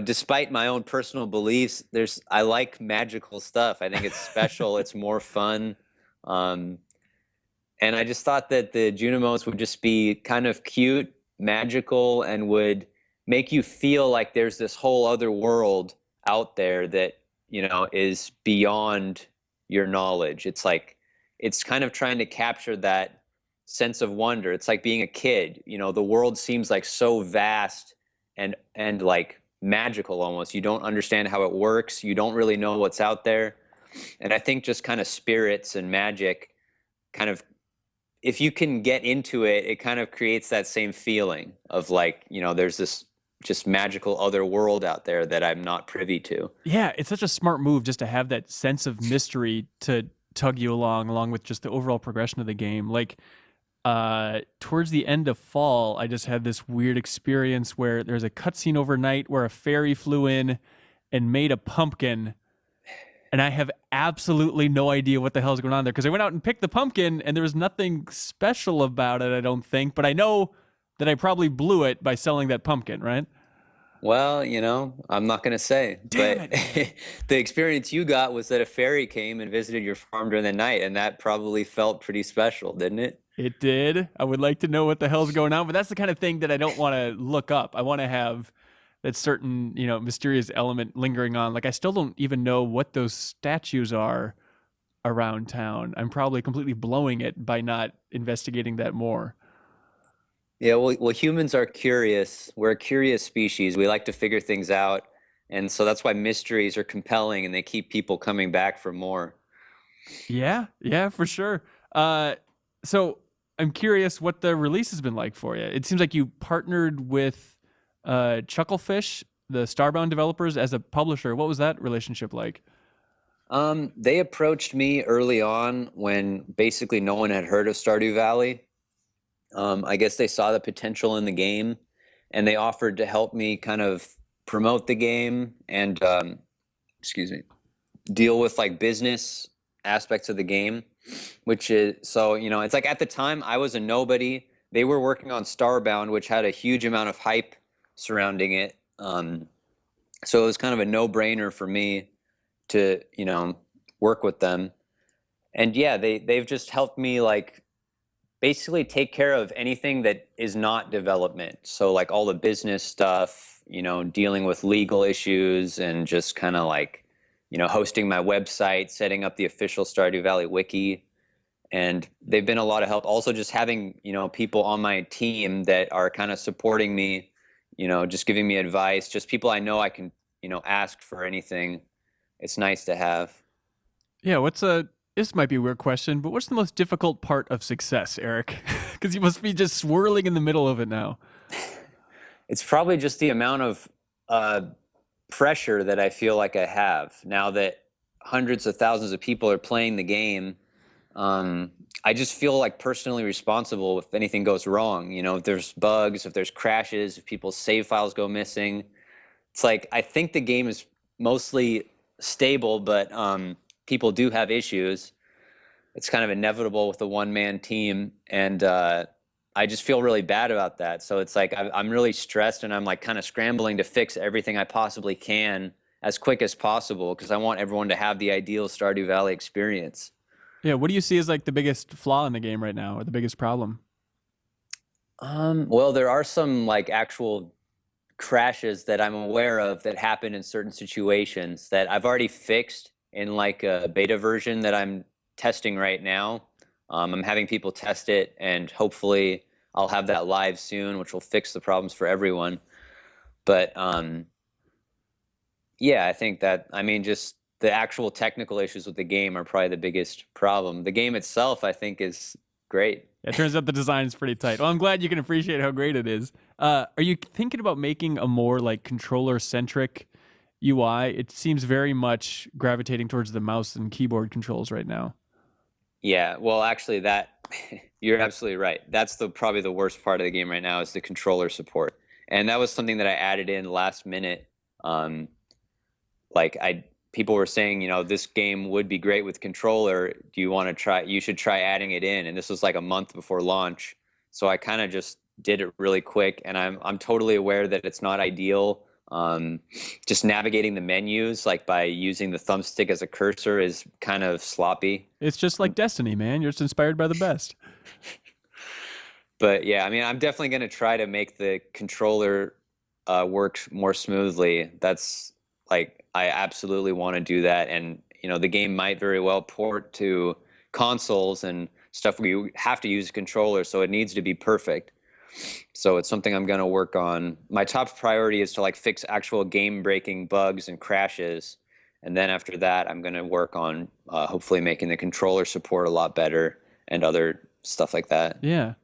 despite my own personal beliefs, I like magical stuff. I think it's special. It's more fun. And I just thought that the Junimos would just be kind of cute, magical, and would make you feel like there's this whole other world out there that, is beyond your knowledge. It's like, it's kind of trying to capture that sense of wonder. It's like being a kid, the world seems like so vast and like magical almost. You don't understand how it works. You don't really know what's out there. And I think just kind of spirits and magic kind of, if you can get into it, it kind of creates that same feeling of like, there's this just magical other world out there that I'm not privy to. Yeah, it's such a smart move just to have that sense of mystery to tug you along with just the overall progression of the game. Like, towards the end of fall, I just had this weird experience where there's a cutscene overnight where a fairy flew in and made a pumpkin, and I have absolutely no idea what the hell is going on there, because I went out and picked the pumpkin and there was nothing special about it, I don't think, but I know that I probably blew it by selling that pumpkin, right? Well, I'm not going to say. Damn but the experience you got was that a fairy came and visited your farm during the night, and that probably felt pretty special, didn't it? It did. I would like to know what the hell's going on, but that's the kind of thing that I don't want to look up. I want to have that certain, mysterious element lingering on. Like, I still don't even know what those statues are around town. I'm probably completely blowing it by not investigating that more. Yeah, well, humans are curious. We're a curious species. We like to figure things out. And so that's why mysteries are compelling and they keep people coming back for more. Yeah, for sure. So I'm curious what the release has been like for you. It seems like you partnered with Chucklefish, the Starbound developers, as a publisher. What was that relationship like? They approached me early on when basically no one had heard of Stardew Valley. I guess they saw the potential in the game, and they offered to help me kind of promote the game and, deal with like business aspects of the game, which is, so, it's like at the time I was a nobody. They were working on Starbound, which had a huge amount of hype surrounding it. So it was kind of a no-brainer for me to, work with them. And yeah, they've just helped me like basically take care of anything that is not development. So like all the business stuff, dealing with legal issues and just kind of like, hosting my website, setting up the official Stardew Valley wiki. And they've been a lot of help. Also just having, people on my team that are kind of supporting me, just giving me advice, just people I know I can, ask for anything. It's nice to have. Yeah, this might be a weird question, but what's the most difficult part of success, Eric? Because you must be just swirling in the middle of it now. It's probably just the amount of pressure that I feel like I have now that hundreds of thousands of people are playing the game. I just feel like personally responsible if anything goes wrong. If there's bugs, if there's crashes, if people's save files go missing. It's like I think the game is mostly stable, but people do have issues. It's kind of inevitable with a one-man team, and I just feel really bad about that. So it's like I'm really stressed, and I'm like kind of scrambling to fix everything I possibly can as quick as possible because I want everyone to have the ideal Stardew Valley experience. Yeah, what do you see as like the biggest flaw in the game right now, or the biggest problem? Well, there are some like actual crashes that I'm aware of that happen in certain situations that I've already fixed in like a beta version that I'm testing right now. I'm having people test it, and hopefully I'll have that live soon, which will fix the problems for everyone. But yeah, I think that, just the actual technical issues with the game are probably the biggest problem. The game itself, I think, is great. It turns out the design is pretty tight. Well, I'm glad you can appreciate how great it is. Are you thinking about making a more like controller-centric UI? It seems very much gravitating towards the mouse and keyboard controls right now. Yeah, well, actually, you're absolutely right. That's probably the worst part of the game right now is the controller support. And that was something that I added in last minute. People were saying, this game would be great with controller. Do you want to try? You should try adding it in. And this was like a month before launch, so I kind of just did it really quick. And I'm totally aware that it's not ideal. Just navigating the menus, like by using the thumbstick as a cursor, is kind of sloppy. It's just like Destiny, man. You're just inspired by the best. But yeah, I'm definitely going to try to make the controller work more smoothly. That's like, I absolutely want to do that. And, the game might very well port to consoles and stuff where you have to use a controller, so it needs to be perfect. So it's something I'm going to work on. My top priority is to like fix actual game-breaking bugs and crashes. And then after that, I'm going to work on hopefully making the controller support a lot better and other stuff like that. Yeah.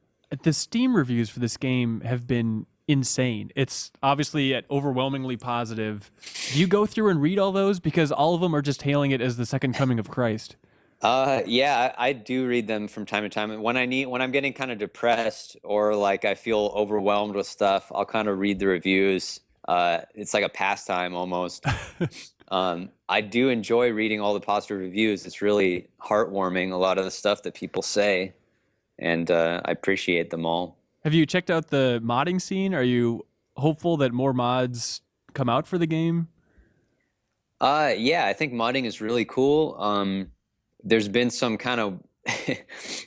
The Steam reviews for this game have been insane. It's obviously at overwhelmingly positive. Do you go through and read all those? Because all of them are just hailing it as the second coming of Christ. Yeah, I do read them from time to time. When I'm getting kind of depressed or like I feel overwhelmed with stuff, I'll kind of read the reviews. It's like a pastime almost. I do enjoy reading all the positive reviews. It's really heartwarming, a lot of the stuff that people say, and I appreciate them all. Have you checked out the modding scene? Are you hopeful that more mods come out for the game? Yeah, I think modding is really cool. There's been some kind of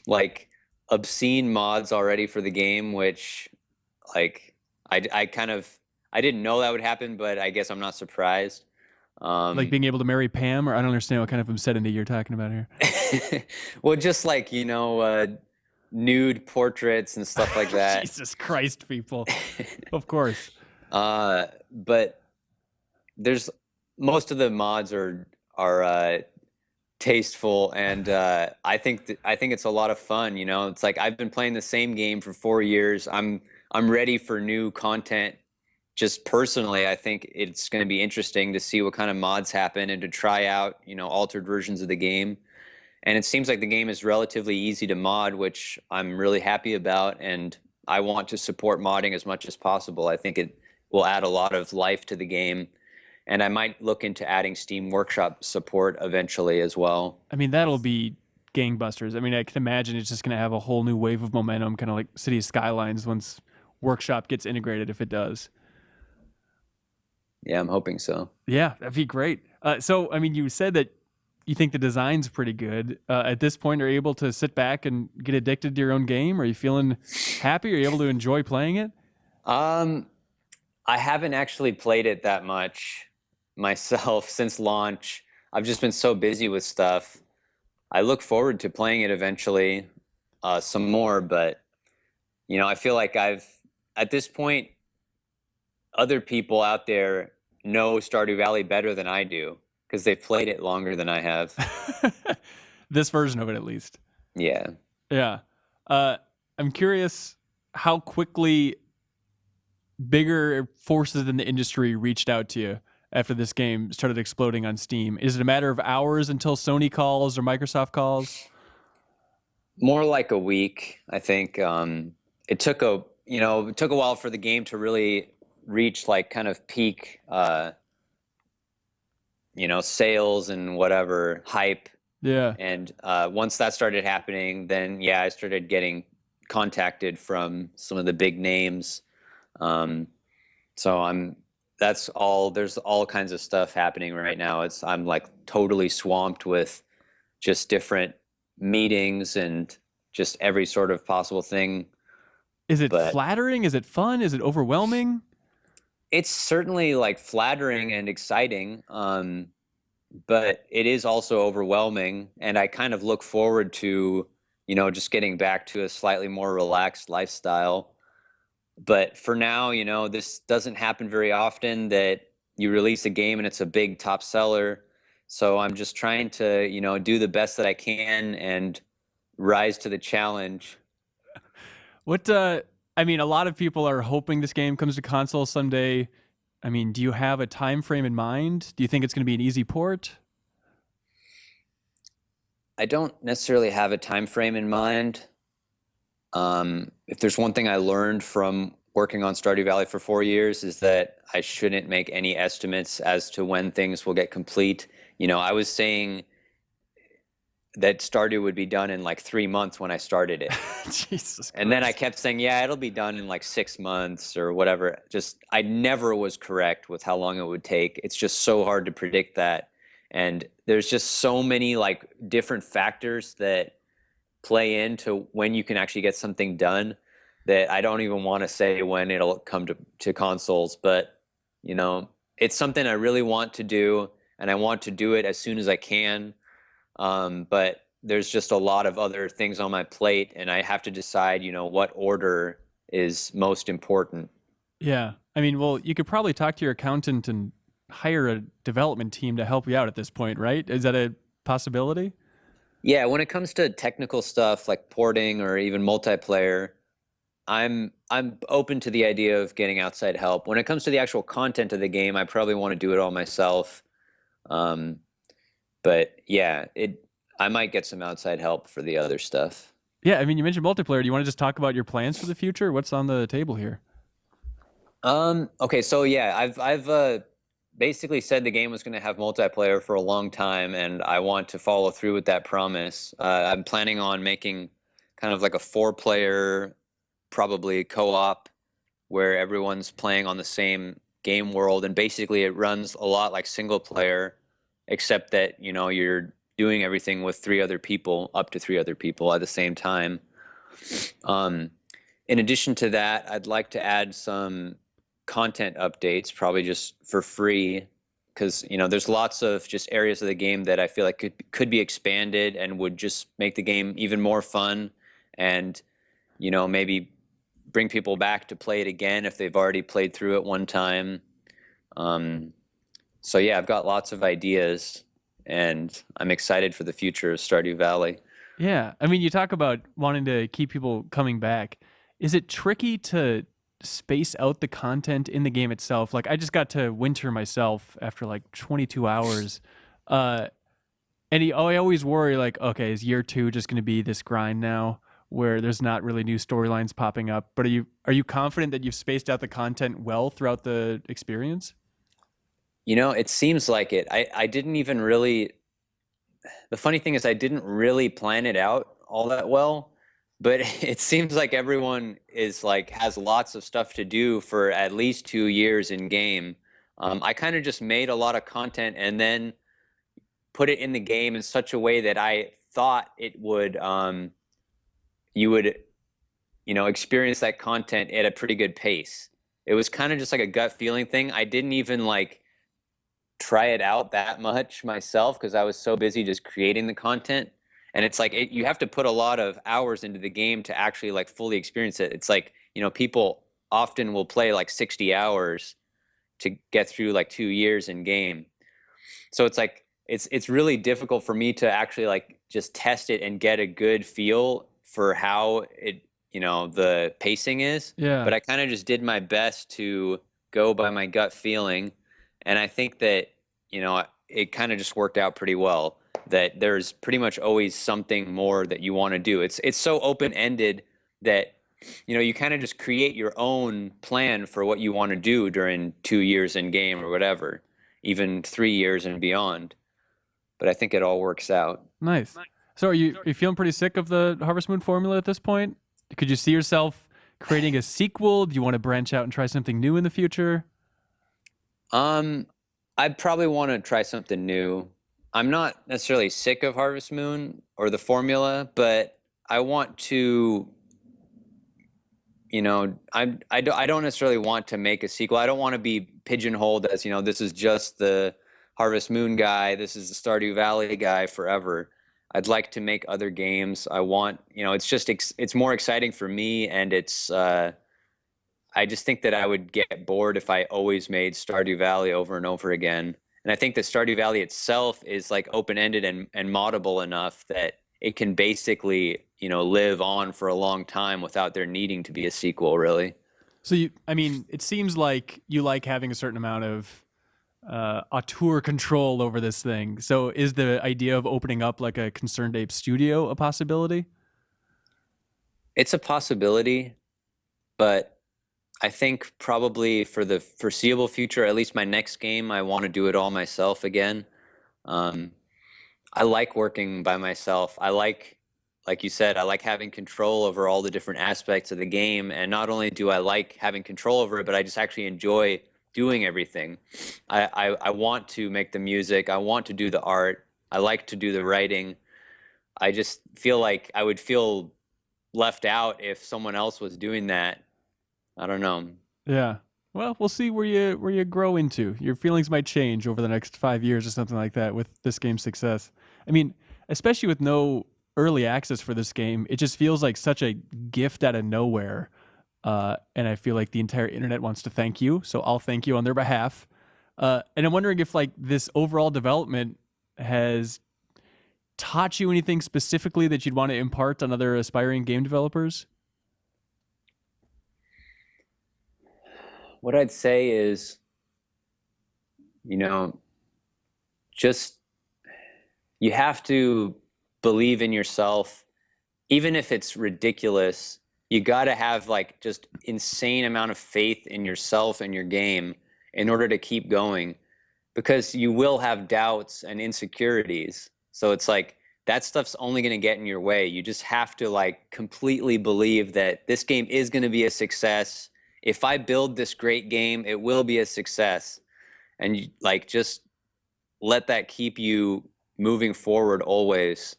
like obscene mods already for the game, which like I didn't know that would happen, but I guess I'm not surprised. Like being able to marry Pam, or I don't understand what kind of obscenity you're talking about here. Well, just like, nude portraits and stuff like that. Jesus Christ, people. Of course. But there's most of the mods are tasteful, and I think it's a lot of fun. It's like I've been playing the same game for 4 years. I'm ready for new content. Just personally, I think it's going to be interesting to see what kind of mods happen and to try out, altered versions of the game. And it seems like the game is relatively easy to mod, which I'm really happy about. And I want to support modding as much as possible. I think it will add a lot of life to the game. And I might look into adding Steam Workshop support eventually as well. I mean, that'll be gangbusters. I mean, I can imagine it's just going to have a whole new wave of momentum, kind of like City Skylines once Workshop gets integrated, if it does. Yeah, I'm hoping so. Yeah, that'd be great. So, I mean, you said that you think the design's pretty good. At this point, are you able to sit back and get addicted to your own game? Are you feeling happy? Are you able to enjoy playing it? I haven't actually played it that much myself since launch. I've just been so busy with stuff. I look forward to playing it eventually, some more, but I feel like at this point, other people out there know Stardew Valley better than I do because they've played it longer than I have. This version of it, at least. Yeah. Yeah. I'm curious how quickly bigger forces in the industry reached out to you after this game started exploding on Steam. Is it a matter of hours until Sony calls or Microsoft calls? More like a week, I think. It took a while for the game to really reach like kind of peak, sales and whatever hype. Yeah. And once that started happening, then I started getting contacted from some of the big names. So there's all kinds of stuff happening right now. I'm like totally swamped with just different meetings and just every sort of possible thing. Is it flattering? Is it fun? Is it overwhelming? It's certainly like flattering and exciting. But it is also overwhelming, and I kind of look forward to, just getting back to a slightly more relaxed lifestyle. But for now, this doesn't happen very often that you release a game and it's a big top seller. So I'm just trying to, do the best that I can and rise to the challenge. I mean, a lot of people are hoping this game comes to console someday. I mean, do you have a time frame in mind? Do you think it's going to be an easy port? I don't necessarily have a time frame in mind. If there's one thing I learned from working on Stardew Valley for 4 years is that I shouldn't make any estimates as to when things will get complete. I was saying that Stardew would be done in like 3 months when I started it. Jesus Christ. And then I kept saying, it'll be done in like 6 months or whatever. I never was correct with how long it would take. It's just so hard to predict that. And there's just so many like different factors that play into when you can actually get something done that I don't even want to say when it'll come to consoles. But, it's something I really want to do, and I want to do it as soon as I can. But there's just a lot of other things on my plate, and I have to decide, what order is most important. Yeah. I mean, well, you could probably talk to your accountant and hire a development team to help you out at this point, right? Is that a possibility? Yeah, when it comes to technical stuff like porting or even multiplayer, I'm open to the idea of getting outside help. When it comes to the actual content of the game, I probably want to do it all myself. But yeah, I might get some outside help for the other stuff. Yeah, I mean, you mentioned multiplayer. Do you want to just talk about your plans for the future? What's on the table here? Okay, so yeah, I've basically said the game was going to have multiplayer for a long time, and I want to follow through with that promise. I'm planning on making kind of like a 4-player, probably co-op, where everyone's playing on the same game world, and basically it runs a lot like single player, except that you're doing everything with 3 other people, up to 3 other people at the same time. In addition to that, I'd like to add some content updates, probably just for free, because there's lots of just areas of the game that I feel like could be expanded and would just make the game even more fun, and maybe bring people back to play it again if they've already played through it one time. So yeah, I've got lots of ideas, and I'm excited for the future of Stardew Valley. Yeah, I mean, you talk about wanting to keep people coming back. Is it tricky to space out the content in the game itself? Like, I just got to winter myself after like 22 hours. And I always worry, like, okay, is year 2 just going to be this grind now where there's not really new storylines popping up? But are you confident that you've spaced out the content well throughout the experience? It seems like it. I didn't even really. The funny thing is, I didn't really plan it out all that well. But it seems like everyone has lots of stuff to do for at least 2 years in game. I kind of just made a lot of content and then put it in the game in such a way that I thought it would, you would, experience that content at a pretty good pace. It was kind of just like a gut feeling thing. I didn't even try it out that much myself because I was so busy just creating the content. And it's like you have to put a lot of hours into the game to actually fully experience it. It's like, people often will play 60 hours to get through 2 years in game. So it's it's really difficult for me to actually just test it and get a good feel for how it, the pacing is. Yeah. But I kind of just did my best to go by my gut feeling. And I think that, it kind of just worked out pretty well. That there's pretty much always something more that you want to do. It's so open-ended that you kind of just create your own plan for what you want to do during 2 years in game or whatever, even 3 years and beyond. But I think it all works out. Nice. So are you feeling pretty sick of the Harvest Moon formula at this point? Could you see yourself creating a sequel? Do you want to branch out and try something new in the future? I'd probably want to try something new. I'm not necessarily sick of Harvest Moon or the formula, but I want to, I don't necessarily want to make a sequel. I don't want to be pigeonholed as, this is just the Harvest Moon guy, this is the Stardew Valley guy forever. I'd like to make other games. I want, it's more exciting for me, and I just think that I would get bored if I always made Stardew Valley over and over again. And I think that Stardew Valley itself is open-ended and moddable enough that it can basically, live on for a long time without there needing to be a sequel, really. So it seems like you like having a certain amount of auteur control over this thing. So is the idea of opening up a Concerned Ape studio a possibility? It's a possibility, but I think probably for the foreseeable future, at least my next game, I want to do it all myself again. I like working by myself. Like you said, I like having control over all the different aspects of the game. And not only do I like having control over it, but I just actually enjoy doing everything. I want to make the music. I want to do the art. I like to do the writing. I just feel like I would feel left out if someone else was doing that. I don't know. Yeah. Well, we'll see where you grow into. Your feelings might change over the next 5 years or something like that with this game's success. I mean, especially with no early access for this game, it just feels like such a gift out of nowhere. And I feel like the entire internet wants to thank you, so I'll thank you on their behalf. And I'm wondering if this overall development has taught you anything specifically that you'd want to impart on other aspiring game developers. What I'd say is, just you have to believe in yourself, even if it's ridiculous. You got to have like just insane amount of faith in yourself and your game in order to keep going, because you will have doubts and insecurities. So it's like that stuff's only going to get in your way. You just have to like completely believe that this game is going to be a success. If I build this great game, it will be a success. And you, like, just let that keep you moving forward always.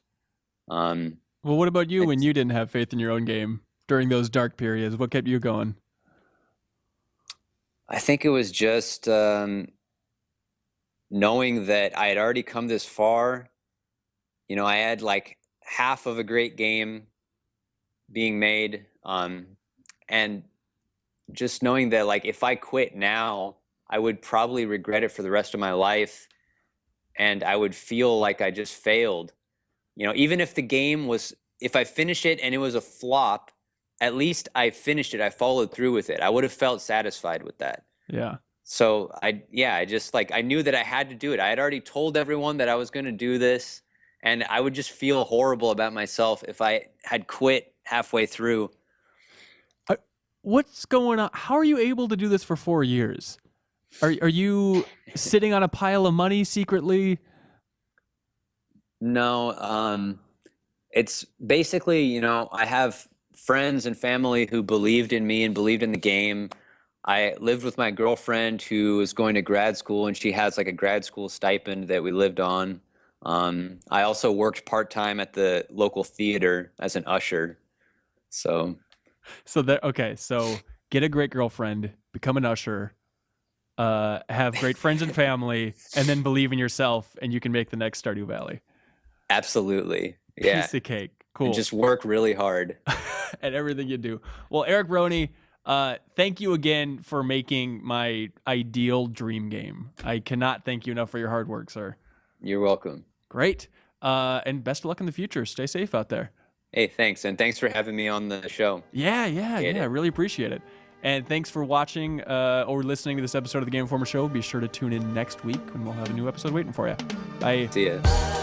Well, what about you when you didn't have faith in your own game during those dark periods? What kept you going? I think it was just knowing that I had already come this far. You know, I had like half of a great game being made, and just knowing that like if I quit now, I would probably regret it for the rest of my life, and I would feel like I just failed. You know, even if the game was, if I finish it and it was a flop, at least I finished it. I followed through with it. I would have felt satisfied with that. Yeah. So I just like, I knew that I had to do it. I had already told everyone that I was going to do this, and I would just feel horrible about myself if I had quit halfway through. What's going on? How are you able to do this for 4 years? Are you sitting on a pile of money secretly? No, it's basically, you know, I have friends and family who believed in me and believed in the game. I lived with my girlfriend who is going to grad school, and she has like a grad school stipend that we lived on. I also worked part-time at the local theater as an usher. So get a great girlfriend, become an usher, have great friends and family, and then believe in yourself, and you can make the next Stardew Valley. Absolutely. Yeah. Piece of cake. Cool. And just work really hard at everything you do. Well, Eric Barone, thank you again for making my ideal dream game. I cannot thank you enough for your hard work, sir. You're welcome. Great. And best of luck in the future. Stay safe out there. Hey, thanks. And thanks for having me on the show. Yeah. I really appreciate it. And thanks for watching or listening to this episode of the Game Informer Show. Be sure to tune in next week when we'll have a new episode waiting for you. Bye. See ya.